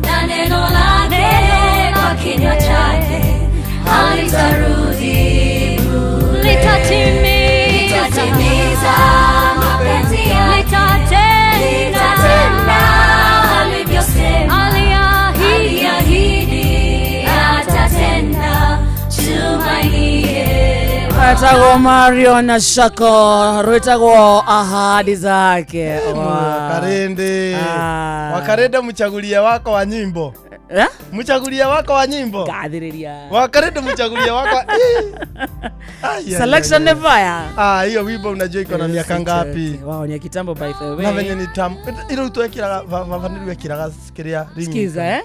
na neno lake kwa kinywa chake halitarudi bure, litatimiza mapenzi yake, litatenda alivyosema,
Atago Mario na Shako Rwetago ahadi zake.
Wakarende. Wakarende mchagulia wako wa nyimbo. Mchagulia wako wa nyimbo.
Kadiriria.
Wakarende mchagulia wako.
Selection ne fire.
Hiyo wimbo unajua iko na miaka ngapi?
Wow, ni kitambo by the way.
Na venye ni tamu. Ile utwekira vaniliwekiraga sikiria ring.
Skiza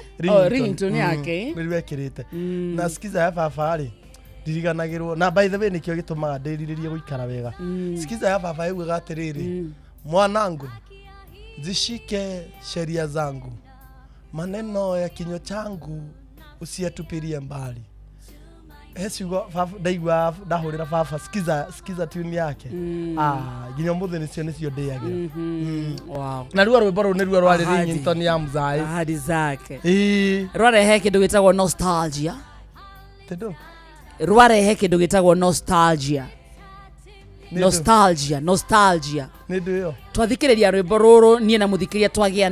ringtone yake.
Niliwekirite. Na skiza ya fafari. Diriganagirwo na by the way nikyo gitumaga ndiririe guikara wega. Skiza ya baba yegu gatiriri. Mwanangu, zishike sheria zangu, maneno ya kinywa changu usiyatupilie mbali. Hesigo ndaigwa ndahurira baba, skiza tune yake. Ginya muthe nicio ndiagira.
Wow.
Na ruo rwimbo ru niruo rwari ringtone ya Mzai.
Ahadi zake.
Rwarehe
kindu gitagwo nostalgia.
Tedo.
Rwarehe kindu gitagwo nostalgia. Nostalgia.
Nidu yo.
Twathikiriria rwimbo ruru nie na muthikiria twagia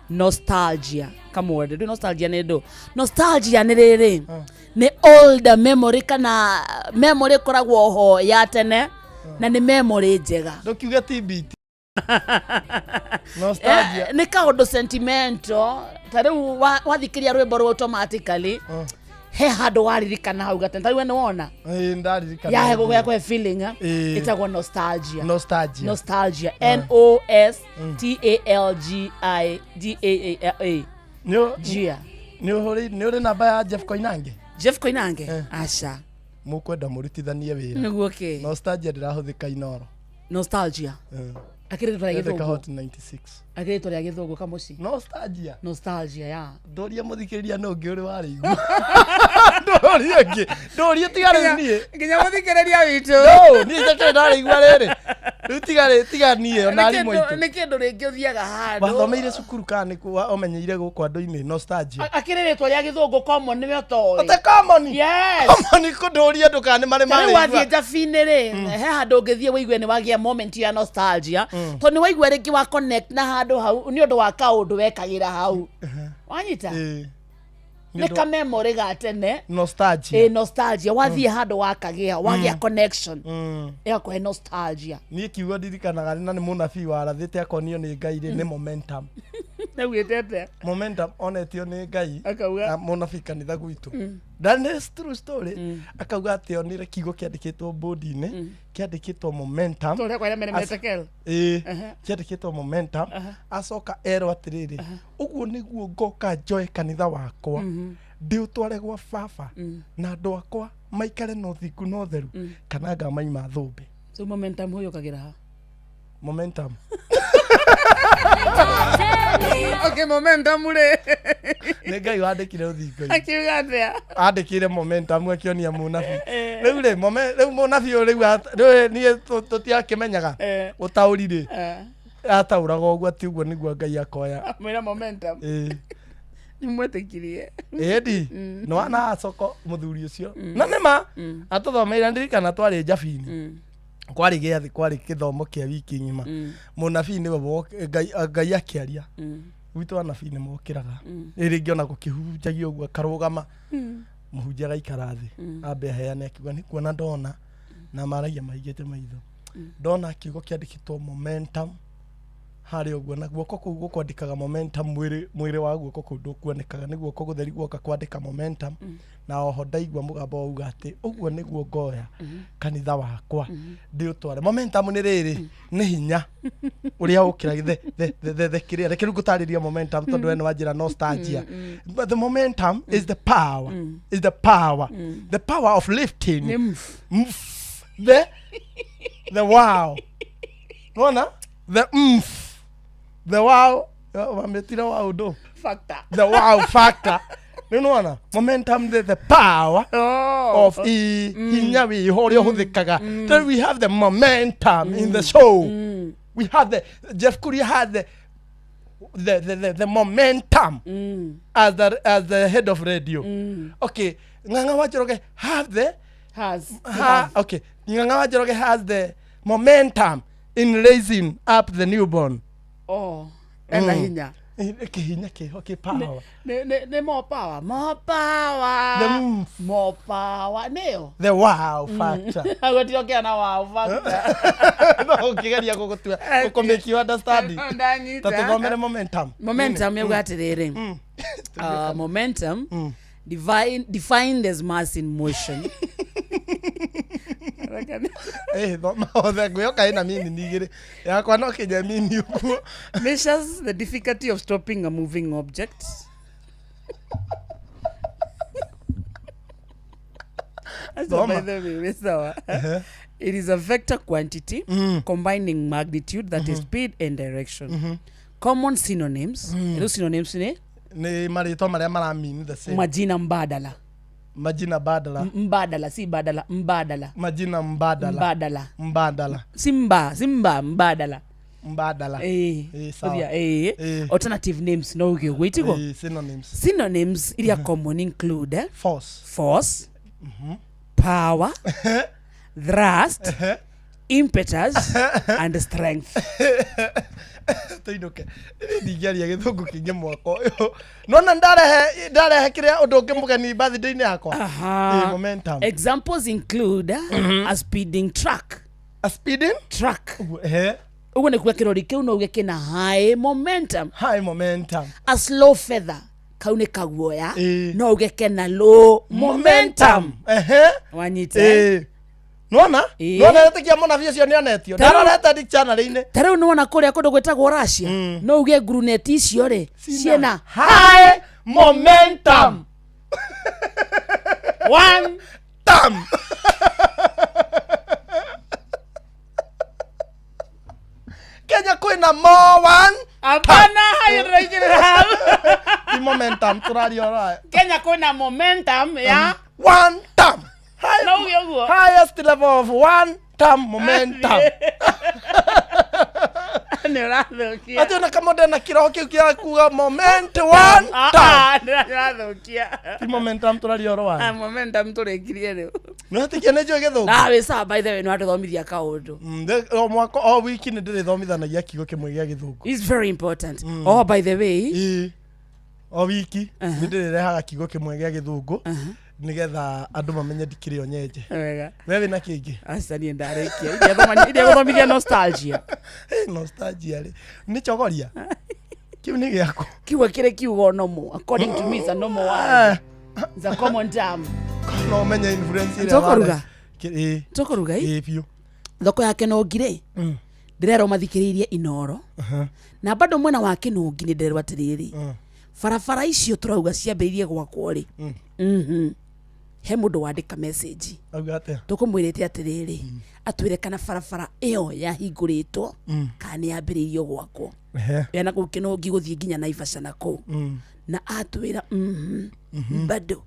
nostalgia. Kamwende do nostalgia nidu. Nostalgia ni riri. Ni old memory kana memory koragwo ho ya tene na ni memory njega.
Ndukiuga TBT. Nostalgia.
Ni kaundu sentimental. Tariu wathikiria rwimbo ru automatically. He handu waririkana hau gatene tari we ni wona
ndaririkana
ya hego ya kwa feeling itagwo nostalgia NOSTALGIA
ni uri namba ya Jeff Koinange
acha
mukwenda murutithanie wira
niguo ke
nostalgia ndirahuthika Inoro
nostalgia akiritwa ya githungu
hot 96
akiritwa ya githungu kamuci nostalgia ya
ndoria muthikiriria no ngi uri wariigua ndoria tigare nie
nginya muthikiriria witu
nie njake ndariigua riri tiganie ona ari moitu
ni kindu ringi uthiaga handu
wathomeire cukuru kana ku omenyeire guku andu-ini nostalgia
akiritwa ya githungu common ni metoi
ate common
yes
common kundoria ndukane mari mari
wathie jabini ri he handu ngithie wigue ni wagia moment ya nostalgia to ni waigua ringi wa connect na handu hau ni undu wa kaundu wekagira hau wanyita ni ka memory ga tene nostalgia wathie handu wakagia wagia connection ya kwa nostalgia
ni kiugo ndirikanaga na ni munabii warathite akonio ni Ngai ni momentum
na witete
momentum onetio ni Ngai
akauga
munabii kanitha gwitu that is true story akauga atio ni kiugo kiandikitwo board-ini kiandikitwo momentum
tore kwa mene metekel
kiandikitwo momentum acoka ero atiriri uguo niguo ngoka joy kanitha wakwa ndi utware gwa baba na andu akwa maikare no thiku no theru kana nga maima thumbi
so momentum huyo kagira ha
momentum
okay momentum ule
ni Ngai wandikire uthingo
akiuga atia
andikire momentum akionia munabii riu munabii riu nie tutiakimenyaga utaurire atauraga uguo ati uguo niguo Ngai akoya
mwira momentum nimwetikirie
edi no ana acoko muthuri ucio na nima atuthomeira ndirikana twari jabini kwari giathi kwari kithomo kia wiki ngima munabii ni we Ngai akiaria witu anabii ni mokiraga ringi ona gukihunjagia uguo karugama muhunjia gaikarathi ambe heane akiuga ni kuona ndona na maragia maigite maitho ndona kiugo kiandikitwo momentum hari uguo na guoko kuu gukwandikaga momentum mwiri wa guoko kuu ndukuonekaga niguo kugutheri guoka kwandika momentum na oho ndaigua mugabo uga ati uguo niguo ngoya kanitha wakwa ndi utware momentum ni riri ni hinya uria ukira the kiria reke ngutariria momentum tondu eno wajira nostalgia but the momentum is the power the power of lifting the wow nona the wow wametira wow do
factor
the wow factor you know momentum the power of hinya we horio huthikaga then we have the momentum in the show we have the Jeff Kuria had the momentum as the head of radio okay Nganga Wajeroge okay Nganga Wajeroge has the momentum in raising up the newborn
ena hinya
Kihinya kiho kipawa.
Ne more power. More power. Neo.
The wow factor.
Agotiokia na wow factor.
No kigeria gugutua. Uko make you understand. Tatigomere momentum.
Momentum yaguatiriri. Momentum defined as mass in motion. Measures the difficulty of stopping a moving object. It is a vector quantity combining magnitude, that is speed and direction. Common synonyms. Those synonyms ni
marito maria mara mean the same.
Majina mbadala.
Majina badala.
Mbadala, si badala, mbadala.
Majina mbadala. Mbadala.
Simba, mbadala.
Mbadala.
Sawa. Alternative names no uge witigo. Synonyms iria common include force, power, thrust, impetus and strength.
Toinoke ndigeria githungu kinge mwako nona ndarehe kiria undu ngimugeni birthday ni yakwa. Momentum.
Examples include a speeding truck. Ugo ne kwa kirori kiu no uge kina high momentum. A slow feather kaune kaguoya no uge kina low momentum. Wanyite
Nona netikia mona vio ni onetio. Ndaroreta dik channel ine.
Tareu nona kuria kundu gwetagwo Russia. No uge grunet icio ri ciena high momentum. One
tam. Kenya kwina mo one.
Apana hayo ndiraigira.
Di momentum turario ra.
Kenya kwina momentum ya
one tam.
Highest
level of one tam momentum.
Nerathukia.
Ati na kama ndena kiroho kiu kia kuga moment one tam.
Nerathukia.
Ti momentum turario ra.
Momentum turekirie riu.
No ati kene jo githungu.
We saw by the way no atuthomithia kaundu.
Mwako wiki ni ndithomithanagia kigo kimwe gia githungu.
It's very important. By the way.
Wiki ni ndirehaga kigo kimwe gia githungu. Nigetha andu mamenye ndikire onyeje.
Wega.
Wewe na kingi.
Asani ndarekia. Ndio guthomithia nostalgia.
Nostalgia ri. Ni chogoria. Kiu ni giako.
Kiu kire kiugo no mo. According to me is a normal word. It's a common term.
No menye influence ile.
Tokoruga. Pio. Thoko yake no ngire. Ndirero mathikiririe Inoro. Na bado mwena wake no ngine ndirero atiriri. Farafara icio turauga ciambeirie gwakwo ri. He mundu wandika message.
Augate.
Tukumwirite atiriri. Atwire kana farafara iyo yahinguritwo kana yambiririo gwakwo. Yana gukino ngiguthie nginya Naivasha nako. Na atwira bado.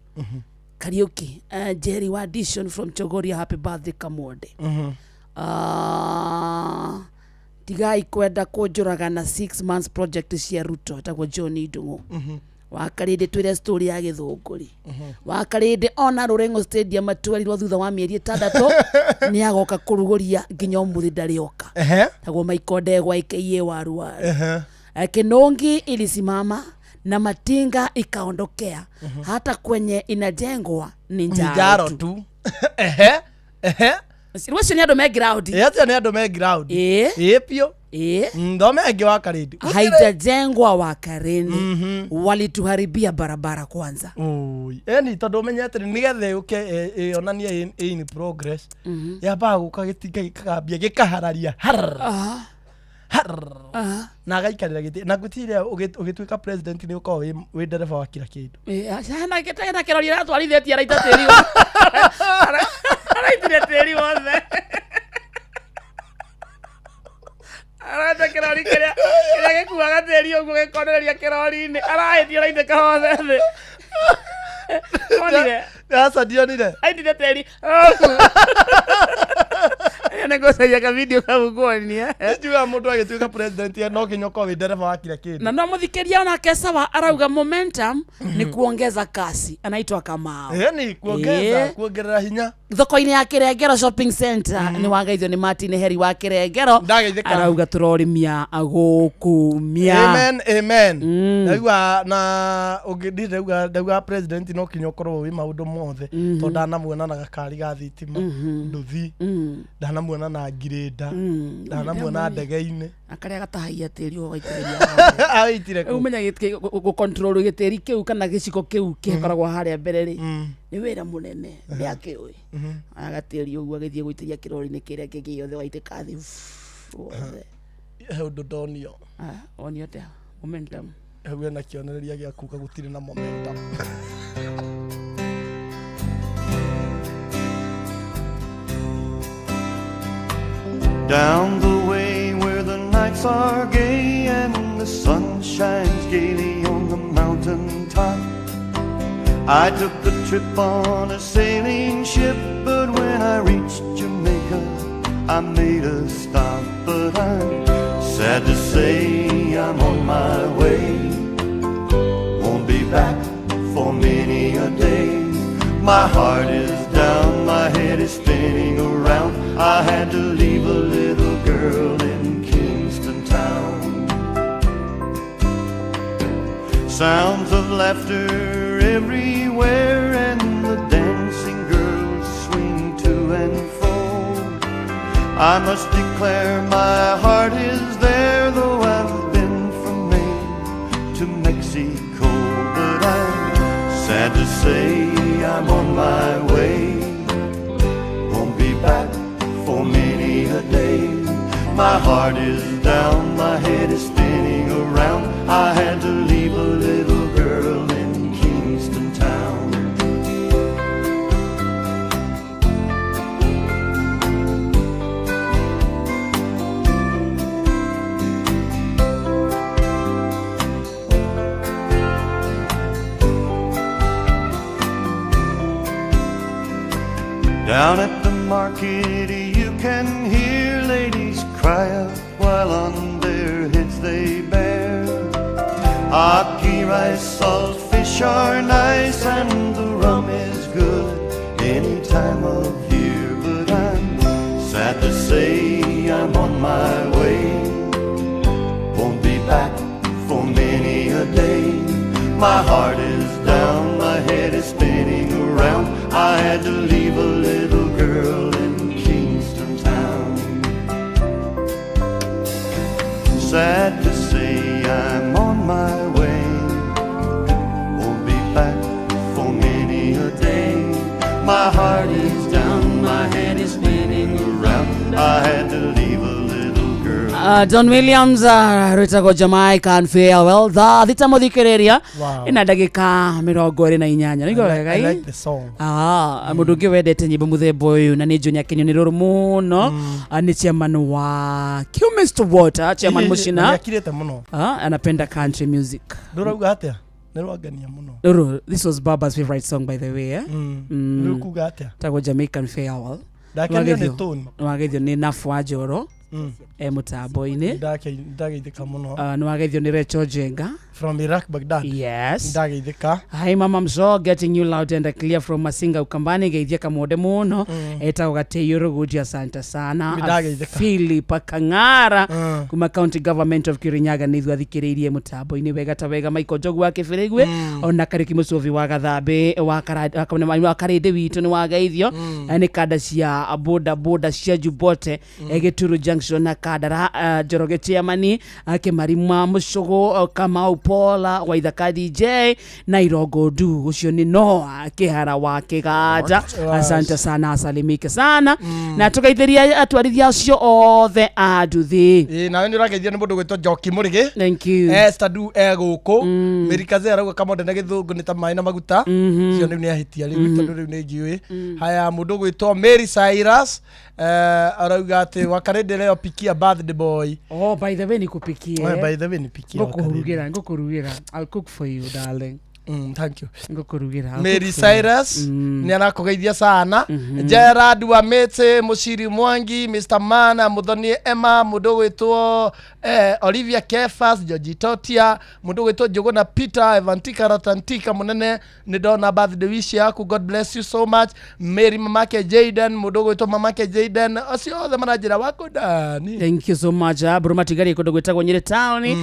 Karaoke. Jerry wa audition from Chogoria, happy birthday Kamode. Tigai kwenda kunjuraga na 6 months project cia Ruto tagwo John Ndungu. Wakarinde twire story ya githunguri. Wakarinde ona Rurengo Stadium atwarirwo thutha wa mieri 6 ni agoka kuruguria nginya umuthi ndarioka. Tagwo Maikonde gwa IKA waruwa. Kinongi ilisimama na matinga ikaondokea. Hata kwenye inajengwa ni njaro tu. Sirwese ni ando me ground.
Ati ni ando me ground. Pio. Ndome age wa Karindi.
Haijajengwa wa Karindi. Walituharibia barabara kwanza.
Ni tondu menyete nigethe uke onania in progress. Yaba guka gitika gikambia gikahararia. Na gaikarira giti na gutire ugituika president ni uko we ndereba wa kila kindu.
Hana getena kirori ratwarithetie araita tiri. Araitire tiri wothe. Arata kirori kiria gikuaga tiri uguo gikonereria kirori-ini arahetie araite kahothe thi. Onire.
Asa dionire.
Aitire tiri. Negocia ka video ka ugonia.
Njuga mundu agituika president no kinyoko we ndereba wa kila kindu.
Na no muthikiria ona Kesawa arauga momentum ni kuongeza kasi. Anaitwa Kamau.
Ni kuongerera hinya.
thoko-inĩ ya Kirengero shopping center ni wagaithio ni Martin Heri wa Kirengero arauga turorimia agukumia.
Amen. Ndauga na ungithauga ndauga president no kinyo korwo wi maundu mothe to ndanamuona na gakari ga thitima nduthi ndanamuona na ngirenda ndanamuona ndege-inĩ
akaria gatahaia tĩri ũgaitĩrĩria
aitire
umenya gu control gĩtĩri kĩu kana gĩciko kĩu kĩkoragwo harĩa mbere rĩ nĩ wĩra mũnene ndakĩũĩ agatĩri ũguo agĩthiĩ gũitĩria kĩrori-inĩ kĩrĩa kĩngĩ yothe waitĩka thĩ
ũndũ ndonio
onio ta momentum
hau na kĩonereria gĩa kuga gũtirĩ na momentum.
Down the way where the nights are gay and the sun shines gaily on the mountain top, I took a trip on a sailing ship, but when I reached Jamaica I made a stop. But I'm sad to say I'm on my way, won't be back for many a day. My heart is down, my head is spinning around. I had to leave a little girl in Kingston town. Sounds of laughter everywhere, and the dancing girls swing to and fro. I must declare my heart is there, though I've been from Maine to Mexico. But I'm sad to say I'm on my way, won't be back for many a day. My heart is down, my head is spinning around. I had to leave a little girl in Kingston town. Down at the market you can hear ladies cry out while on their heads they bear. Ackee rice, salt fish are nice, and the rum is good any time of year. But I'm sad to say I'm on my way, won't be back for many a day. My heart is down, my head is spinning around. I had to leave a little girl in Kingston town. Sad to say I'm on my way, won't be back for many a day. My heart is down, my head is spinning around. I had to leave a little girl.
Don Williams rwĩtagwo Jamaican Farewell tha thita mũthikĩrĩria ĩna ndagĩka 28 nĩguo wega
I like the song.
Mũndũ ũngĩ wendete nyĩmbo mũthemba ũyũ na nĩ Junior Kenyo nĩ rũrũ mũno nĩ chairman wa Q Mr Water chairman Mushina
akirete mũno
anapenda country music.
Ndũrauga atĩa nĩrwangania mũno
Rũrũ this was Baba's favorite song by the way
nĩrũkuga atĩa
tagwo Jamaican Farewell
ndakenio nĩ tone
nĩwageithio nĩ Nafu wa Njoro mũtambo-inĩ
ndageithĩka mũno
nĩwageithio nĩ Rachel Jenga
from Iraq Baghdad.
Yes.
Ndageithĩka.
Hi Mama Mzo, getting you loud and clear from Masinga Ukambani. Geithia kamode muno. Eta ugateyo ruguji asante sana. Philip Kangara. Kuma County Government of Kirinyaga nithu athikiririe mutambo ini wega ta wega Michael Jogu wake Firegwe. Ona kariki musovi wa gathambe wa karede witu ni wageithio. Ni kada cia boda cia Jubote. Egeturu Junction na kadara Joroge Chairman Kemarima Mushogo kama Paula Waithaka DJ na Irogo Du ucio ni Noah Kihara wa Kigaja. Asante sana, asalimike sana na tukaithiria atwarithia acio othe aduthi
na ni urageithia ni mundu gwitwo Njoki Murigi.
Thank you.
Stadu guku Mirikaze arauga kamonde na githungu ni ta mai na maguta cio ni ahitia riu tondu riu ni ngiui. Haya mundu gwitwo Mary Cyrus arauga ati wakarende leo pikia birthday boy.
By the way nikupikie.
By the way nipikie.
Ngokurugira I'll cook for you darling.
Thank you.
Ngukurugira.
Mary Cyrus ni anakugeithia sana. Gerard wa Mete, Mushiri Mwangi, Mr. Mana, Muthoni Emma, mundu gwitwo Olivia Kefas, George Totia, mundu gwitwo Jogona Peter, Evantika Ratantika munene ni ndona birthday wish yaku. God bless you so much. Mary mamake Jaden, mundu gwitwo mamake Jaden, acio othe manajira wako ndani.
Thank you so much. Brumatigari kundu gwitagwo Nyeri Town.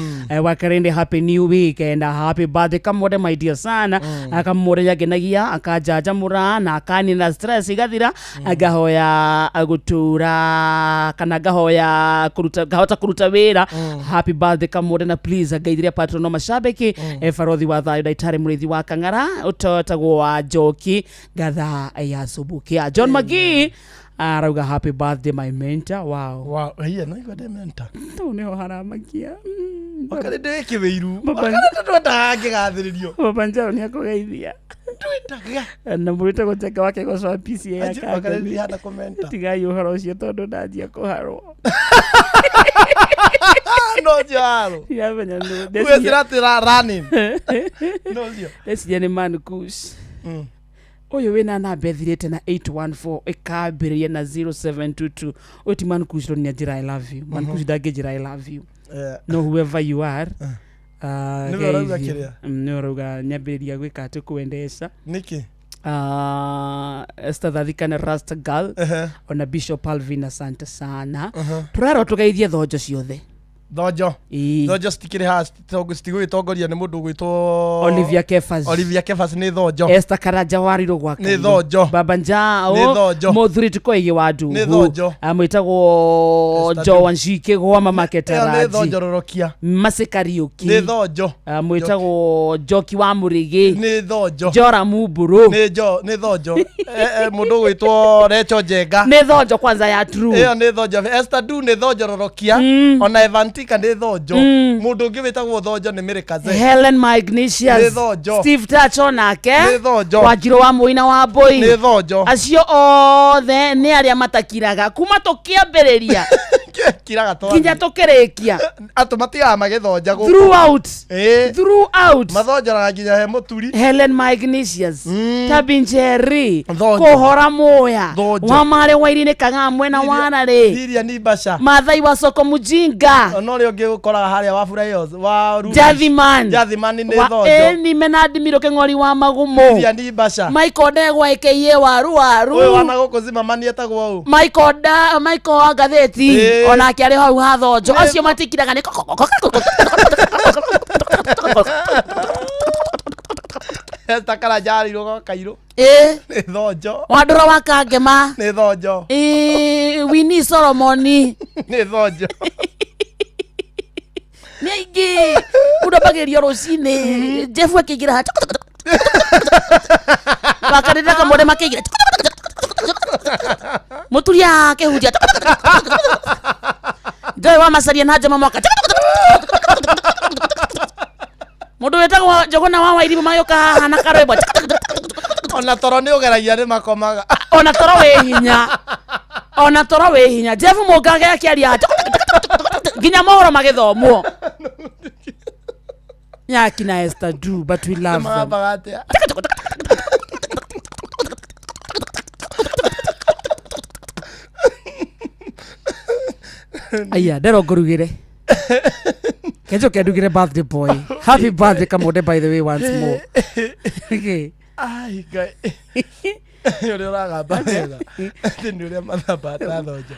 Wakarende happy new week and happy birthday kamode my dear sana. Akamore yagenagia akajaja mura na akanina stress igathira agahoya agutura kana gahoya kuruta gahota kuruta wira. Happy birthday kamode na please agaithiria patrono mashabiki farodhi wa thayo daitare murithi wa Kang'ara utotagwo wa Njoki gatha ya subuki. John Magi arauga happy birthday my mentor. Wow hiya no igode mentor to ne haramakia
wakare de kibeiru wakare ndota ngigathiririo
baba njao ni akugeithia twitaga na murita guteka wake gocwa PCA yake
wakare ndi hana komenta
tiga yuhoro ucio tondu ndanjia kuharwo
no jaro
ya benya no
wezira running no dio
esi ni man kush oyo wena na bethirete na 814 ekabiria na 0722 oti man kushro ni ajira I love you man kush dagejira I love you no whoever you are noroga nyabiria gwika ati kuendesha
niki
Esther Thadhikana Rasta Girl ona Bishop Alvin asante sana turaro tugeithie thojo ciothe
Dojo stikire ha stigo itongoria ni mundu gwitwo
Olivia Kefas
ni thojo.
Esther Karaja wariro gwaka
ni thojo.
Baba Njao Modhuri tukoige wadu
ni thojo.
Amwitagwo Joan Shike gwa mama Ketaraji
ni thojo rorokia
Masekariuki
ni thojo.
Amwitagwo Joki wa Murigi
ni thojo.
Jora Muburu
ni thojo. Mundu gwitwo Recho Jenga
ni thojo kwanza ya true
ni thojo. Esther Du ni thojo rorokia ona Evanti kandi thojo mundu ungi witagwo thojo ni Mirikaze
Helen Magnesius Steve Tacho nake Wajiro wa Muina wa Boy
ni thojo
acio othe ni aria matakiraga kuma tukiambiriria
kiraga to
kinya tukirikia
atumatia magithoja guku
throughout
mathojara nginya he muturi
Helen Magnesius Tabinjeri kuhora moya wa mare wairine Kang'aa mwena wana ri
Lilia ni basha
Mathai wa Soko Mujinga
no ri ungi gukora haria wa Furayos wa
Jathiman
ni thojo
ni Menadi Miroke Ng'ori wa Magumo
Lilia ni basha
Michael Ndegwa aka waru
we wana gukozima mani etagwo au
Michael Gatheti ona kiari hau hathojo acio matikiraga ni
Esta kara jari rogo kairo ni thojo
Wandura wa Kangema
ni thojo
Winnie Solomoni
ni thojo
Negi udabagerio rocine Jeff akigira hata bakarira kamode makigira muturia kehuja Joy wa Masaria na Jama mwaka mundu wetagwo Jogona wa Wairimu mayoka hana karebo
ona toro ni ugeragia ni makomaga
ona toro we hinya Jeff Mugage akiaria ginya mohoro magithomwo yakina Esther Du but we love them aya ndero ngurugire kejo kedugire birthday boy happy birthday kamode by the way once more okay
ai gai yore raga bana ndure mathaba tathoja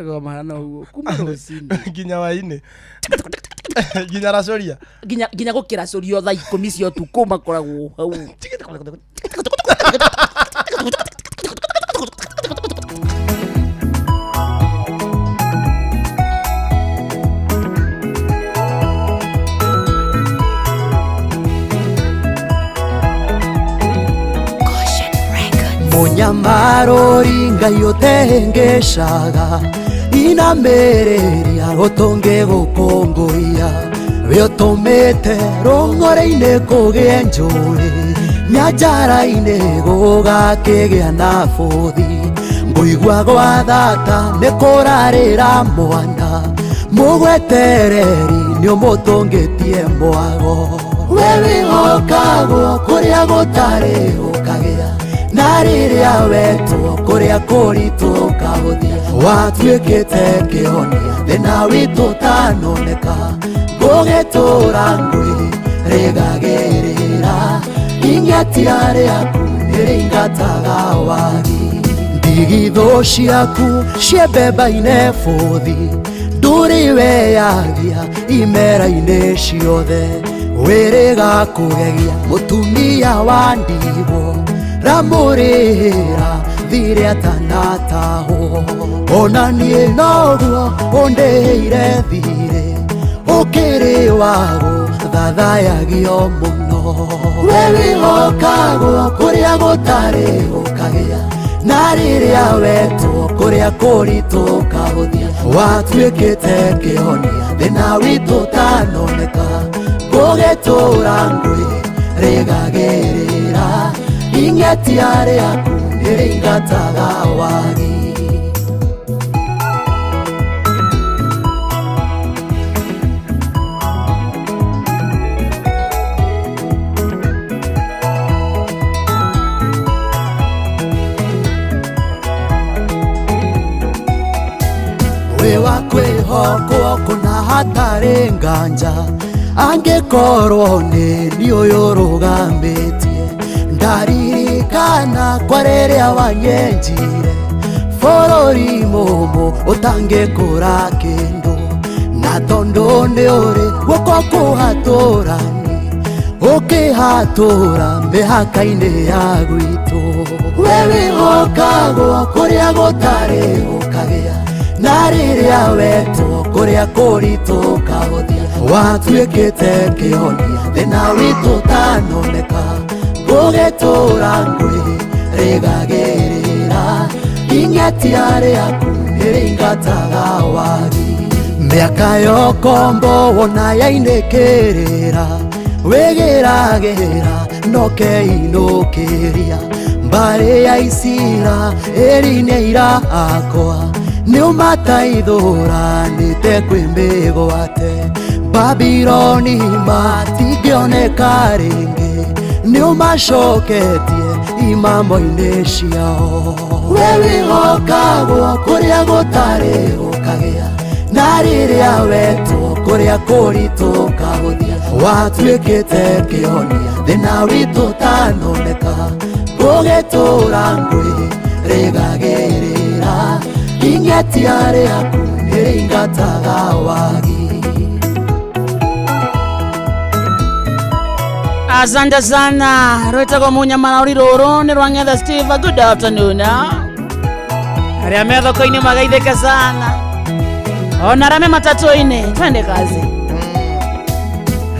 goma no kumaro sindi
ginya waine ginya racoria
ginya gukira corio thaa 10 cio tuku makoragwo hau
Munyamarori ngai utengeshaga inamereria gotonge gukongoria we utumite rongore-ine kugie njuri nyanjara-ine gugakigea na buthi nguigua gwa thata ni kurarira mwana mugwetereri ni umutungitie mwago wewe hokagwo kuria gutari ukagea na riria wetwo kuria kuritu kahuthia watuikite kihonia thina witu tanoneka gugitura ngui rigagirira ingetia riaku niringataga wagi ndigitho ciaku ciembemba-ine buthi nduri weyagia imera-ine ciothe wiriga kugegia mutumia wa ndigwo ramurira thire atanataho ona nie noguo undiire thire ukiri wago thathayagio muno wewe hokagwo kuria gutari ukagea na riria wetwo kuria kuritu kahuthia watuikite kihonia thina witu tanoneka gugitura ngui rigagirira ingetia riaku niringataga wagi wewa kwihokwo kuna hatari nganja angikorwo ni uyu rugambitie ndaririkana kwa riria wanyenjire bururi mumu utangikura kindu na tondu ni uri guko kuhaturani ukihatura mihaka-ini ya gwitu wewe hokagwo kuria gutari ukagea na riria wetwo kuria kuritu kahuthia watuikite kihonia thina witu tanoneka gugitura ngui rigagirira ingetia riaku niringataga wagi miaka yokombo wona yainekirira wigiragira nokeinukiria mbari ya isira eri-ine irakwa niumataithuranite kwimbigwate Babironi matingioneka ringi niumacoketie imambo-ini ciao wewe hokagwo kuria gutari ukagea na riria wetwo kuria kuritu kahuthia watuikite kihonia thina witu tanoneka gugitura ngui rigagirira ingetia riaku niringataga wagi
asante sana rwitagwo munyamara uri ruru ni rwangetha Steve good afternoon aria me thoko-ini magaithike sana ona rame matatu-ini twende kazi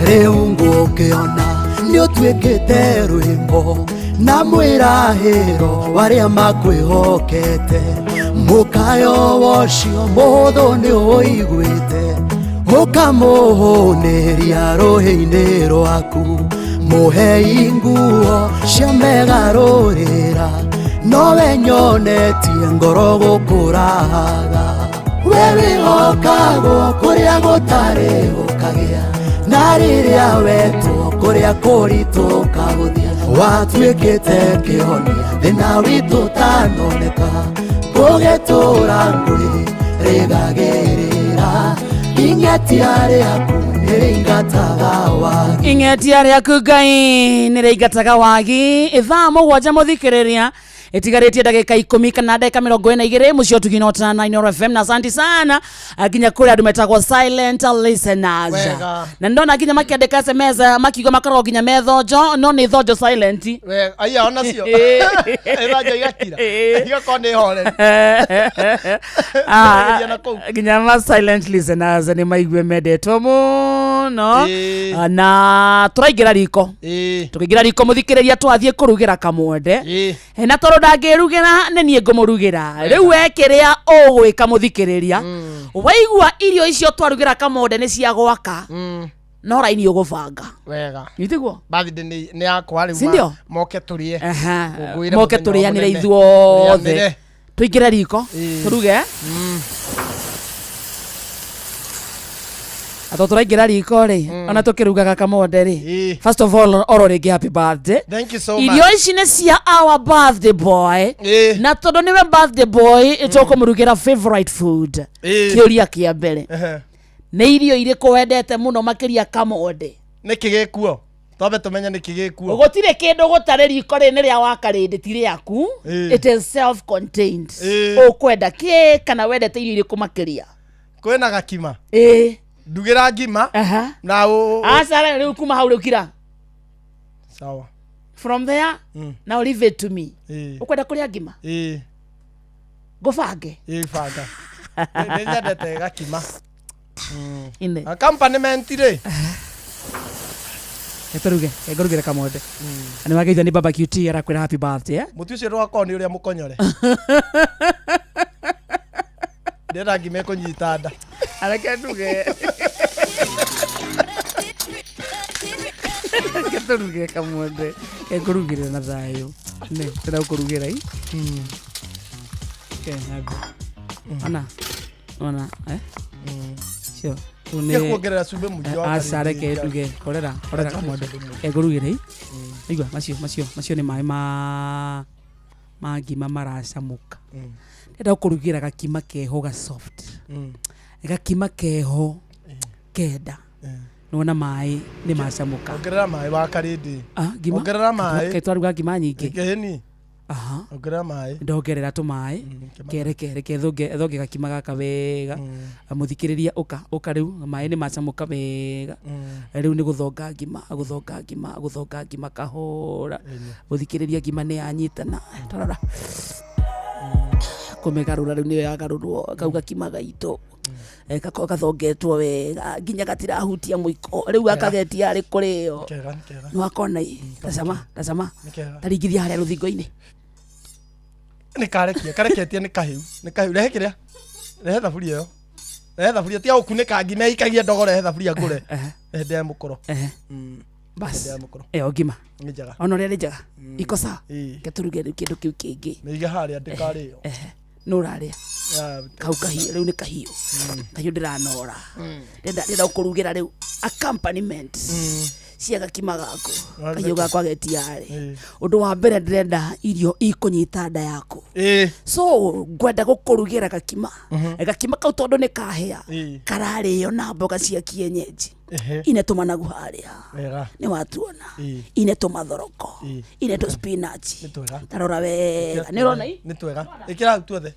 riu ngukiona ni utuikite rwimbo na mwirahiro waria makwihokete mukayo wocio muhuthu ni uiguite ukamuhuniria ruhi-ini rwaku muhei nguo cia megarurira nowe nyonetie ngoro gukuraga wewe hokagwo kuria gutari ukagea na riria wetwo kuria kuritu kahuthia watuikite kihonia thina witu tanoneka gugitura ngui rigagirira ingetia riaku niringataga wagi
ingetia riaku Ngai niringataga wagi ithaa mugwanja muthikiriria itigaritie ndagika 10 kana ndagika 22 mucio tuginota na Inoro FM na asante sana aginya kuri andu metagwo silent listeners na ndona aginya makiandika SMS makigo makorwo ginya methojo no ni thojo silent
aya ona cio iraja igakira igako ni hore
ginya ma silent listeners ni maigwe medetwo muno na turaigira riko tukigira riko muthikiriria twathie kurugira kamwende na toro ndagirugira ni nie ngumurugira riu wekiria ugwika muthikiriria waigua irio icio twarugira kamwende ni cia gwaka no raini ugubanga
wega
nitiguo
birthday ni yakwa riu moke turie
moke turie ni ithuothe tuigira riko turuge Ato turaingira riko ri ona tukirugaga kamonde ri. First of all oro ringi happy birthday.
Thank you so much.
Irio ici ni cia our birthday boy. Na tondu niwe birthday boy tukumurugira favorite food. Kiuria kia mbere. Ni irio iriku wendete muno makiria kamonde?
Niki gikuo. Tobe tumenya niki gikuo.
Gutire kindu gutare riko ri ni ria wakarindi ti riaku. It is self contained. Ukwenda ki kana wendete irio iriku makiria?
Kwena gakima. Ndugira ngima na
asara riu kuma hau riukira.
Sawa.
From there now leave it to me. Ukwenda kuria ngima? Gofange.
Fanga. Nyendete gakima. Accompaniment ri.
Eteruge, egorugire kamonde. Ani wageithia ni baba QT arakwira happy birthday
Muti ucio rwako ni uria mukonyore. Ndera ngime kunyita nda.
Areke nduge. Keteruge kamonde. Egorugire na thayo. Ne, tera ukurugira i. Ana, sure.
Kuongerera cumbe muingĩ wa
asare ke nduge korera kamonde egurugire i. Igua macio ni mai ma ngima maracamuka. Ndenda kurugira gakima keho ga soft. Gakima keho kenda. Nona mai ni macamuka.
Ongerera mai wa karindi.
Ngima.
Ongerera mai.
Ke twaruga ngima nyingi.
Keheni. Ongerera mai.
Ndongerera tu mai. Kereke thoge gakima gaka wega. Muthikiriria uka riu mai ni macamuka wega. Riu ni guthonga ngima kahora. Muthikiriria ngima ni anyitana. Tarara. Kumegarura riu ni yagarurwo kauga kima gaito. Gathongetwo wega nginya gatirahutia muiko riu akagetia ari kurio. No akona tazama tarigithia haria ruthingo-ini.
Ni kareketie ni kahiu rehe kiria rehe thaburia yo rehe thaburia tia ukunika ngima ikagia ndogo rehe thaburia ngure ende mukoro
bas eyo ngima
njega
ono ria njega iko sawa keturuge kindu kiu kingi
niga haria ndikario
no raria kau kahiu riu ni kahiu ndiranora ndenda ukurugira riu accompaniment cia gakima gako kahiu gakwa getiare undu wa mbere ndirenda irio ikunyita nda yaku so ngwenda gukurugira gakima kau tondu ni kahia karario na mboga cia kienyeji ine tumanagu haria ni watuona ine tumathoroko ine tu spinach tarora wega ni rona i
ni twega ikira tuothe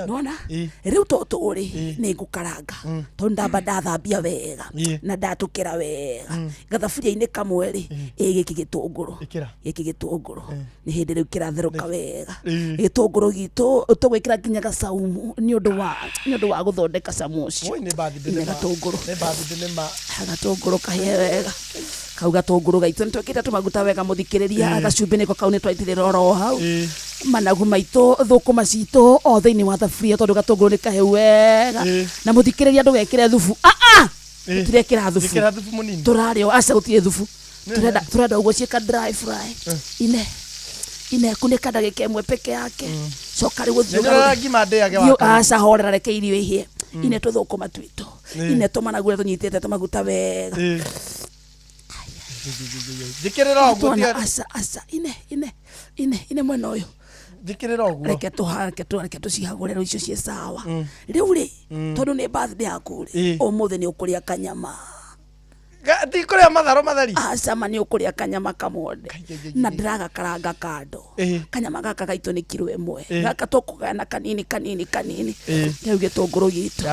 nona riu toturi ni ngukaranga tondu ndamba ndathambia wega na ndatukira wega gathaburia-ini kamwe ri giki gitunguru ni hindi riu kiratheruka wega gitunguru gitu tugwikira nginya gacaumu ni undu wa guthondeka samosi
ni gatunguru
gatunguru kahie wega kau gatunguru gaitu nitwikite tumaguta wega muthikiriria gacumbi niko kau nitwaitirira oro hau managu maitu thukuma citu o thiini wa thaburia tondu gatunguru ni kaheu wega na muthikiriria ndugekire thubu turekira thubu
munini
turario aca gutire thubu turenda uguo ciika dry fry ine kunika ndagika imwe peke yake coka riu
guthio
aca horera reke irio ihie ine tuthukuma twitu ine tumanagu tunyitite tumaguta wega
thikirira uguo
aca ine mwena uyu
thikirira uguo
reke tucihagure icio cie sawa riu ri tondu ni birthday yaku ri umuthi ni ukuria kanyama
ti kuria matharo matheri
acama ni ukuria kanyama kamonde na ndiraga karanga kando kanyama gaka gaitu ni kilo 1 gaka tukugana kanini riu gitunguru gitu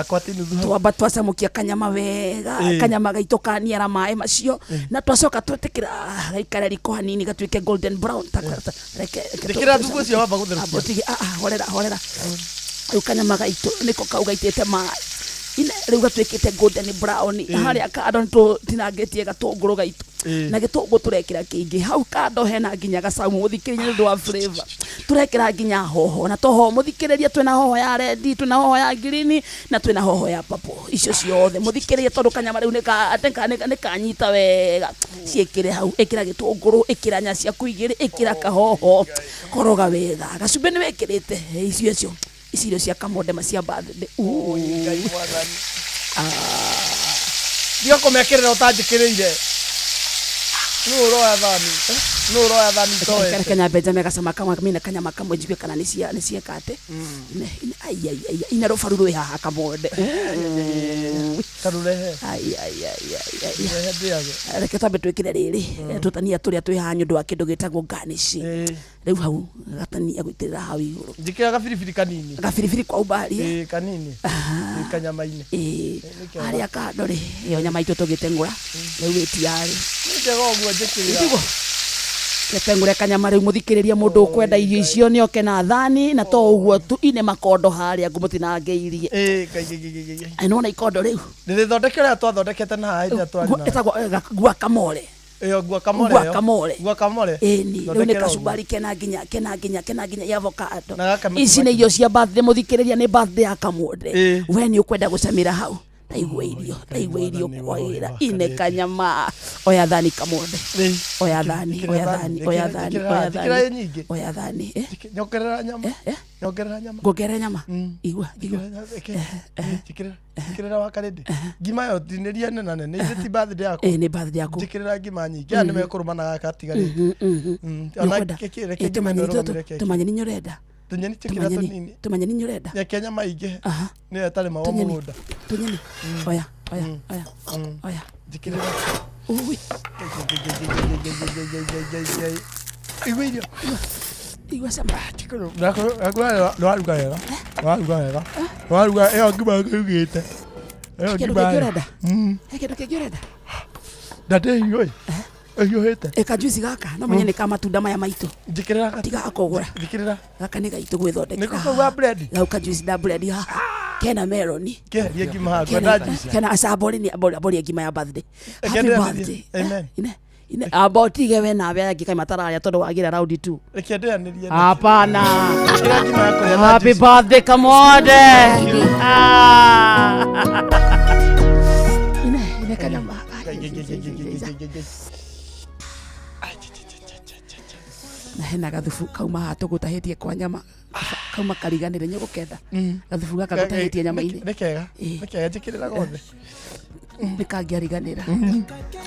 twamba twacamukia kanyama wega kanyama gaitu kaniara mai macio na twacoka twetikira gaikare riko hanini gatuike golden brown
reke thubu cio wamba gutherukia
horera riu kanyama gaitu niko kau gaitite mai ine riu gatwikite golden brown haria kando tinangetie gatunguru gaitu na gitunguru turekira kingi hau kando hena nginya gacamu muthikiriria ndu wa flavor turekira nginya hoho na toho muthikiriria twina hoho ya red twina hoho ya green na twina hoho ya purple icio ciothe muthikiriria tondu kanyama riu ni kanyita wega ciekire hau ikira gitunguru ikira nya cia kuigiri ikira kahoho koroga wega gacumbi ni wekirite icio icio cia kamonde macia birthday
Dio kumekerera utanjikiriire. No roya thani toe.
Kenya Benjamin akasema kama mimi na kanya makamwe njigwe kana ni cia kate. Ai ina rofaruru haha kamode.
Karurehe.
Ai. Reke tambe twikire riri. Tutania turia twi hanyu ndu akindu gitagwo garnish. Riu hau gatania gwitirira hau iguru.
Njikira gabiribiri kanini.
Gabiribiri kwa ubali.
Kanini. Kanyama-ini.
Aria kando ri. Iyo nyama itu tugitengura. Riu itiari.
Njego guo njikirira.
Rekengure kanyama riu muthikiriria mundu ukwenda irio icio ni oke na thani na to uguo tu ine makondo haria ngumutinangeirie. Nona ikondo riu.
Nithondekera twathondekete na haja twari na.
Etagwo guacamole.
Iyo guacamole.
Ni riu ni kacubari kena nginya ya avocado. Ici ni irio cia birthday muthikiriria ni birthday ya Kamode. We ni ukwenda gucamira hau. Taigua irio kwaira ine kanyama. Oya thani Kamode. Oya thani.
Nyokerera nyama.
Ngogera nyama. Igua.
Njikirira wa karindi. Ngima yo diniria nena nene. Ile ti birthday yako.
Ni birthday yako.
Njikirira ngima nyingi. Ani mekurumana gakatigari. Ona keke
tumanye ni nyorenda.
Tunyeni tikira tunini.
Tumanye ni nyorenda.
Ya Kenya maige. Ni atale mawa muda.
Tunyeni. Oya.
Njikirira.
Ui. Igua sama.
Tikiro. Waruga eo ngima ngugite. Eo ngima.
Kindu kingirenda.
Dade yoi. Eyohete.
Eka juice gaka no menye ni kama matunda maya maitu.
Njikirira
tiga akogura.
Njikirira.
Gaka ni gaitu gwithondeka.
Niko kwa bread.
Gauka juice da bread ha. Kena meloni.
Keria ngima ha kwa juice.
Kena asabori ni abori ngima ya birthday. Happy birthday.
Amen.
Ine abotige we na bya gikai matara ya todo wagira round 2.
Rekendeaniria.
Hapana.
Kira ngima yako ya
Happy birthday Kamode. Ine kanyama. Na hena gathufu kauma hato gutahitie kwa nyama kauma kariganire nyugukenda gathufu gaka gutahitie nyama-ini
nekega njikirira gothe
nikangiariganira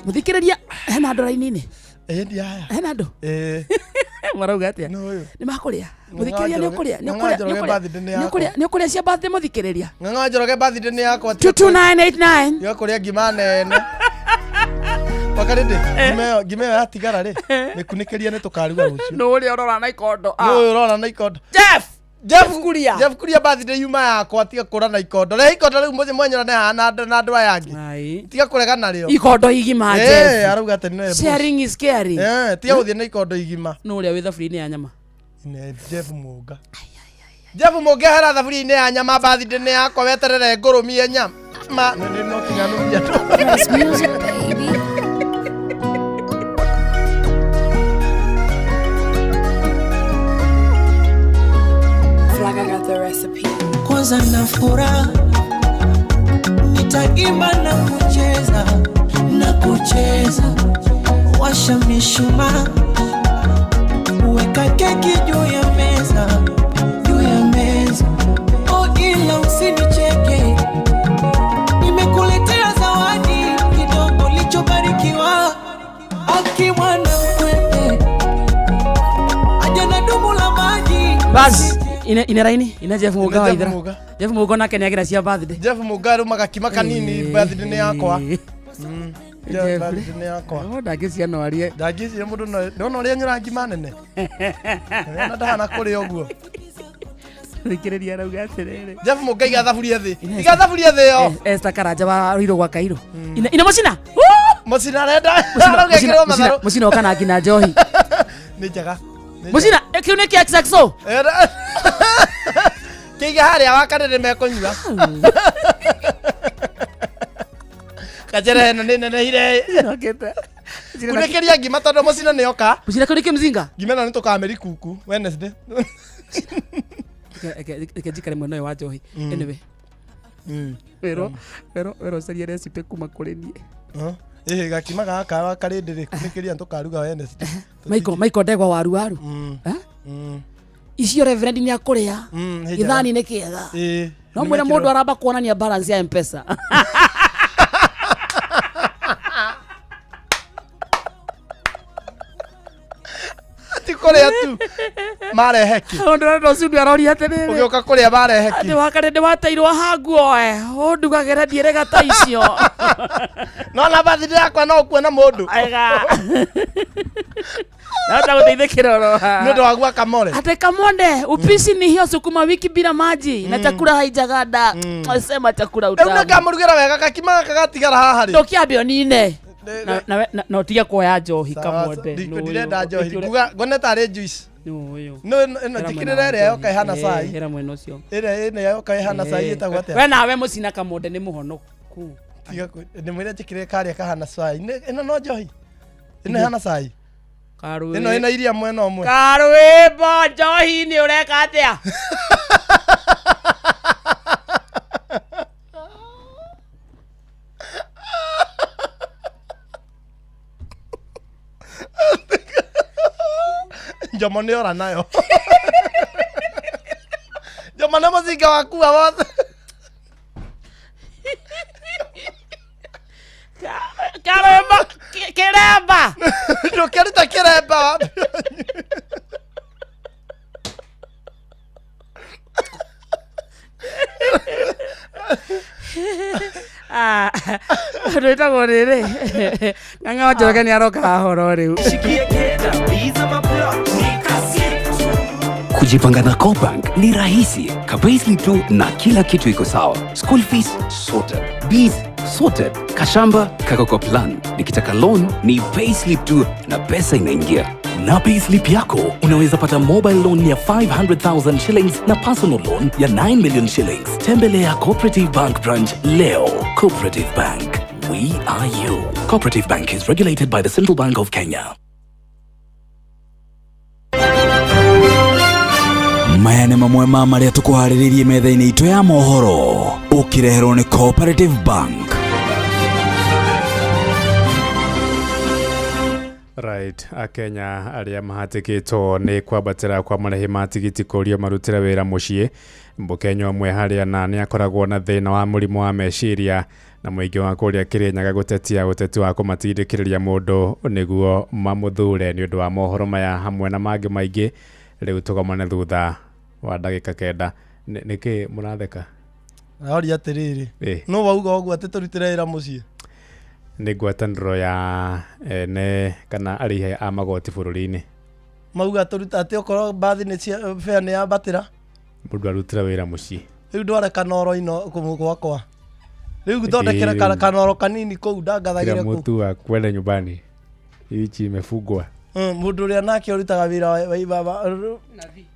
muthikiriria hena andu raini-ini
ndi aya
hena andu marauga atia ni makuria muthikiriria ni ukuria ni ukuria cia birthday muthikiriria
ng'ang'a njoroge birthday ni yakwa
22989
yo kuria ngima nene Wakarinde, gimeo ya tigara ri. Nikunikiria ni tukaruga rucio.
No uri urora na ikondo.
No urora na ikondo. Jeff kuria birthday yuma yakwa tiga kura na ikondo. Re ikondo riu mwenyora na andwa yangi. Tiga kurega nario.
Ikondo igima Jeff.
Arauga ati no.
Sharing is caring.
Tiga guthie na ikondo igima.
No uri wi thaburi-ini ya nyama.
Ne Jeff Muga. Jeff Muga hara thaburi-ini ya nyama birthday ni yakwa weterere ngurumie nyama. No kinyanu bia tu.
Kwanza na furaha nitaimba na kucheza washa mishumaa weka keki juu ya meza oh ila usinicheke nimekuletea zawadi kidogo lichobarikiwa akimwana mkwete aja na dumu la maji
basi ina raini ina Jeff Muga wa idara Jeff Muga na kenya gira cia birthday
Jeff Muga ru magakima kanini birthday ni yakwa birthday ni yakwa
ndangĩcia no arie
ndangĩcia mundu no ria nyura ngima nene na ndahana kuri oguo
thikiriria rauga atiriri
Jeff Muga iga thaburia thi yo
Esther Karanja wa Ruiru gwa Kairo ina mucina
renda arauga matharu
mucina okana ngina njohi
ni njega
mucina kiu ni kia XXO
kiga haria wakanire mekunyua kajere hena nene hire
okete
kurekeria ngima tondu mucina ni oka
mucina kuri kimzinga
ngima na nitukameri kuku Wednesday
ikejikare mwana wa njohi anyway pero seria recipe kuma kuri nie
gakima gaka wa karindiri kurekeria ntukaruga Wednesday
Maiko ndegwa waru icio reverend ni akuria ithani ni kiega no mwira mundu aramba kuonania balance ya M-Pesa
ti kuria tu marehe ki
ndo ndo sundu arori atiriri
ugioka kuria marehe ki
ati wakare ndi wateirwo hangu oe undugagire ndiere ta icio
no na bathire yakwa no kuona mundu
aiga Nata kuteithikira ro.
Ndio wagua Kamore.
Ate Kamonde, upishi ni hiyo sukuma wiki bila maji na chakula haijagada. Sema chakula utamu.
Una kamurugira wega kakima kagatigara haha ri.
Ndokiambio nine. Na utige kuoya njohi Kamonde.
Ndirenda njohi. Kuga ngone tare juice.
Uyu.
No tikirira ire yoka ihana sai.
Hera mweno ucio.
Ine yoka ihana sai etagwo atia.
We nawe mucina Kamonde ni muhonoku.
Tiga ni mwire njikire karia kahana sai. Ino no njohi. Ino ihana sai.
Karuwe.
Ino ina iria mwena omwe.
Karuwe bo njohi ni ureka atia.
Njomo ni ora nayo. Njomo na muzika waku wote.
Karamba, kiramba.
Ndio kirita kiramba wapi?
Rita gorere. Nganga wajoka ni aroka horo riu.
Kujipanga na Cobank ni rahisi. Payslip tu na kila kitu iko sawa. School fees sorted. Bills sorted. Kashamba kako kwa plan. Nikitaka loan ni payslip tu na pesa inaingia. Na payslip yako unaweza pata mobile loan ya 500,000 shillings na personal loan ya 9 million shillings. Tembelea Cooperative Bank branch leo. Cooperative Bank, we are you. Cooperative Bank is regulated by the Central Bank of Kenya.
Maya nĩ mamwe ma marĩa tũkũharĩrĩirie metha-inĩ itũ ya mohoro ũkĩreherwo nĩ Cooperative Bank.
Right, Akenya arĩa mahatĩkĩtwo nĩ kwambatĩra kwa marĩhi ma tigiti kũũrio marutĩre wĩra mũciĩ. Mũkenya ũmwe harĩa na nĩ akoragwo na thĩna wa mũrimũ wa meciria na mũingĩ wa kũrĩa Kĩrĩnyaga gũtetia ũteti wa kũmatindĩkĩrĩria mũndũ nĩguo mamũthure nĩ ũndũ wa mohoro maya hamwe na mangĩ maingĩ. Rĩu tũgomane thutha wa ndagĩka kenda. Nĩkĩ mũratheka?
Aria atiriri. No wauga ũguo atĩ tũrutĩre wĩra mũciĩ.
Nĩ ngwatanĩro ya ene kana arĩhi a magoti bũrũri-inĩ.
Mauga tũruta atĩ okorwo bathi nĩ fare nĩ yabatĩra.
Mũndũ arutĩra wĩra mũciĩ.
Rĩu ndware kanoro ino gwakwa. Rĩu thondekera kanoro kanini kũu ndangathagĩre kũu.
Mũtu wa kwenda nyumbani. Ichi imefungwa.
Mundu uria nake urutaga wira wa ibaba nathi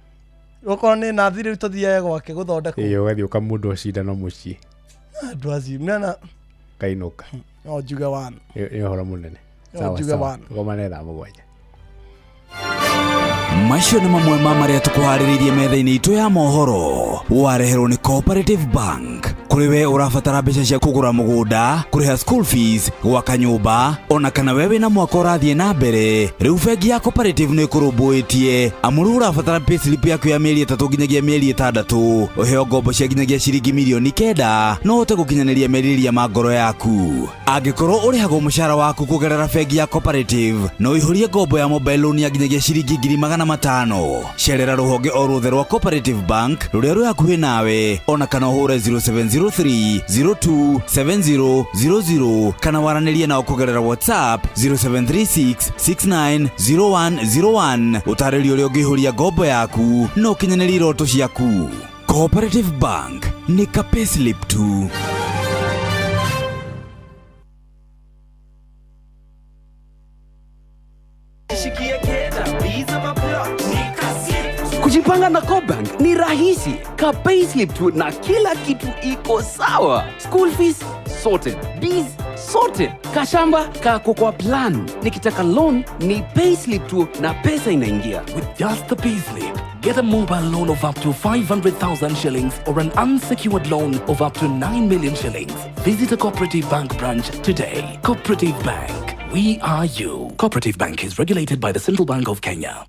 uko ni nathi riu tuthiaga gwake guthondeka
iyo gathi ukamundu cindano mucii
andu acio mena
kainuka
no njuge wana
iyo horo munene
sawa sawa
gomane thaa mũgwanja.
Macio nĩ mamwe ma marĩa tũkũharĩrĩirie metha-inĩ itũ ya mohoro wareherwo nĩ Cooperative Bank. Kũrĩ we ũrabatara mbeca cia kũgũra mũgũnda, kũrĩha school fees, gwaka nyũmba, ona kana we wĩna mwaka ũrathiĩ na mbere, rĩu bengi ya Cooperative nĩ ĩkũrũmbũĩtie amu rĩu ũrabatara payslip yaku ya mĩeri 3 nginyagia mĩeri 6 ũheo ngombo cia nginyagia ciringi mirioni 9 no ũhote gũkinyanĩria merirĩria ma ngoro yaku. Angĩkorwo ũrĩhagwo mũcara waku kũgerera bengi ya Cooperative no ũihũrie ngombo ya mobile loan ya nginyagia ciringi 500,000. Cerera rũhonge o ruothe rwa Cooperative Bank rũrĩa rwĩ hakuhĩ nawe ona kana ũhũre 0703027000 kana waranĩrie nao kũgerera WhatsApp 0736690101 ũtarĩrie ũrĩa ũngĩihũria ngombo yaku no ũkinyanĩrie iroto ciaku. Cooperative Bank nĩ ka payslip tu.
Kujipanga na Cobank ni rahisi. Ka payslip tu na kila kitu iko sawa. School fees sorted. Bills sorted. Kashamba kako kwa plan. Nikitaka loan ni payslip tu na pesa inaingia.
With just the payslip, get a mobile loan of up to 500,000 shillings or an unsecured loan of up to 9 million shillings. Visit a Cooperative Bank branch today. Cooperative Bank, we are you. Cooperative Bank is regulated by the Central Bank of Kenya.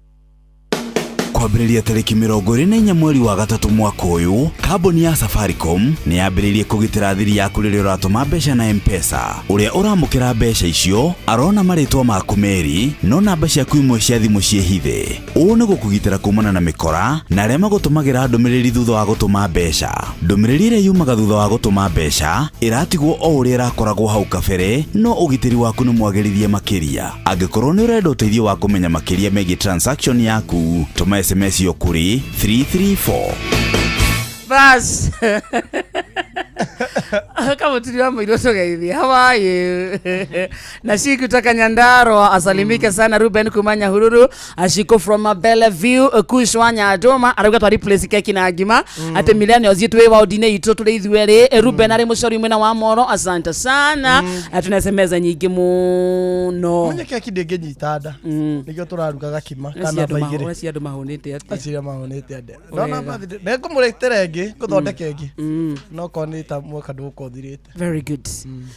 kwambĩrĩria tarĩki 24 mweri wa gatatũ mwaka ũyũ, kambuni ya Safaricom nĩ yambĩrĩirie kũgitĩra thiri yaku rĩrĩa ũratũma mbeca na M-Pesa. Ũrĩa ũramũkĩra mbeca icio arona marĩtwa maku merĩ, no namba ciaku imwe cia thimũ ciĩhithe. Ũũ nĩ gũkũgitĩra kumana na mĩkora na arĩa magũtũmagĩra ndũmĩrĩri thutha wa gũtũma mbeca. Ndũmĩrĩri ĩrĩa yumaga thutha wa gũtũma mbeca ĩratigwo o ũrĩa ĩrakoragwo hau kabere, no ũgitĩri waku nĩ mwagĩrithie makĩria. Angĩkorwo nĩ ũrenda ũteithio wa kũmenya makĩria megiĩ transaction yaku, tũma SMS yo kũrĩ 334.
Bas. Kama tuliwa mwidoso gaidi. How are you? Nashi kutoka Nyandarua asalimike sana. Ruben Kumanya Hururu ashiko from Bellevue Kushwanya Adoma arabuga twari place keki na agima ate milioni ozitwe wa odine ito tule ithuere. Ruben ari mushori mwena wa Moro, asante sana. Tunasemeza nyingi muno.
Mwenye keki ndege nyitada nikyo turarugaga kima kana baigire
ora cia nduma honete ate
aciria mahonete ade ndona bathi beko muretere ngi guthondeke ngi no konita mwaka nduko thirite.
Very good.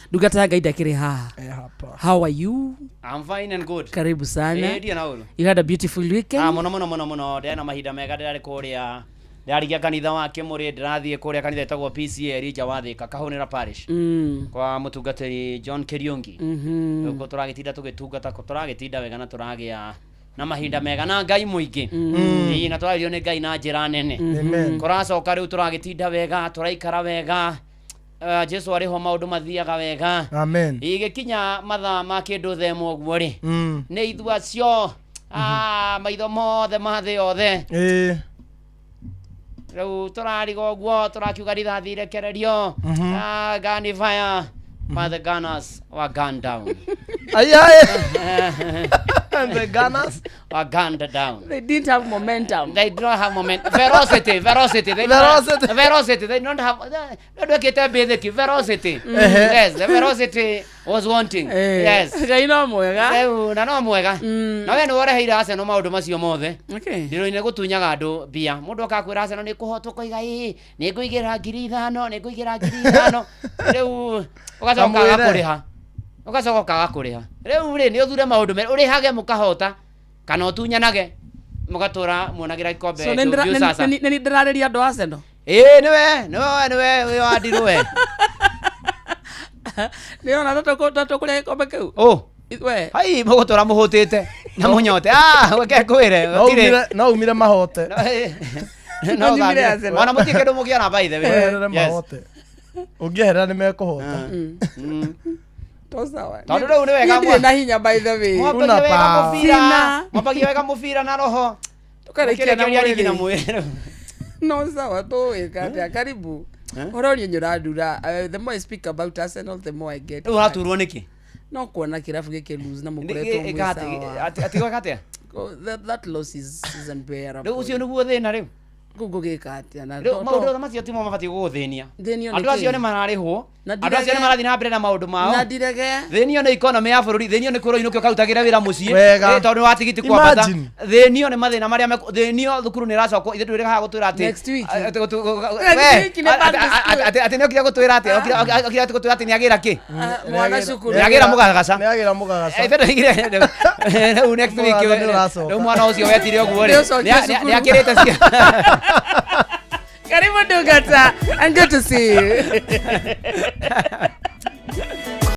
Ndugata gaida kire ha
hapa.
How are you?
I'm fine and good.
Karibu sana.
Ndio naulu.
You had a beautiful weekend?
Muno ndena mahinda mega ndari kuria ndarigia kanitha wake muri ndirathie kuria kanitha etagwo PCA Rija Wathika Kahunira Parish kwa mutungatiri John Keriungi. Uko turagitinda tugitungata turagitinda wega na turagia na mahinda mega na Ngai muingi na twario ni Ngai na njira nene. Kuracoka riu turagitinda wega turaikara wega. Jesu ari ho maundu mathiaga wega.
Amen.
Igikinya matha ma kindu themo guo ri ni ithua cio maitho mothe mathe othe riu turarigo guo turakiuga rithathire kererio gani fire by the gunners were gunned down.
And the gunners
were gunned down.
They didn't have momentum.
They don't have momentum. Velocity. They don't have. Velocity. Yes, the velocity was wanting. Yes.
Gaino mwega.
Na no mwega. Na we no wareheira ase no maundu macio mothe.
Okay.
Ndiro ine gutunyaga andu bia. Mundu akakwira ase no ni kuhotwo koiga ni nguigira 5,000, ni nguigira 5,000. Riu ugacoka gakuriha. Riu ri ni uthure maundu me urihage mukahota kana utunyanage mugatura muonagira ikombe
rĩu sasa. Ni ndirareria andu Arsenal.
Niwe we wandirwe.
Ni ona tatukuria ikombe kiu. We
hai mugutura muhutite na munyote weke kwire
no umire mahote
no wana mutike ndo mugiana by the way.
Yes. Ungehera ni mekuhota.
Tosawa.
Tondu riu ni wega
mwa na hinya by the way.
Una pa. Mwapagia wega mufira na roho.
Tukarekia na
mwili na mwili.
No sawa to weka karibu. Orori nyuradura. The more I speak about Arsenal the more I get.
Uraturwo niki?
No kuona kirafu gike lose na mukoretwo
mwisawa. Ati gakatia?
That loss is unbearable.
Riu ucio niguo thina riu.
Gugugika atia na
maundu macio timo mabati guthenia. Andu acio ni mararihwo. Andu acio ni marathi na mbere na maundu mao.
Na direge.
Thenio ni economy ya bururi, thenio ni kuro inukio kautagira wira mucii. Tondu wa tigiti kwa bata. Thenio ni mathina maria thenio thukuru ni racoko ithe ndwire ha gutwira ati.
Next week.
Ati ni okira gutwira ati. Okira gutwira ati ni agira ki?
Mwana cukuru.
Ni agira mugagaca.
Ni agira mugagaca.
Ithe ndwire. Riu next week. Riu mwana ucio wetire oguo ri. Ni akirite cia.
Karibu Ndungata, and good to see you.